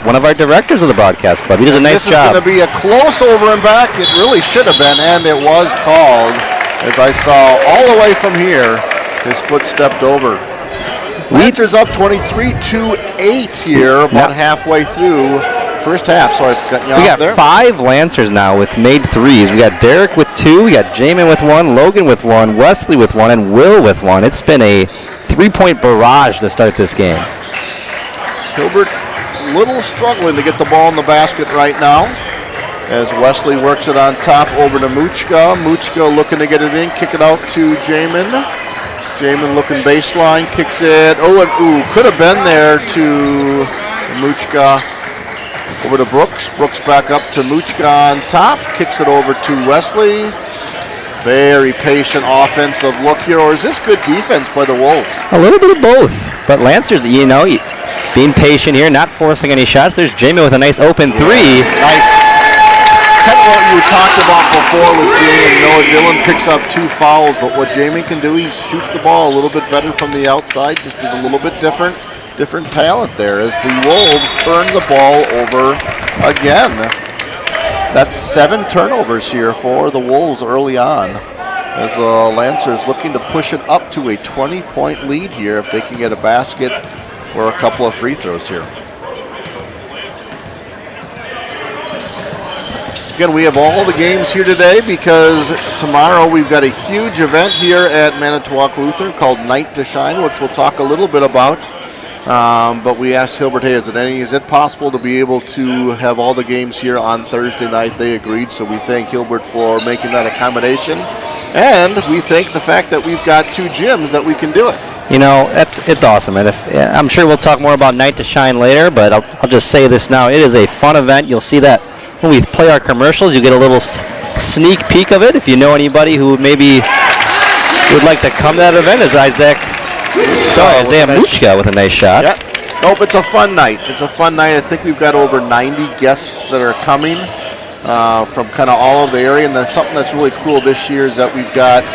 one of our directors of the broadcast club. He does a nice job. This is going to be a close over and back. It really should have been, and it was called. As I saw all the way from here, his foot stepped over. Lancers up 23-8 here, about halfway through first half. Sorry for cutting you off there. We got 5 Lancers now with made threes. We got Derek with 2, we got Jamin with 1, Logan with 1, Wesley with 1, and Will with 1. It's been a 3-point barrage to start this game. Hilbert a little struggling to get the ball in the basket right now, as Wesley works it on top over to Muchka. Muchka looking to get it in, kick it out to Jamin. Jamin looking baseline, kicks it. Could have been there to Muchka. Over to Brooks. Brooks back up to Muchka on top, kicks it over to Wesley. Very patient offensive look here, or is this good defense by the Wolves? A little bit of both, but Lancers, being patient here, not forcing any shots. There's Jamin with a nice open 3. Nice. Kind of what you talked about before with Jamin. Noah Dillon picks up 2 fouls, but what Jamin can do, he shoots the ball a little bit better from the outside, just is a little bit different talent there as the Wolves turn the ball over again. That's 7 turnovers here for the Wolves early on, as the Lancers looking to push it up to a 20-point lead here if they can get a basket or a couple of free throws here. Again, we have all the games here today because tomorrow we've got a huge event here at Manitowoc Lutheran called Night to Shine, which we'll talk a little bit about. But we asked Hilbert, hey, is it possible to be able to have all the games here on Thursday night? They agreed, so we thank Hilbert for making that accommodation. And we thank the fact that we've got 2 gyms that we can do it. It's awesome, and I'm sure we'll talk more about Night to Shine later, but I'll just say this now. It is a fun event. You'll see that when we play our commercials. You get a little sneak peek of it. If you know anybody who maybe would like to come to that event, is Isaiah Muchka with a nice shot. Yep. Nope, it's a fun night. It's a fun night. I think we've got over 90 guests that are coming from kind of all over the area. And that's something that's really cool this year is that we've got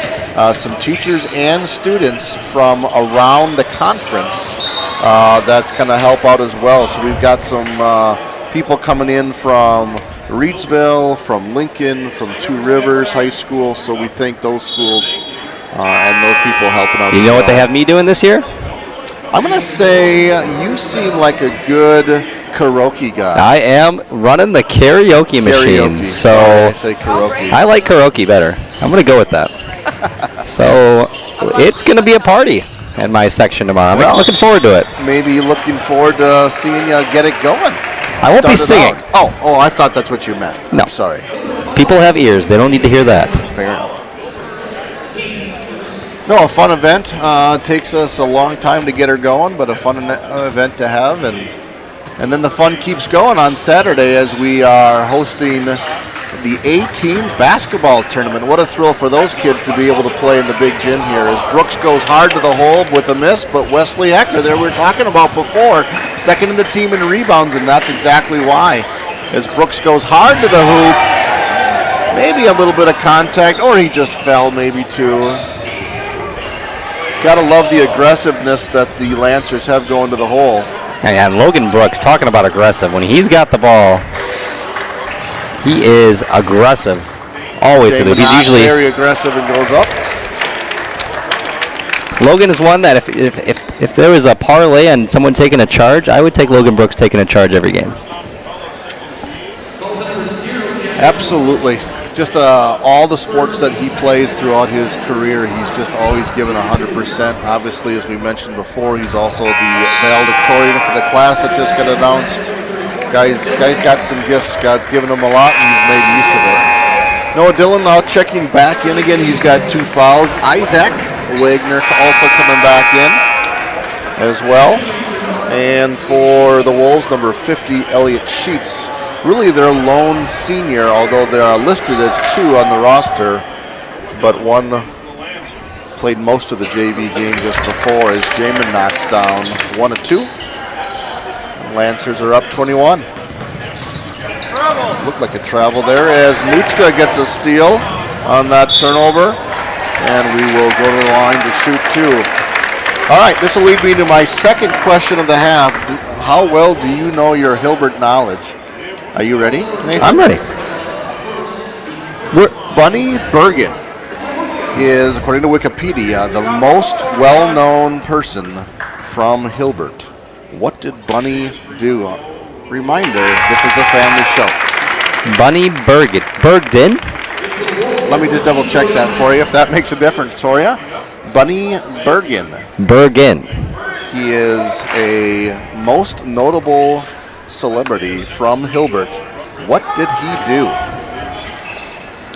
some teachers and students from around the conference that's kind of help out as well. So we've got some people coming in from Reedsville, from Lincoln, from Two Rivers High School. So we thank those schools and those people helping out. You know what they have me doing this year? I'm going to say you seem like a good karaoke guy. I am running the karaoke machine. So sorry, I say karaoke. I like karaoke better. I'm going to go with that. So it's going to be a party at my section tomorrow. I'm looking forward to it. Maybe looking forward to seeing you get it going. I won't be singing. Oh, I thought that's what you meant. No. I'm sorry. People have ears. They don't need to hear that. Fair enough. No, a fun event. Takes us a long time to get her going, but a fun event to have. And then the fun keeps going on Saturday as we are hosting the A-team basketball tournament. What a thrill for those kids to be able to play in the big gym here as Brooks goes hard to the hole with a miss, but Wesley Ecker, there we were talking about before, second in the team in rebounds, and that's exactly why. As Brooks goes hard to the hoop, maybe a little bit of contact, or he just fell maybe too. Gotta love the aggressiveness that the Lancers have going to the hole. And Logan Brooks, talking about aggressive, when he's got the ball, he is aggressive always to the hoop. He's usually very aggressive and goes up. Logan is one that if there was a parlay and someone taking a charge, I would take Logan Brooks taking a charge every game. Absolutely. Just all the sports that he plays throughout his career, he's just always given 100%. Obviously, as we mentioned before, he's also the valedictorian for the class that just got announced. Guys got some gifts. God's given him a lot, and he's made use of it. Noah Dillon now checking back in again. He's got 2 fouls. Isaac Wagner also coming back in as well. And for the Wolves, number 50, Elliot Sheets. Really their lone senior, although they are listed as 2 on the roster, but one played most of the JV game just before as Jamin knocks down 1 of 2. Lancers are up 21. looked like a travel there as Muchka gets a steal on that turnover. And we will go to the line to shoot 2. All right, this will lead me to my second question of the half. How well do you know your Hilbert knowledge? Are you ready, Nathan? I'm ready. Bunny Bergen is, according to Wikipedia, the most well-known person from Hilbert. What did Bunny do? Reminder, this is a family show. Bunny Bergden? Let me just double check that for you, if that makes a difference for you. Bunny Bergen. He is a most notable celebrity from Hilbert. What did he do?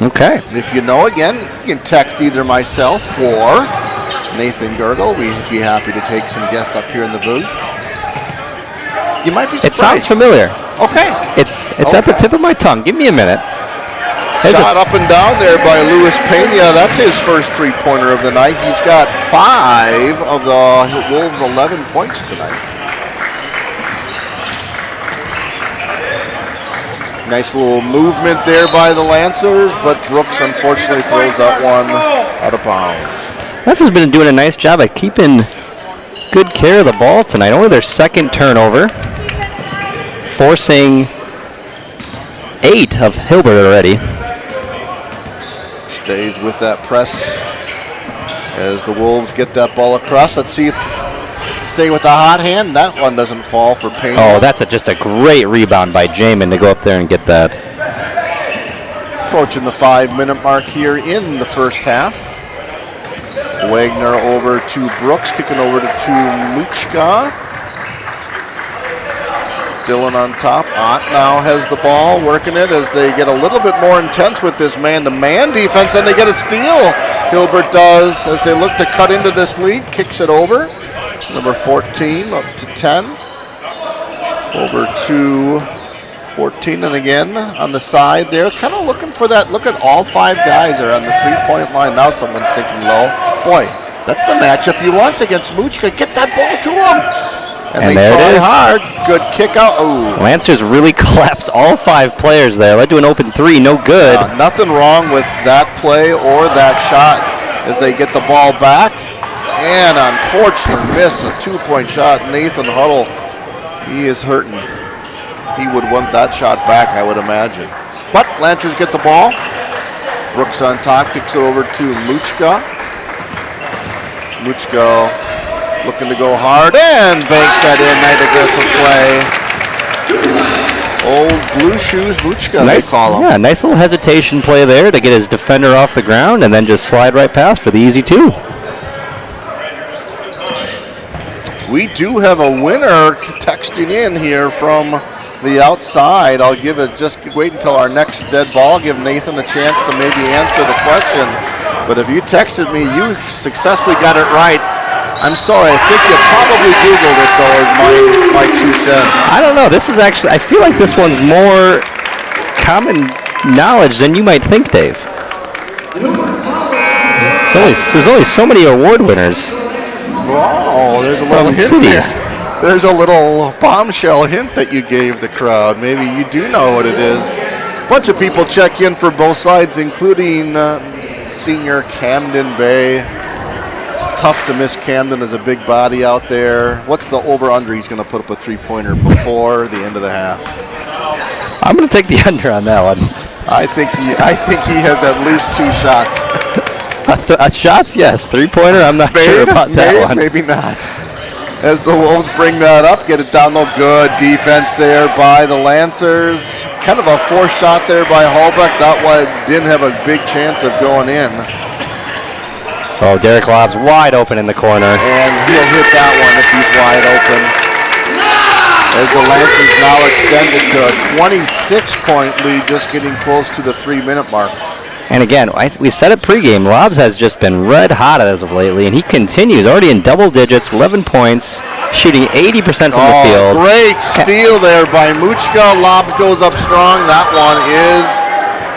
Okay. If you know, again, you can text either myself or Nathan Gergel. We'd be happy to take some guests up here in the booth. You might be surprised. It sounds familiar. Okay. It's at the tip of my tongue. Give me a minute. Shot up and down there by Luis Pena. That's his first three-pointer of the night. He's got 5 of the Wolves' 11 points tonight. Nice little movement there by the Lancers, but Brooks unfortunately throws that one out of bounds. Lancers been doing a nice job at keeping good care of the ball tonight. Only their second turnover, forcing 8 of Hilbert already. Stays with that press as the Wolves get that ball across. Let's see if stay with the hot hand. That one doesn't fall for Pena. Oh, that's just a great rebound by Jamin to go up there and get that. Approaching the 5-minute mark here in the first half. Wagner over to Brooks, kicking over to Muchka. Dillon on top. Ott now has the ball, working it as they get a little bit more intense with this man-to-man defense, and they get a steal. Hilbert does as they look to cut into this lead, kicks it over. Number 14 up to 10. Over to 14, and again on the side there, kind of looking for that. Look at all 5 guys are on the three-point line. Now someone's sinking low. Boy, that's the matchup you want against Muchka. Get that ball to him. And they try hard. Good kick out. Ooh. Lancers really collapsed all 5 players there. Led to an open 3, no good. Nothing wrong with that play or that shot as they get the ball back. And unfortunately miss a 2-point shot. Nathan Huddle, he is hurting. He would want that shot back, I would imagine. But Lancers get the ball. Brooks on top, kicks it over to Muchka. Muchka looking to go hard and banks that in. Nice aggressive play. Old blue shoes Muchka, they call him. Yeah, nice little hesitation play there to get his defender off the ground and then just slide right past for the easy 2. We do have a winner texting in here from the outside. I'll give it, just wait until our next dead ball, give Nathan a chance to maybe answer the question. But if you texted me, you successfully got it right. I'm sorry, I think you probably Googled it though, is my 2 cents. I don't know, this is actually, I feel like this one's more common knowledge than you might think, Dave. There's only so many award winners. Oh, there's a little hint there. There's a little bombshell hint that you gave the crowd. Maybe you do know what it is. A bunch of people check in for both sides, including senior Camden Bay. It's tough to miss Camden as a big body out there. What's the over-under? He's going to put up a 3-pointer before the end of the half. I'm going to take the under on that one. I think he has at least 2 shots. Shots, yes. 3-pointer, I'm not sure about that one. Maybe not. As the Wolves bring that up, get it down low. Good defense there by the Lancers. Kind of a forced shot there by Hilbert. That one didn't have a big chance of going in. Oh, Derek Lobb's wide open in the corner. And he'll hit that one if he's wide open. As the Lancers now extended to a 26-point lead, just getting close to the 3-minute mark. And again, we said it pregame, Lobbs has just been red hot as of lately, and he continues, already in double digits, 11 points, shooting 80% from the field. Great steal there by Muchka. Lobbs goes up strong. That one is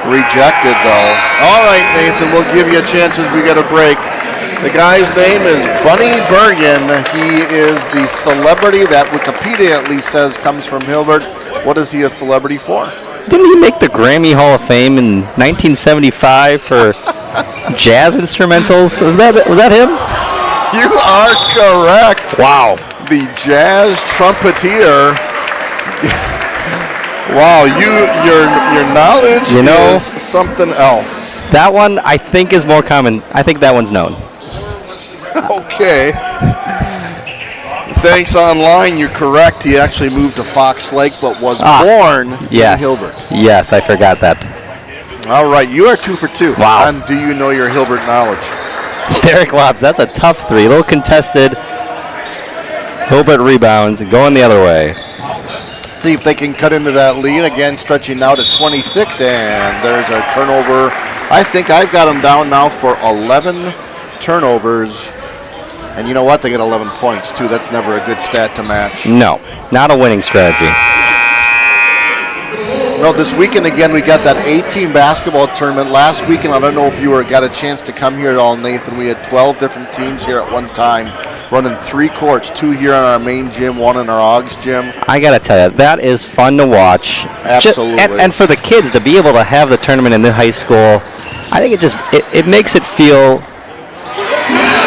rejected, though. All right, Nathan, we'll give you a chance as we get a break. The guy's name is Bunny Bergen. He is the celebrity that Wikipedia at least says comes from Hilbert. What is he a celebrity for? Didn't he make the Grammy Hall of Fame in 1975 for jazz instrumentals? Was that him? You are correct. Wow. The jazz trumpeter. Wow, your knowledge is something else. That one I think is more common. I think that one's known. Okay. Thanks online, you're correct. He actually moved to Fox Lake but was born in Hilbert. Yes, I forgot that. All right, you are 2 for 2. Wow. And do you know your Hilbert knowledge? Derek Lobs, that's a tough three. A little contested. Hilbert rebounds going the other way. See if they can cut into that lead. Again, stretching now to 26, and there's a turnover. I think I've got them down now for 11 turnovers. And you know what? They get 11 points, too. That's never a good stat to match. No, not a winning strategy. No, this weekend, again, we got that 18 basketball tournament. Last weekend, I don't know if you got a chance to come here at all, Nathan. We had 12 different teams here at one time, running 3 courts, 2 here in our main gym, 1 in our Augs gym. I got to tell you, that is fun to watch. Absolutely. And for the kids to be able to have the tournament in the high school, I think it makes it feel...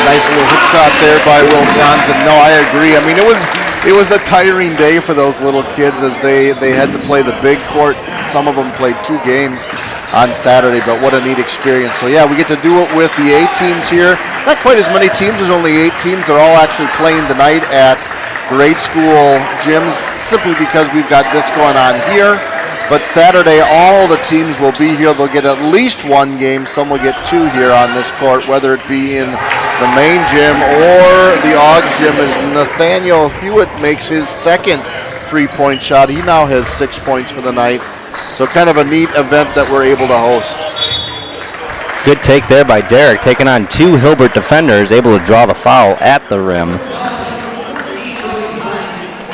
Nice little hook shot there by Will Franzen. No, I agree. I mean, it was a tiring day for those little kids as they had to play the big court. Some of them played 2 games on Saturday, but what a neat experience. So, yeah, we get to do it with the 8 teams here. Not quite as many teams. There's only 8 teams. They're all actually playing tonight at grade school gyms simply because we've got this going on here. But Saturday, all the teams will be here. They'll get at least 1 game. Some will get 2 here on this court, whether it be in the main gym or the Augs gym, as Nathaniel Hewitt makes his second 3-point shot. He now has 6 points for the night. So kind of a neat event that we're able to host. Good take there by Derek, taking on 2 Hilbert defenders, able to draw the foul at the rim.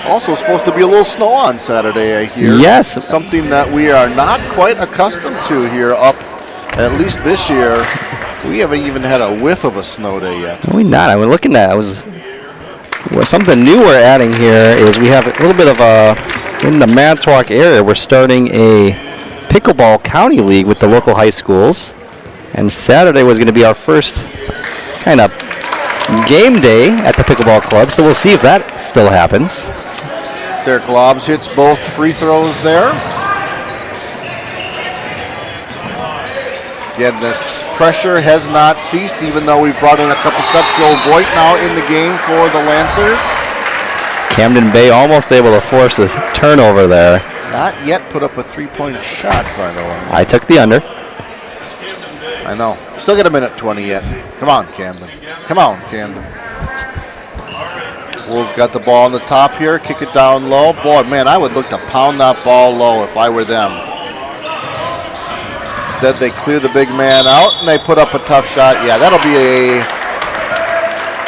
Also supposed to be a little snow on Saturday, I hear. Yes. Something that we are not quite accustomed to here up, at least this year. We haven't even had a whiff of a snow day yet. No, we're not. I was looking at something new we're adding here is we have a little bit of in the Manitowoc area, we're starting a pickleball county league with the local high schools. And Saturday was going to be our first kind of game day at the pickleball club, so we'll see if that still happens. Derek Lobs hits both free throws there. Again, this pressure has not ceased, even though we've brought in a couple sets. Joel Voigt now in the game for the Lancers. Camden Bay almost able to force this turnover there. Not yet put up a 3-point shot, by the way. I took the under. I know. Still got a minute 20 yet. Come on, Camden. Come on, Camden. Wolves got the ball on the top here. Kick it down low. Boy, man, I would look to pound that ball low if I were them. Instead, they clear the big man out, and they put up a tough shot. Yeah, that'll be a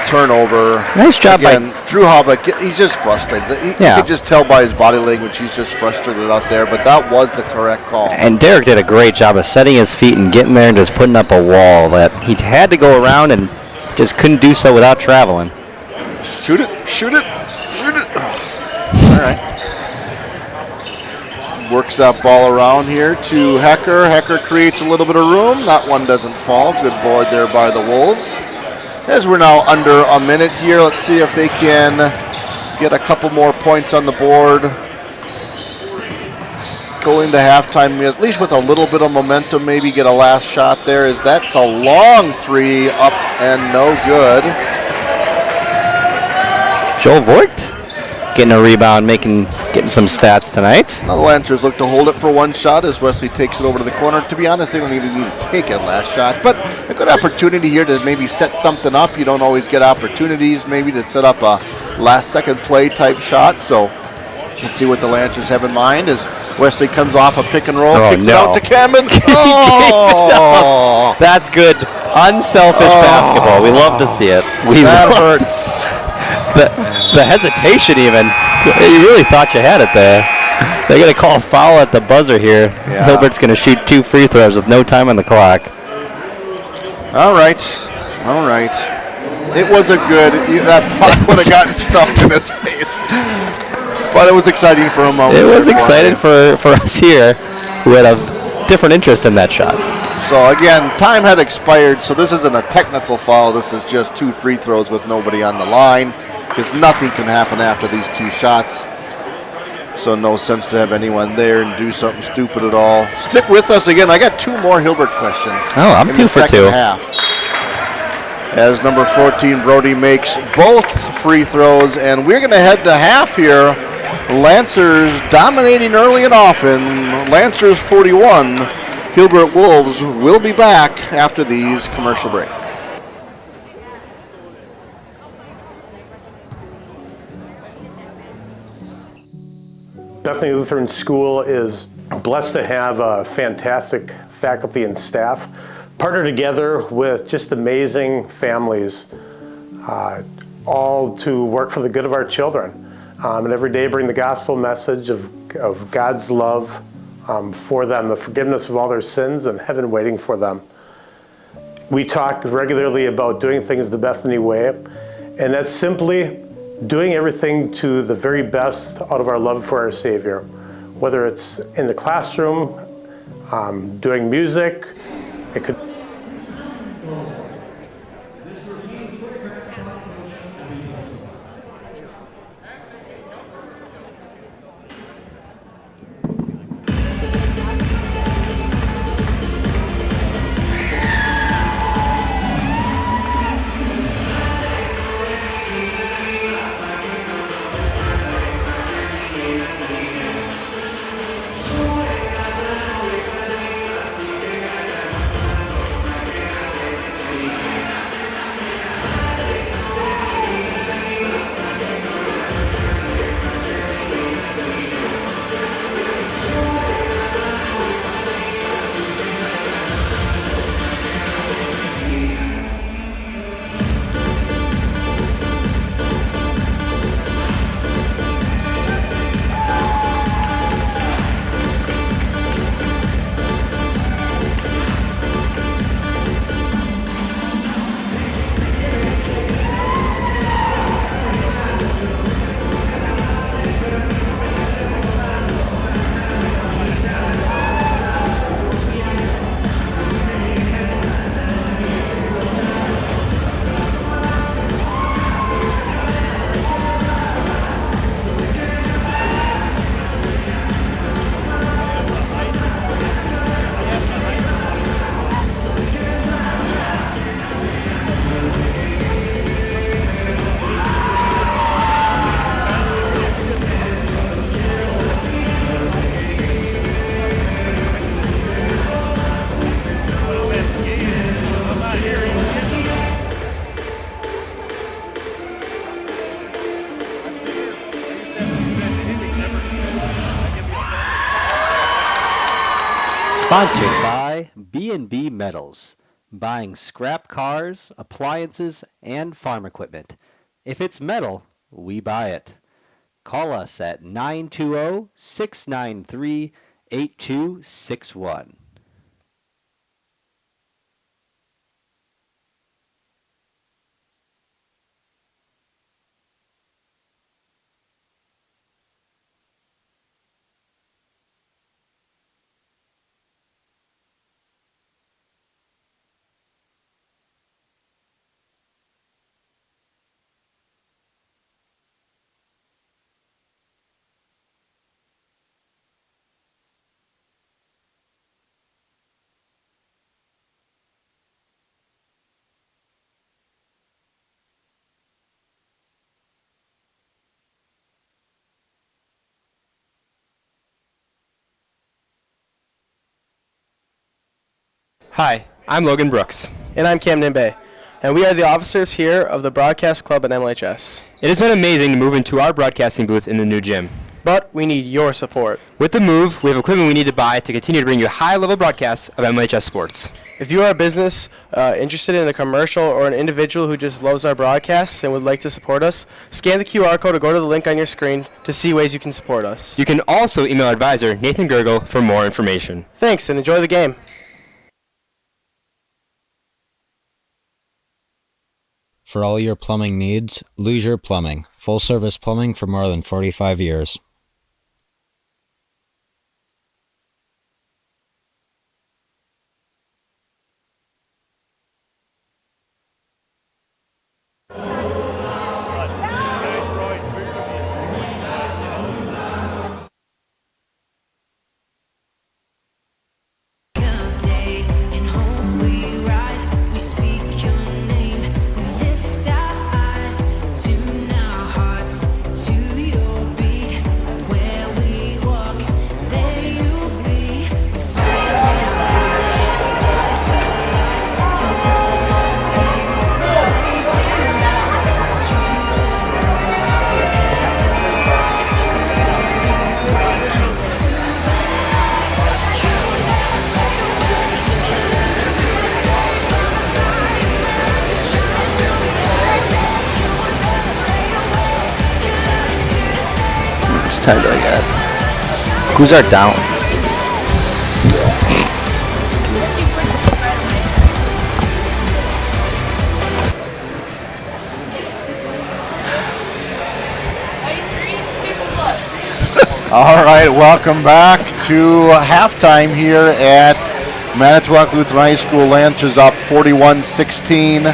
turnover. Nice job again, by Drew Halbeck. He's just frustrated. You could just tell by his body language he's just frustrated out there, but that was the correct call. And Derek did a great job of setting his feet and getting there and just putting up a wall that he had to go around and just couldn't do so without traveling. Shoot it, shoot it, shoot it. All right. Works that ball around here to Hecker. Hecker creates a little bit of room. That one doesn't fall. Good board there by the Wolves. As we're now under a minute here, let's see if they can get a couple more points on the board. Go into halftime, at least with a little bit of momentum, maybe get a last shot there. That's a long 3 up and no good. Joel Voigt getting a rebound, getting some stats tonight. Now the Lancers look to hold it for 1 shot as Wesley takes it over to the corner. To be honest, they don't even need to take a last shot, but a good opportunity here to maybe set something up. You don't always get opportunities maybe to set up a last-second play type shot, so let's see what the Lancers have in mind as Wesley comes off a pick and roll, kicks it out to Camden. Oh! That's good, unselfish basketball. We love to see it. That hurts. The hesitation even. You really thought you had it there. They're going to call a foul at the buzzer here. Yeah. Hilbert's going to shoot 2 free throws with no time on the clock. All right. All right. It was a good, that puck would have gotten stuffed in his face. But it was exciting for a moment. It was exciting for us here. who had a different interest in that shot. So again, time had expired, so this isn't a technical foul. This is just 2 free throws with nobody on the line, because nothing can happen after these 2 shots. So no sense to have anyone there and do something stupid at all. Stick with us again. I got 2 more Hilbert questions. Oh, I'm 2 for 2. Half. As number 14, Brody, makes both free throws, and we're going to head to half here. Lancers dominating early and often. Lancers 41. Hilbert Wolves will be back after these commercial break. Bethany Lutheran School is blessed to have a fantastic faculty and staff partner together with just amazing families, all to work for the good of our children. And every day bring the gospel message of God's love for them, the forgiveness of all their sins, and heaven waiting for them. We talk regularly about doing things the Bethany way, and that's simply doing everything to the very best out of our love for our Savior. Whether it's in the classroom, doing music, it could Sponsored by B&B Metals, buying scrap cars, appliances, and farm equipment. If it's metal, we buy it. Call us at 920-693-8261. Hi, I'm Logan Brooks. And I'm Camden Bay. And we are the officers here of the Broadcast Club at MLHS. It has been amazing to move into our broadcasting booth in the new gym. But we need your support. With the move, we have equipment we need to buy to continue to bring you high-level broadcasts of MLHS sports. If you are a business interested in a commercial or an individual who just loves our broadcasts and would like to support us, scan the QR code or go to the link on your screen to see ways you can support us. You can also email our advisor, Nathan Gergel, for more information. Thanks, and enjoy the game. For all your plumbing needs, Luger Plumbing. Full-service plumbing for more than 45 years. time do I get? Who's our down? All right, welcome back to halftime here at Manitowoc Lutheran High School. Lancers up 41-16.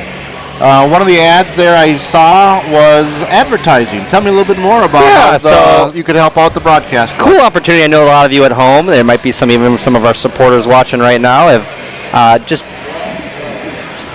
One of the ads there I saw was advertising. Tell me a little bit more about how you could help out the broadcast. Cool opportunity. I know a lot of you at home. There might be some of our supporters watching right now have just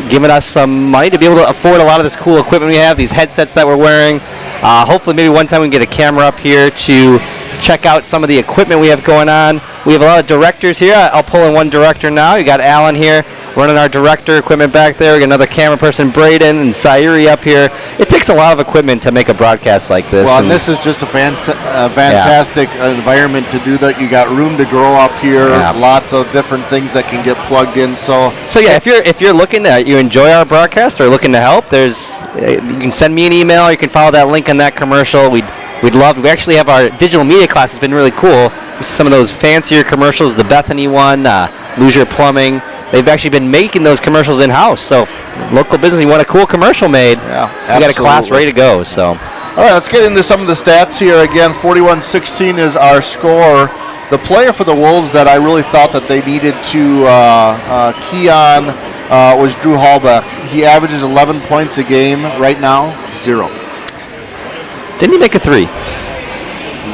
given us some money to be able to afford a lot of this cool equipment we have, these headsets that we're wearing. Hopefully maybe one time we can get a camera up here to check out some of the equipment we have going on. We have a lot of directors here. I'll pull in one director now. You got Alan here running our director equipment back there. We got another camera person, Braden, and Sayuri up here. It takes a lot of equipment to make a broadcast like this. Well, and this is just a fantastic environment to do that. You got room to grow up here. Lots of different things that can get plugged in. So yeah, if you're looking to you enjoy our broadcast or looking to help, you can send me an email. Or you can follow that link on that commercial. We actually have our digital media class. It's been really cool. Some of those fancier commercials, the Bethany one, Leisure Plumbing. They've actually been making those commercials in-house. So local business, you want a cool commercial made, we got a class ready to go. So, all right, let's get into some of the stats here. Again, 41-16 is our score. The player for the Wolves that I really thought that they needed to key on was Drew Hallbeck. He averages 11 points a game right now, 0. Didn't he make a 3?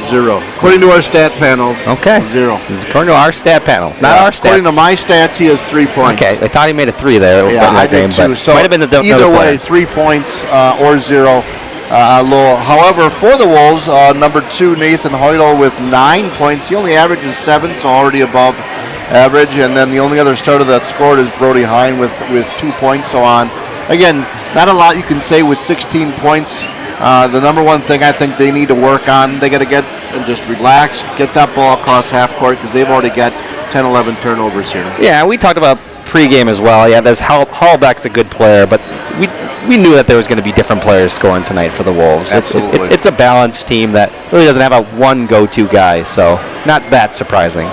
0. According to our stat panels. Okay. 0. According to our stat panels, not our stats. According to my stats, he has 3 points. Okay, I thought he made a 3 there. Yeah, I did too. So might have been either way, 3 points or 0. However, for the Wolves, number 2, Nathan Heudel with 9 points. He only averages 7, so already above average. And then the only other starter that scored is Brody Hine with 2 points. So on. Again, not a lot you can say with 16 points. The number one thing I think they need to work on, they got to get and just relax, get that ball across half court because they've already got 10, 11 turnovers here. Yeah, we talked about pregame as well. Yeah, there's Hallbeck's a good player, but we knew that there was going to be different players scoring tonight for the Wolves. Absolutely. It's a balanced team that really doesn't have a one go-to guy, so not that surprising.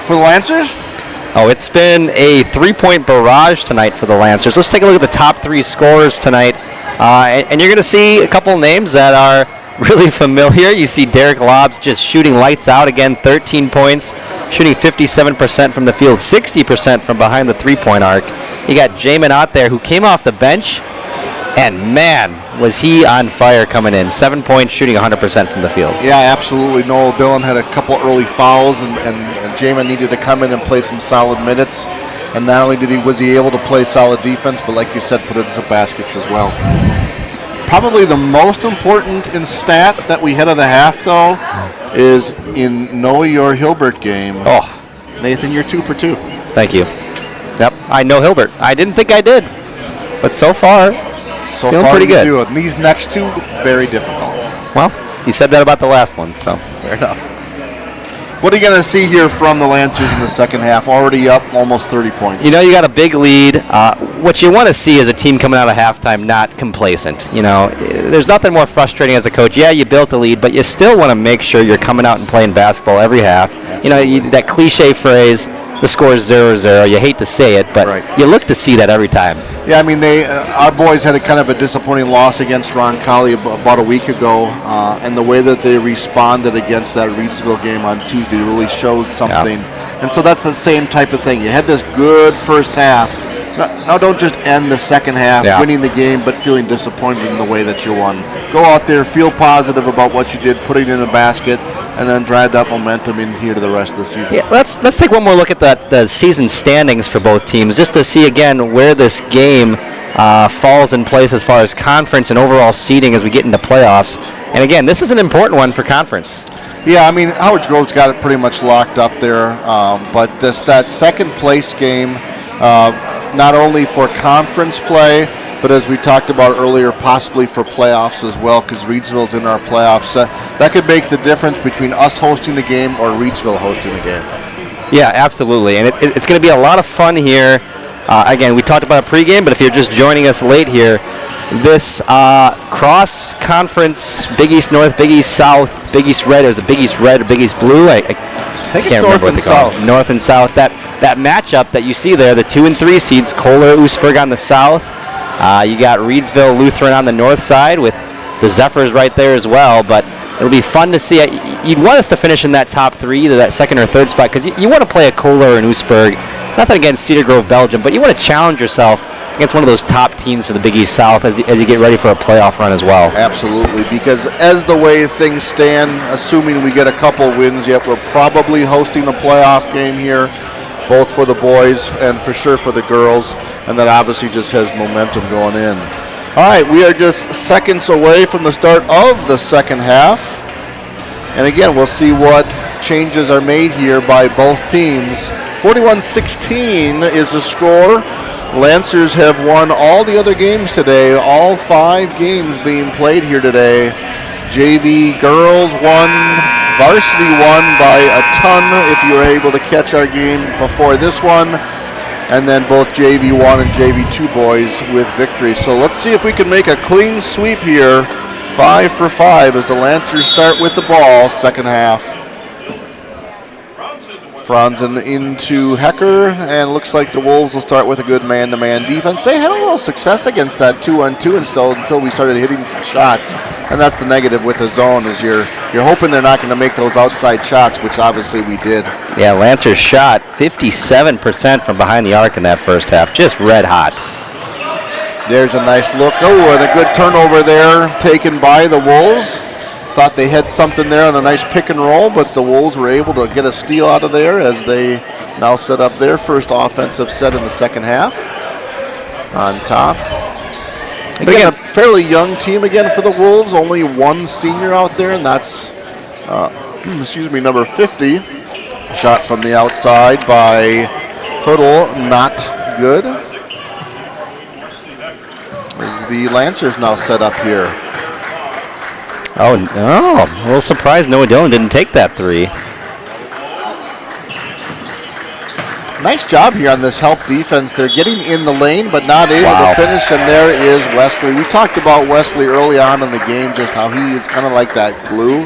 For the Lancers? Oh, it's been a 3-point barrage tonight for the Lancers. Let's take a look at the top 3 scorers tonight. And you're going to see a couple names that are really familiar. You see Derek Lobbs just shooting lights out again, 13 points, shooting 57% from the field, 60% from behind the 3-point arc. You got Jamin out there who came off the bench, and man, was he on fire coming in. 7 points, shooting 100% from the field. Yeah, absolutely. Noel Dillon had a couple early fouls, and Jamin needed to come in and play some solid minutes. And not only was he able to play solid defense, but like you said, put in some baskets as well. Probably the most important in stat that we had of the half, though, is in Know Your Hilbert game. Oh, Nathan, you're 2 for 2. Thank you. Yep, I know Hilbert. I didn't think I did, but so far, feeling pretty good. And these next 2, very difficult. Well, you said that about the last one, so fair enough. What are you going to see here from the Lancers in the second half? Already up almost 30 points. You know, you got a big lead. What you want to see is a team coming out of halftime not complacent. You know, there's nothing more frustrating as a coach. Yeah, you built a lead, but you still want to make sure you're coming out and playing basketball every half. Absolutely. You know, that cliche phrase, the score is 0-0. You hate to say it, but you look to see that every time. Yeah, I mean, our boys had a kind of a disappointing loss against Roncalli about a week ago, and the way that they responded against that Reedsville game on Tuesday really shows something. Yeah. And so that's the same type of thing. You had this good first half. Now don't just end the second half winning the game, but feeling disappointed in the way that you won. Go out there, feel positive about what you did, put it in the basket, and then drive that momentum in here to the rest of the season. Yeah, let's take one more look at the season standings for both teams, just to see again where this game falls in place as far as conference and overall seeding as we get into playoffs. And again, this is an important one for conference. Yeah, I mean, Howard Grove's got it pretty much locked up there, but that second place game, not only for conference play, but as we talked about earlier, possibly for playoffs as well, because Reedsville's in our playoffs. That could make the difference between us hosting the game or Reedsville hosting the game. Yeah, absolutely. And it's going to be a lot of fun here. Again, we talked about a pregame, but if you're just joining us late here, this cross-conference Big East North, Big East South, Big East Red, or is it Big East Red or Big East Blue? I can't remember what they call it. North and South. That matchup that you see there, the 2 and 3 seeds, Kohler, Oostburg on the south. You got Reedsville, Lutheran on the north side with the Zephyrs right there as well, but it'll be fun to see. You'd want us to finish in that top 3, either that second or third spot, because you want to play a Kohler and Oostburg. Nothing against Cedar Grove, Belgium, but you want to challenge yourself against one of those top teams for the Big East South as you get ready for a playoff run as well. Absolutely, because as the way things stand, assuming we get a couple wins yet, we're probably hosting a playoff game here, both for the boys and for sure for the girls, and that obviously just has momentum going in. All right, we are just seconds away from the start of the second half. And again, we'll see what changes are made here by both teams. 41-16 is the score. Lancers have won all the other games today, all 5 games being played here today. JV girls won, varsity won by a ton if you were able to catch our game before this one. And then both JV1 and JV2 boys with victory. So let's see if we can make a clean sweep here. 5 for 5 as the Lancers start with the ball, second half. Franzen into Hecker, and looks like the Wolves will start with a good man-to-man defense. They had a little success against that 2-on-2 until we started hitting some shots, and that's the negative with the zone is you're hoping they're not going to make those outside shots, which obviously we did. Yeah, Lancers shot 57% from behind the arc in that first half, just red hot. There's a nice look. Oh, and a good turnover there taken by the Wolves. Thought they had something there on a nice pick and roll, but the Wolves were able to get a steal out of there as they now set up their first offensive set in the second half. On top. Again, a fairly young team again for the Wolves. Only one senior out there, and that's, number 50. Shot from the outside by Hurdle, not good. As the Lancers now set up here. Oh, no. A little surprised Noah Dillon didn't take that 3. Nice job here on this help defense. They're getting in the lane, but not able to finish, and there is Wesley. We talked about Wesley early on in the game, just how he is kind of like that glue,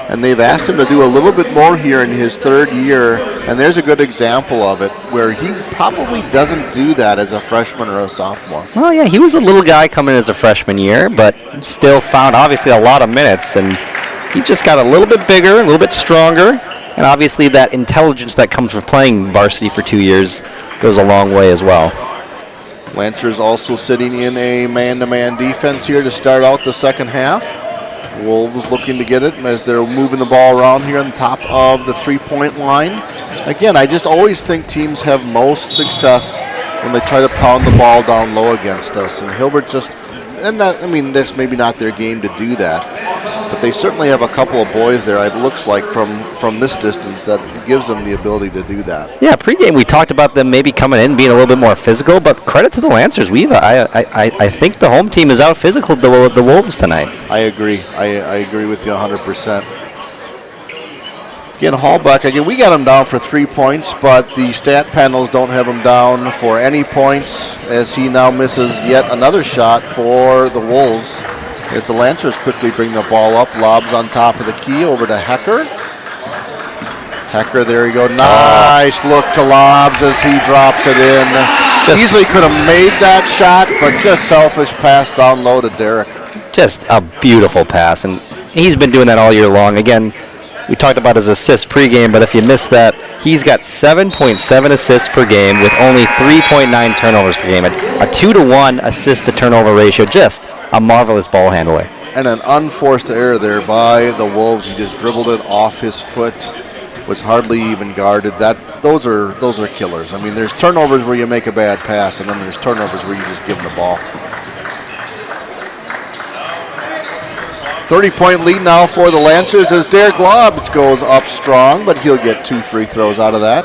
and they've asked him to do a little bit more here in his 3rd year, and there's a good example of it, where he probably doesn't do that as a freshman or a sophomore. Well, yeah, he was a little guy coming as a freshman year, but still found obviously a lot of minutes, and he just got a little bit bigger, a little bit stronger, and obviously that intelligence that comes from playing varsity for 2 years goes a long way as well. Lancers also sitting in a man-to-man defense here to start out the second half. Wolves looking to get it as they're moving the ball around here on top of the 3-point line. Again, I just always think teams have most success when they try to pound the ball down low against us. And Hilbert that's maybe not their game to do that. But they certainly have a couple of boys there, it looks like, from this distance that gives them the ability to do that. Yeah, pregame we talked about them maybe coming in being a little bit more physical, but credit to the Lancers. I think the home team is out physical the Wolves tonight. I agree. I agree with you 100%. Again, Hallback, we got him down for 3 points, but the stat panels don't have him down for any points as he now misses yet another shot for the Wolves. As the Lancers quickly bring the ball up, lobs on top of the key over to Hecker. Hecker, there you go. Nice look to lobs as he drops it in. Easily could have made that shot, but just selfish pass down low to Derek. Just a beautiful pass, and he's been doing that all year long. Again, we talked about his assists pregame, but if you missed that, he's got 7.7 assists per game with only 3.9 turnovers per game. A 2-to-1 assist-to-turnover ratio. Just a marvelous ball handler. And an unforced error there by the Wolves. He just dribbled it off his foot. Was hardly even guarded. Those are killers. I mean, there's turnovers where you make a bad pass, and then there's turnovers where you just give them the ball. 30-point lead now for the Lancers as Derek Lobs goes up strong, but he'll get 2 free throws out of that.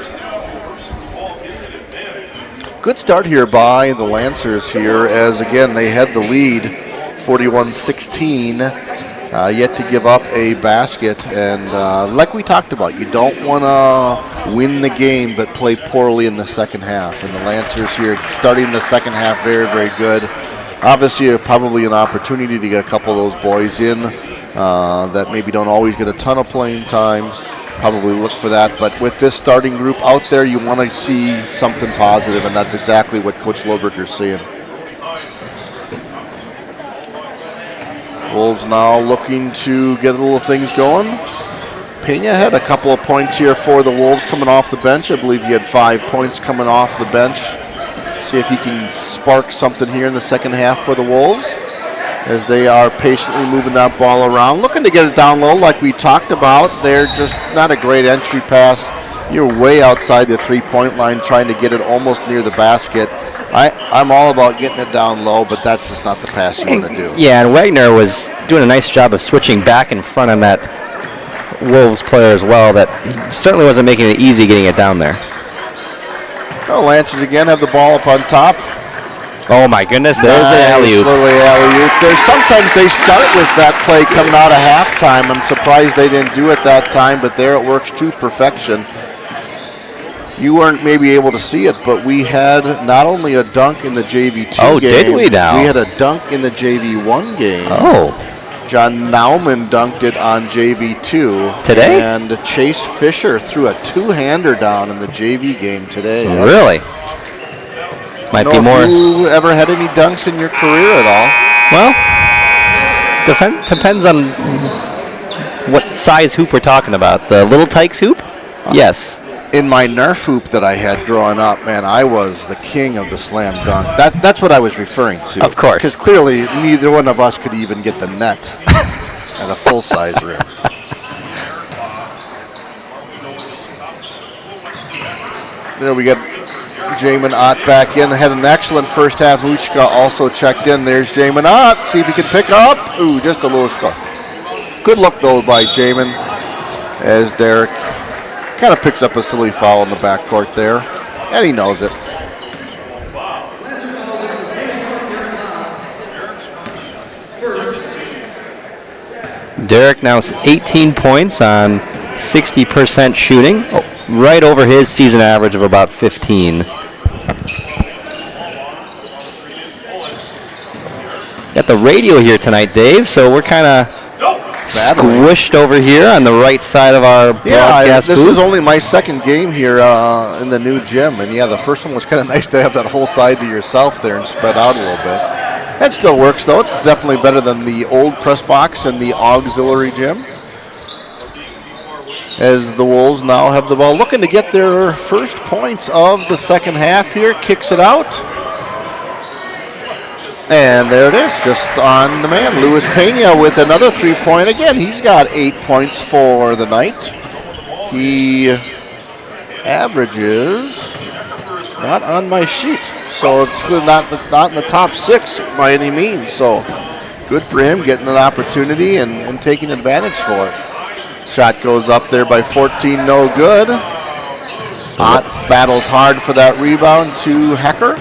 Good start here by the Lancers here as, again, they had the lead 41-16. yet to give up a basket. And like we talked about, you don't want to win the game but play poorly in the second half. And the Lancers here starting the second half very, very good. Obviously, probably an opportunity to get a couple of those boys in that maybe don't always get a ton of playing time. Probably look for that. But with this starting group out there, you want to see something positive, and that's exactly what Coach Lohberger's seeing. Wolves now looking to get a little things going. Pena had a couple of points here for the Wolves coming off the bench. I believe he had 5 points coming off the bench. See if he can spark something here in the second half for the Wolves as they are patiently moving that ball around. Looking to get it down low like we talked about. They're just not a great entry pass. You're way outside the three-point line trying to get it almost near the basket. I'm all about getting it down low, but that's just not the pass you want to do. Yeah, and Wagner was doing a nice job of switching back in front on that Wolves player as well. That certainly wasn't making it easy getting it down there. Well, Lancers again have the ball up on top. Oh my goodness, there's the alley-oop. Sometimes they start with that play coming out of halftime. I'm surprised they didn't do it that time, but there it works to perfection. You weren't maybe able to see it, but we had not only a dunk in the JV2 game. Oh, did we now? We had a dunk in the JV1 game. Oh. John Nauman dunked it on JV2. Today? And Chase Fisher threw a two-hander down in the JV game today. Really? Might be more. Have you ever had any dunks in your career at all? Well, depends on what size hoop we're talking about. The Little Tykes hoop? Yes. In my Nerf hoop that I had growing up, man, I was the king of the slam dunk. That's what I was referring to. Of course. Because clearly neither one of us could even get the net at a full-size rim. There we get Jamin Ott back in. Had an excellent first half. Muchka also checked in. There's Jamin Ott. See if he can pick up. Ooh, just a little short. Good look, though, by Jamin as Derek kind of picks up a silly foul in the backcourt there, and he knows it. Derek now 18 points on 60% shooting, right over his season average of about 15. Got the radio here tonight, Dave, so we're kind of squished over here on the right side of our broadcast this booth. is only my second game here in the new gym, and yeah, the first one was kind of nice to have that whole side to yourself there and spread out a little bit. That still works, though. It's definitely better than the old press box and the auxiliary gym. As the Wolves now have the ball, looking to get their first points of the second half here, kicks it out. And there it is, just on the man. Luis Pena with another three-point. Again, he's got 8 points for the night. He averages, not on my sheet, so it's not in the top 6 by any means. So good for him getting an opportunity and taking advantage for it. Shot goes up there by 14, no good. Ott battles hard for that rebound to Hecker.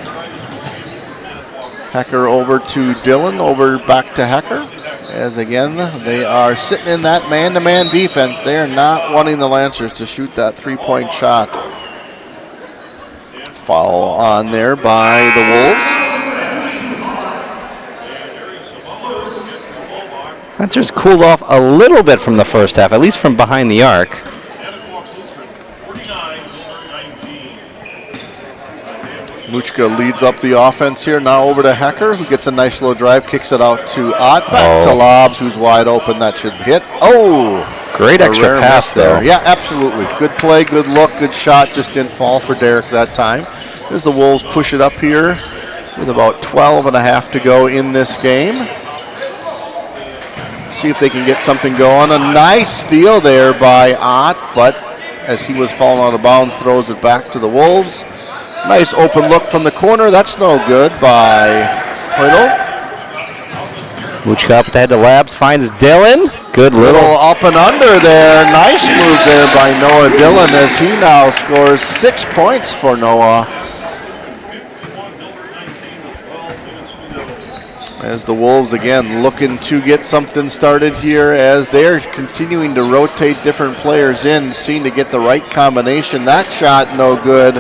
Hecker over to Dillon, over back to Hecker. As again, they are sitting in that man-to-man defense. They are not wanting the Lancers to shoot that three-point shot. Foul on there by the Wolves. Lancers cooled off a little bit from the first half, at least from behind the arc. Muchka leads up the offense here. Now over to Hecker, who gets a nice little drive, kicks it out to Ott. Back to Lobbs, who's wide open. That should hit. Oh! Great extra pass there. Yeah, absolutely. Good play, good look, good shot. Just didn't fall for Derek that time. As the Wolves push it up here with about 12 and a half to go in this game. See if they can get something going. A nice steal there by Ott, but as he was falling out of bounds, throws it back to the Wolves. Nice open look from the corner. That's no good by Heidel. Muchka up ahead to Labs, finds Dillon. Good little up and under there. Nice move there by Noah Dillon as he now scores 6 points for Noah. As the Wolves, again, looking to get something started here as they're continuing to rotate different players in, seem to get the right combination. That shot, no good.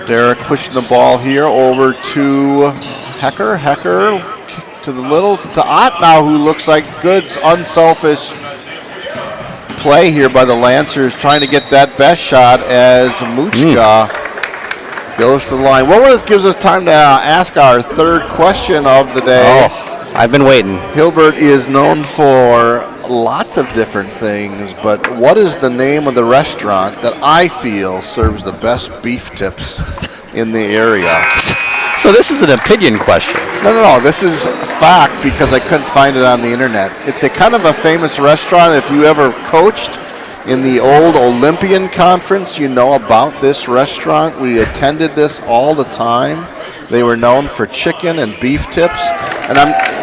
Derek pushing the ball here over to Hecker. Hecker to to Ott now, who looks like good, unselfish play here by the Lancers, trying to get that best shot as Muchka goes to the line. What gives us time to ask our third question of the day. Oh, I've been waiting. Hilbert is known for lots of different things, but what is the name of the restaurant that I feel serves the best beef tips in the area? So this is an opinion question. No. This is fact because I couldn't find it on the internet. It's a kind of a famous restaurant. If you ever coached in the old Olympian Conference, you know about this restaurant. We attended this all the time. They were known for chicken and beef tips. And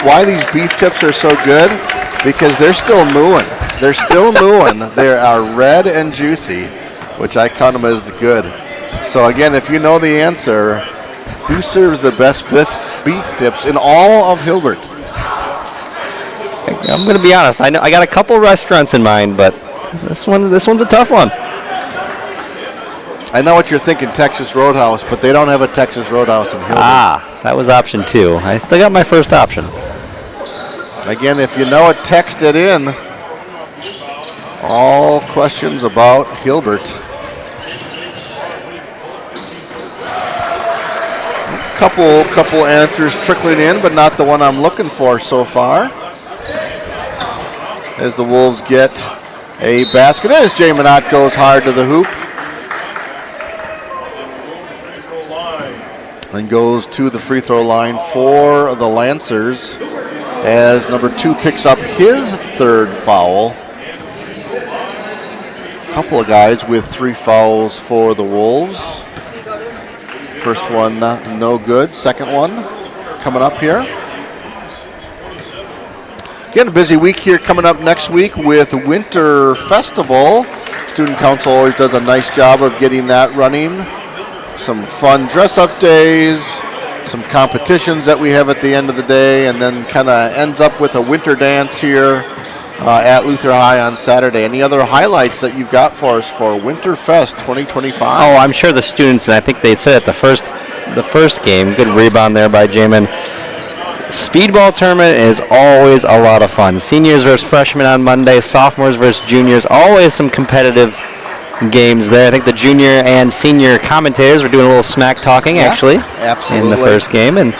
why these beef tips are so good? Because they're still mooing. They're still mooing. They are red and juicy, which I count them as good. So again, if you know the answer, who serves the best beef tips in all of Hilbert? I'm going to be honest. I got a couple restaurants in mind, but this one's a tough one. I know what you're thinking, Texas Roadhouse, but they don't have a Texas Roadhouse in Hilbert. Ah, that was option 2. I still got my first option. Again, if you know it, text it in. All questions about Hilbert. Couple answers trickling in, but not the one I'm looking for so far. As the Wolves get a basket, as Jay Minot goes hard to the hoop. And goes to the free throw line for the Lancers as number 2 picks up his third foul. A couple of guys with 3 fouls for the Wolves. First one no good. Second one coming up here. Again, a busy week here coming up next week with Winter Festival. Student Council always does a nice job of getting that running. Some fun dress-up days, some competitions that we have at the end of the day, and then kind of ends up with a winter dance here at Luther High on Saturday. Any other highlights that you've got for us for Winterfest 2025? Oh, I'm sure the students, and I think they said at the first game, good rebound there by Jamin. Speedball tournament is always a lot of fun. Seniors versus freshmen on Monday, sophomores versus juniors, always some competitive games there. I think the junior and senior commentators were doing a little smack talking actually absolutely. In the first game. And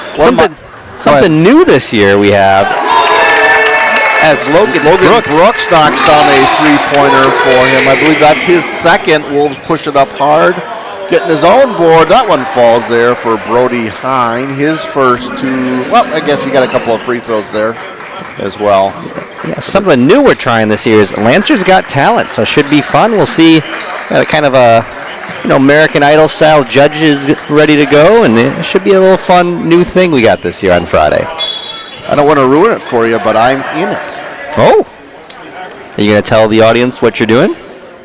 something new this year we have as Logan Brooks knocks down a three-pointer for him. I believe that's his second. Wolves push it up hard. Getting his own board. That one falls there for Brody Hine. His first 2. Well, I guess he got a couple of free throws there as well. Yeah, something new we're trying this year is Lancers Got Talent, so it should be fun. We'll see kind of a American Idol style judges ready to go, and it should be a little fun new thing we got this year on Friday. I don't want to ruin it for you, but I'm in it. Oh, are you going to tell the audience what you're doing?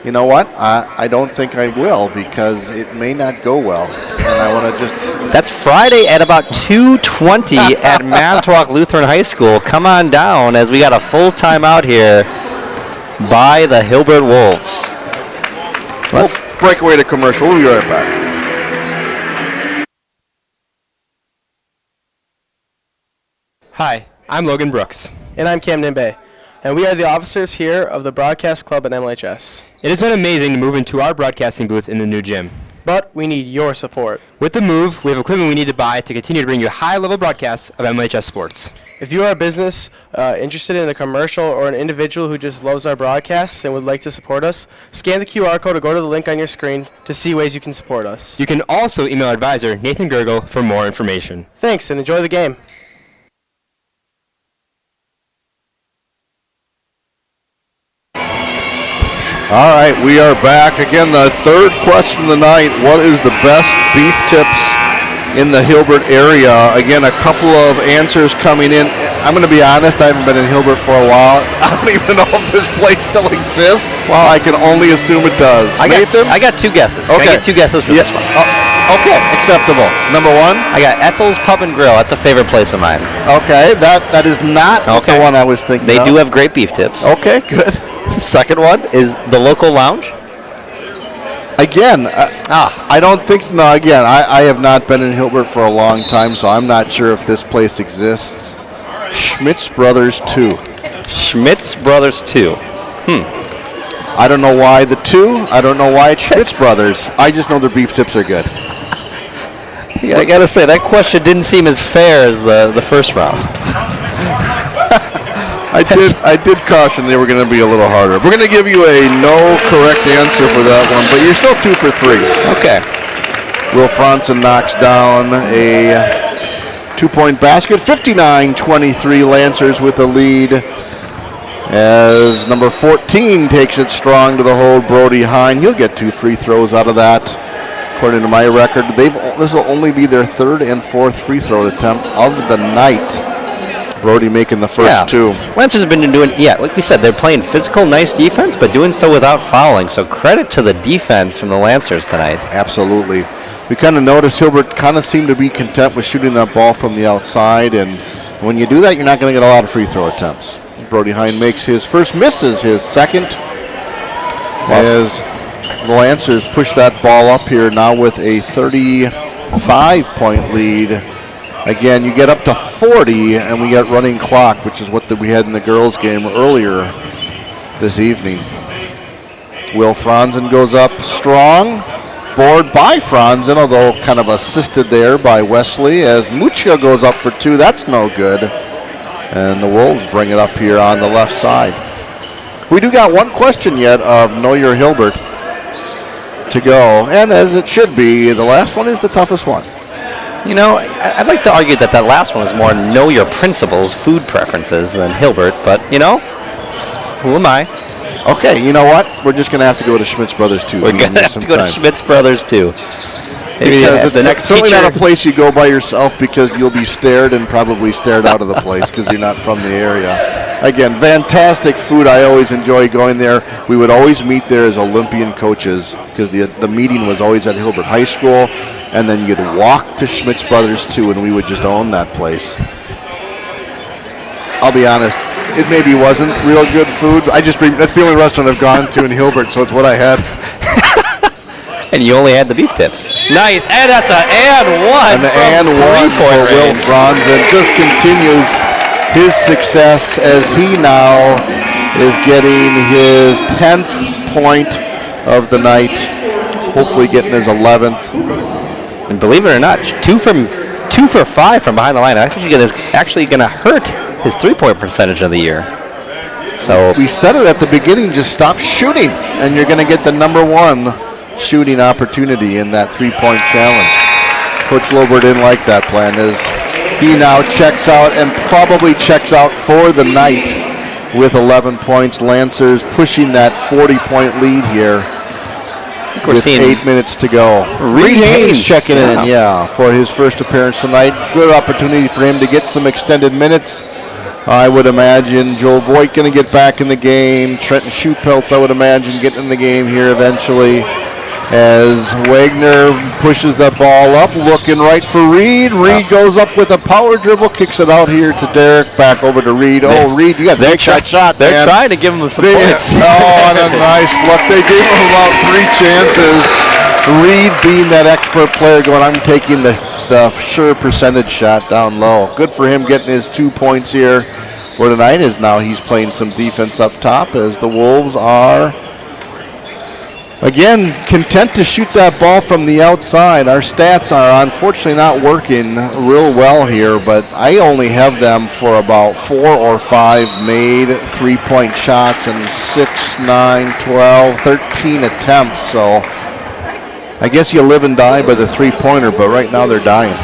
You know what? I don't think I will because it may not go well, and I want to just... That's Friday at about 2:20 at Manitowoc Lutheran High School. Come on down as we got a full timeout here by the Hilbert Wolves. Let's break away to commercial. We'll be right back. Hi, I'm Logan Brooks. And I'm Camden Bay. And we are the officers here of the Broadcast Club at MLHS. It has been amazing to move into our broadcasting booth in the new gym. But we need your support. With the move, we have equipment we need to buy to continue to bring you high-level broadcasts of MLHS sports. If you are a business interested in a commercial or an individual who just loves our broadcasts and would like to support us, scan the QR code or go to the link on your screen to see ways you can support us. You can also email our advisor, Nathan Gergel, for more information. Thanks, and enjoy the game. All right, we are back. Again, the third question of the night. What is the best beef tips in the Hilbert area? Again, a couple of answers coming in. I'm going to be honest, I haven't been in Hilbert for a while. I don't even know if this place still exists. Well, I can only assume it does. I got 2 guesses. Okay. Can I get 2 guesses for this one? Okay, acceptable. Number 1? I got Ethel's Pub and Grill. That's a favorite place of mine. Okay, that is not the one I was thinking They of. do have great beef tips. Okay, good. Second one is the local lounge. Again, I don't think, again, I have not been in Hilbert for a long time, so I'm not sure if this place exists. Schmitz Brothers 2. Schmitz Brothers 2. I don't know why the 2. I don't know why it's Schmitz Brothers. I just know their beef tips are good. Yeah, I gotta say, that question didn't seem as fair as the first round. I did caution they were going to be a little harder. We're going to give you a no correct answer for that one, but you're still 2 for 3. Okay. Will Franzen knocks down a 2-point basket. 59-23, Lancers with the lead. As number 14 takes it strong to the hold, Brody Hine. He'll get 2 free throws out of that. According to my record, this will only be their 3rd and 4th free throw attempt of the night. Brody making the first 2. Lancers have been doing, like we said, they're playing physical, nice defense, but doing so without fouling. So credit to the defense from the Lancers tonight. Absolutely. We kind of noticed Hilbert kind of seemed to be content with shooting that ball from the outside, and when you do that, you're not going to get a lot of free throw attempts. Brody Hine makes his first, misses his second, as the Lancers push that ball up here now with a 35-point lead. Again, you get up to 40, and we get running clock, which is what we had in the girls' game earlier this evening. Will Franzen goes up strong. Board by Franzen, although kind of assisted there by Wesley, as Mucha goes up for 2. That's no good. And the Wolves bring it up here on the left side. We do got one question yet of Know Your Hilbert to go, and as it should be, the last one is the toughest one. You know, I'd like to argue that last one is more know your principles, food preferences than Hilbert, but, who am I? Okay, you know what? We're just going to have to go to Schmitz Brothers 2. We're going to have to go to Schmitz Brothers 2. Because it's certainly not a place you go by yourself, because you'll be stared and probably stared out of the place because you're not from the area. Again, fantastic food. I always enjoy going there. We would always meet there as Olympian coaches because the meeting was always at Hilbert High School, and then you'd walk to Schmitz Brothers 2, and we would just own that place. I'll be honest, it maybe wasn't real good food. That's the only restaurant I've gone to in Hilbert, so it's what I had. And you only had the beef tips. Nice, and that's an and one. And one for Will Franzen. Just continues his success as he now is getting his 10th point of the night, hopefully getting his 11th. And believe it or not, 2 for 5 from behind the line. Actually going to hurt his 3-point percentage of the year. So we said it at the beginning, just stop shooting, and you're going to get the number 1 shooting opportunity in that 3-point challenge. Coach Lober didn't like that plan, as he now checks out and probably checks out for the night with 11 points. Lancers pushing that 40-point lead here with 8 minutes to go. Reed Haynes checking in, for his first appearance tonight. Good opportunity for him to get some extended minutes. I would imagine Joel Voigt going to get back in the game. Trenton Schupeltz, I would imagine, getting in the game here eventually. As Wagner pushes the ball up, looking right for Reed. Reed goes up with a power dribble, kicks it out here to Derek, back over to Reed. Reed, you got a big shot, They're trying to give him some points. And a nice look. They gave him about 3 chances. Reed being that expert player going, I'm taking the sure percentage shot down low. Good for him getting his 2 points here for tonight, as now he's playing some defense up top, as the Wolves are again content to shoot that ball from the outside. Our stats are unfortunately not working real well here, but I only have them for about 4 or 5 made 3-point shots and 6, 9, 12, 13 attempts. So I guess you live and die by the 3-pointer, but right now they're dying.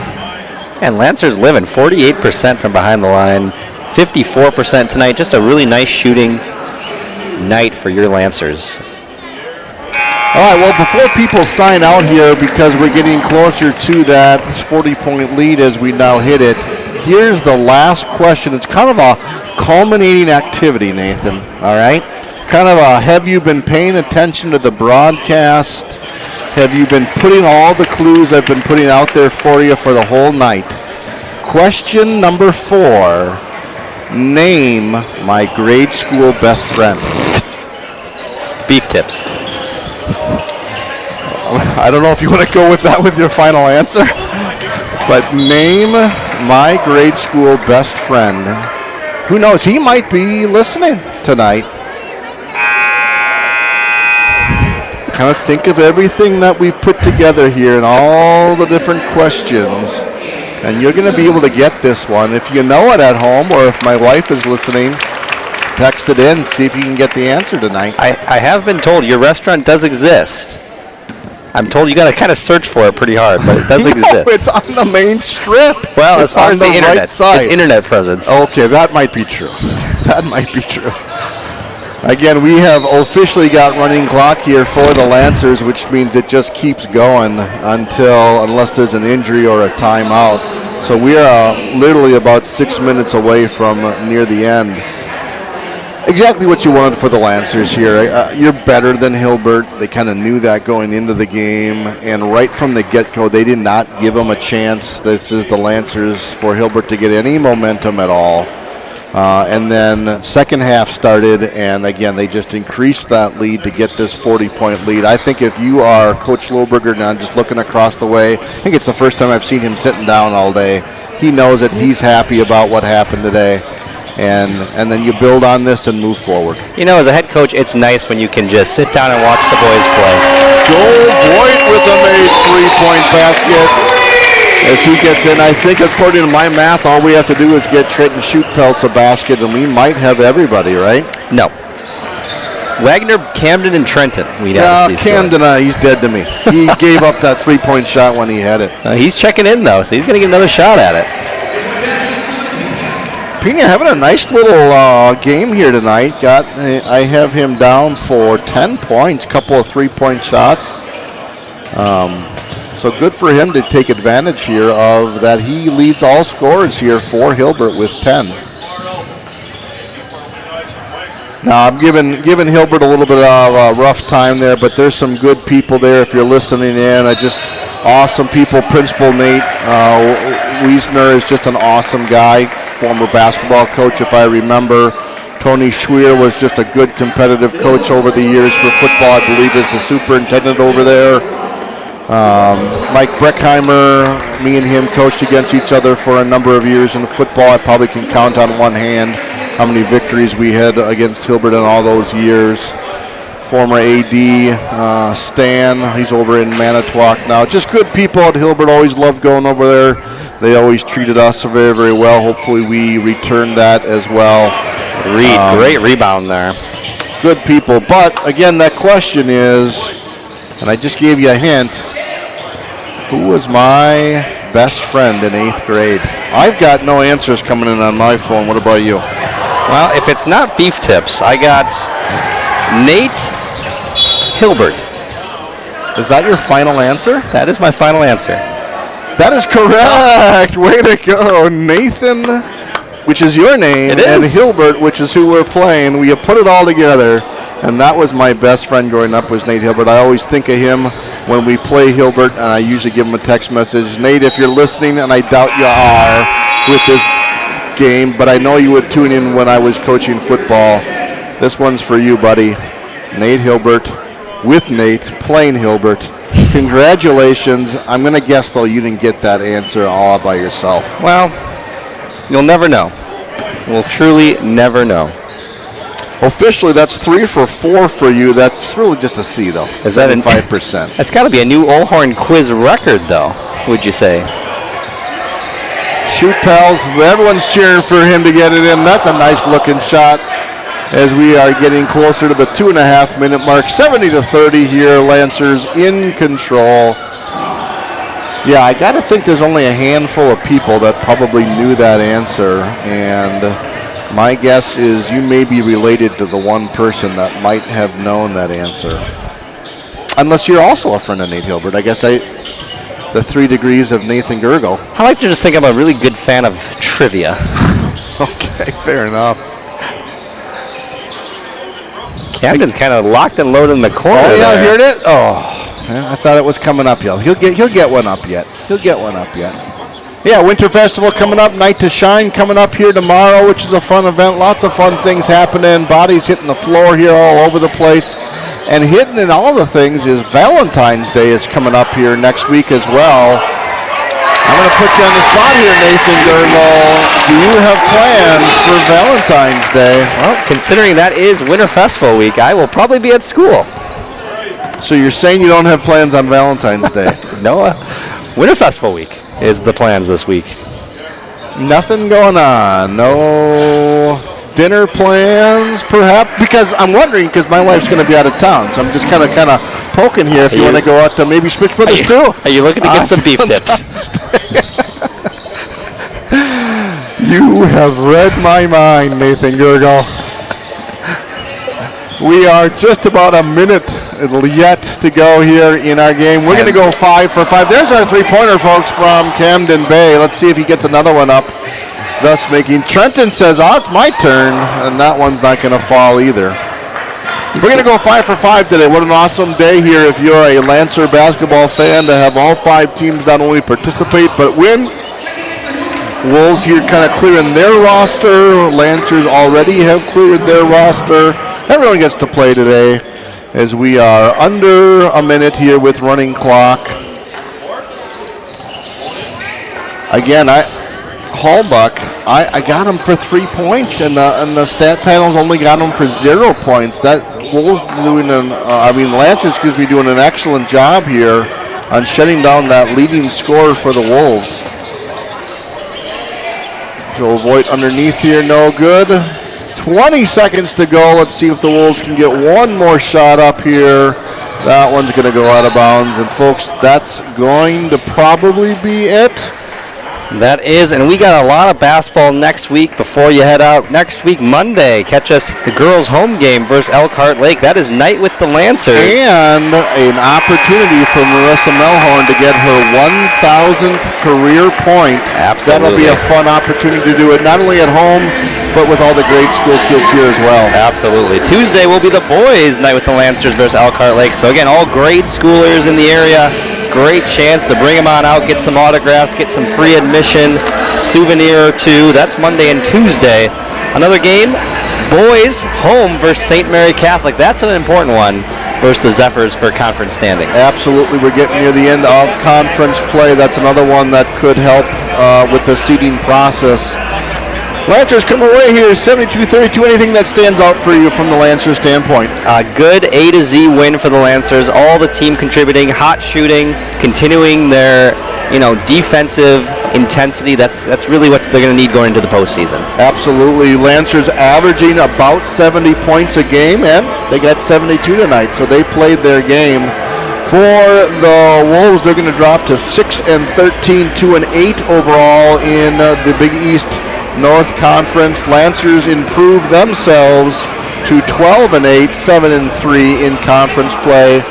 And Lancers living 48% from behind the line, 54% tonight. Just a really nice shooting night for your Lancers. All right, well, before people sign out here, because we're getting closer to that 40-point lead as we now hit it, here's the last question. It's kind of a culminating activity, Nathan, all right? Kind of a, have you been paying attention to the broadcast? have you been putting all the clues I've been putting out there for you for the whole night? Question number 4. Name my grade school best friend. Beef tips. I don't know if you want to go with that with your final answer, but name my grade school best friend. Who knows? He might be listening tonight. Kind of think of everything that we've put together here and all the different questions, and you're going to be able to get this one. If you know it at home, or if my wife is listening, text it in, see if you can get the answer tonight. I have been told your restaurant does exist. I'm told you got to kind of search for it pretty hard, but it does No, exist. it's on the main strip. Well, It's as far on as the internet, right side. it's internet presence. Okay, that might be true. That might be true. Again, we have officially got running clock here for the Lancers, which means it just keeps going unless there's an injury or a timeout. So we are literally about 6 minutes away from near the end. Exactly what you wanted for the Lancers here. You're better than Hilbert. They kind of knew that going into the game, and right from the get-go, they did not give them a chance. This is the Lancers for Hilbert to get any momentum at all. And then second half started, and again, they just increased that lead to get this 40-point lead. I think if you are Coach Lohberger now, just looking across the way, I think it's the first time I've seen him sitting down all day. He knows that he's happy about what happened today. And then you build on this and move forward. You know, as a head coach, it's nice when you can just sit down and watch the boys play. Joel Boyd with a made 3-point basket as he gets in. I think according to my math, all we have to do is get Trenton Shoot Peltz a basket, and we might have everybody, right? No. Wagner, Camden, and Trenton. We'd have to see. Camden, he's dead to me. He gave up that 3-point shot when he had it. He's checking in, though, so he's going to get another shot at it. Pena having a nice little game here tonight. I have him down for 10 points, couple of 3-point shots. So good for him to take advantage here of that. He leads all scorers here for Hilbert with 10. Now I'm giving Hilbert a little bit of a rough time there, but there's some good people there if you're listening in. Just awesome people. Principal Nate Wiesner is just an awesome guy. Former basketball coach, if I remember. Tony Schweer was just a good competitive coach over the years for football. I believe is the superintendent over there. Mike Breckheimer, me and him coached against each other for a number of years in football. I probably can count on one hand how many victories we had against Hilbert in all those years. Former AD, Stan, he's over in Manitowoc now. Just good people at Hilbert, always loved going over there. They always treated us very, very well. Hopefully we return that as well. Great rebound there. Good people. But, again, that question is, and I just gave you a hint, who was my best friend in 8th grade? I've got no answers coming in on my phone. What about you? Well, if it's not beef tips, I got Nate Hilbert. Is that your final answer? That is my final answer. That is correct. Way to go. Nathan, which is your name, and Hilbert, which is who we're playing. We have put it all together, and that was my best friend growing up was Nate Hilbert. I always think of him when we play Hilbert, and I usually give him a text message. Nate, if you're listening, and I doubt you are with this game, but I know you would tune in when I was coaching football. This one's for you, buddy. Nate Hilbert with Nate playing Hilbert. Congratulations. I'm going to guess, though, you didn't get that answer all by yourself. Well, you'll never know. We'll truly never know. Officially, that's 3 for 4 for you. That's really just a C, though. Is that 5%? That's got to be a new Olhorn quiz record, though, would you say? Shoot, pals. Everyone's cheering for him to get it in. That's a nice-looking shot as we are getting closer to the 2.5-minute mark. 70-30 here. Lancers in control. Yeah, I got to think there's only a handful of people that probably knew that answer, and my guess is you may be related to the one person that might have known that answer. Unless you're also a friend of Nate Hilbert. I guess the 3 degrees of Nathan Gergel. I like to just think I'm a really good fan of trivia. Okay, fair enough. Camden's kind of locked and loaded in the corner. Oh, yeah, there. here it is. Oh. I thought it was coming up yet. He'll get one up yet. Yeah, Winter Festival coming up, Night to Shine coming up here tomorrow, which is a fun event. Lots of fun things happening. Bodies hitting the floor here all over the place. And hidden in all the things is Valentine's Day is coming up here next week as well. I'm going to put you on the spot here, Nathan Gergel. Do you have plans for Valentine's Day? Well, considering that is Winter Festival week, I will probably be at school. So you're saying you don't have plans on Valentine's Day? No, Winter Festival week is the plans this week. Nothing going on. No dinner plans, perhaps? Because I'm wondering, because my wife's going to be out of town, so I'm just kind of poking here if you want to go out to maybe Switch Brothers too. Are you looking to get some beef tips? You have read my mind, Nathan Gergel. We are just about a minute yet to go here in our game. We're going to go 5 for 5. There's our three-pointer, folks, from Camden Bay. Let's see if he gets another one up. Thus making Trenton says, oh, it's my turn. And that one's not going to fall either. We're going to go 5 for 5 today. What an awesome day here if you're a Lancer basketball fan to have all 5 teams not only participate but win. Wolves here kind of clearing their roster. Lancers already have cleared their roster. Everyone gets to play today as we are under a minute here with running clock. Again, Hallbuck, I got him for 3 points, and the stat panels only got him for 0 points. That Wolves Lancers, doing an excellent job here on shutting down that leading scorer for the Wolves. Joel Voigt underneath here, no good. 20 seconds to go. Let's see if the Wolves can get one more shot up here. That one's going to go out of bounds. And folks, that's going to probably be it. That is, and we got a lot of basketball next week before you head out. Next week, Monday, catch us the girls' home game versus Elkhart Lake. That is Night with the Lancers. And an opportunity for Marissa Melhorn to get her 1,000th career point. Absolutely. That'll be a fun opportunity to do it, not only at home, but with all the great school kids here as well. Absolutely. Tuesday will be the boys' Night with the Lancers versus Elkhart Lake. So again, all grade schoolers in the area. Great chance to bring them on out, get some autographs, get some free admission, souvenir or two. That's Monday and Tuesday. Another game, boys home versus St. Mary Catholic. That's an important one versus the Zephyrs for conference standings. Absolutely. We're getting near the end of conference play. That's another one that could help with the seeding process. Lancers come away here 72-32. Anything that stands out for you from the Lancers standpoint? A good A to Z win for the Lancers. All the team contributing, hot shooting, continuing their defensive intensity. That's really what they're going to need going into the postseason. Absolutely. Lancers averaging about 70 points a game, and they got 72 tonight, so they played their game. For the Wolves, they're going to drop to 6-13, 2-8 overall in the Big East North Conference. Lancers improve themselves to 12-8, 7-3 in conference play.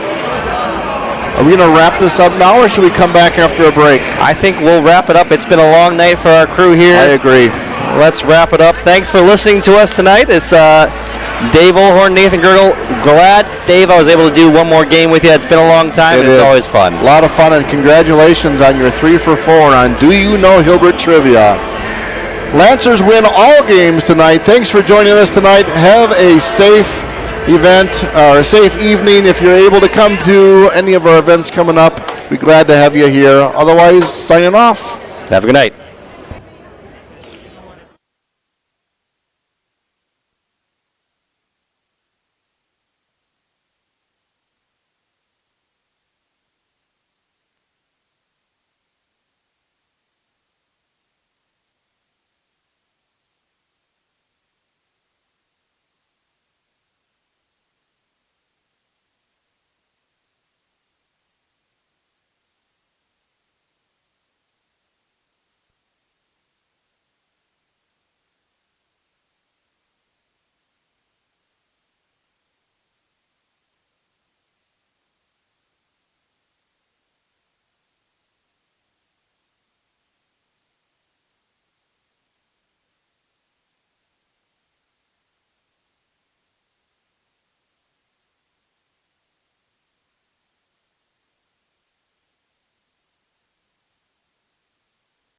Are we going to wrap this up now, or should we come back after a break? I think we'll wrap it up. It's been a long night for our crew here. I agree. Let's wrap it up. Thanks for listening to us tonight. It's Dave Olhorn, Nathan Gergel. Glad, Dave, I was able to do one more game with you. It's been a long time, and it's always fun. A lot of fun, and congratulations on your 3 for 4 on Do You Know Hilbert Trivia. Lancers win all games tonight. Thanks for joining us tonight. Have a safe event or a safe evening. If you're able to come to any of our events coming up, we're glad to have you here. Otherwise, signing off. Have a good night.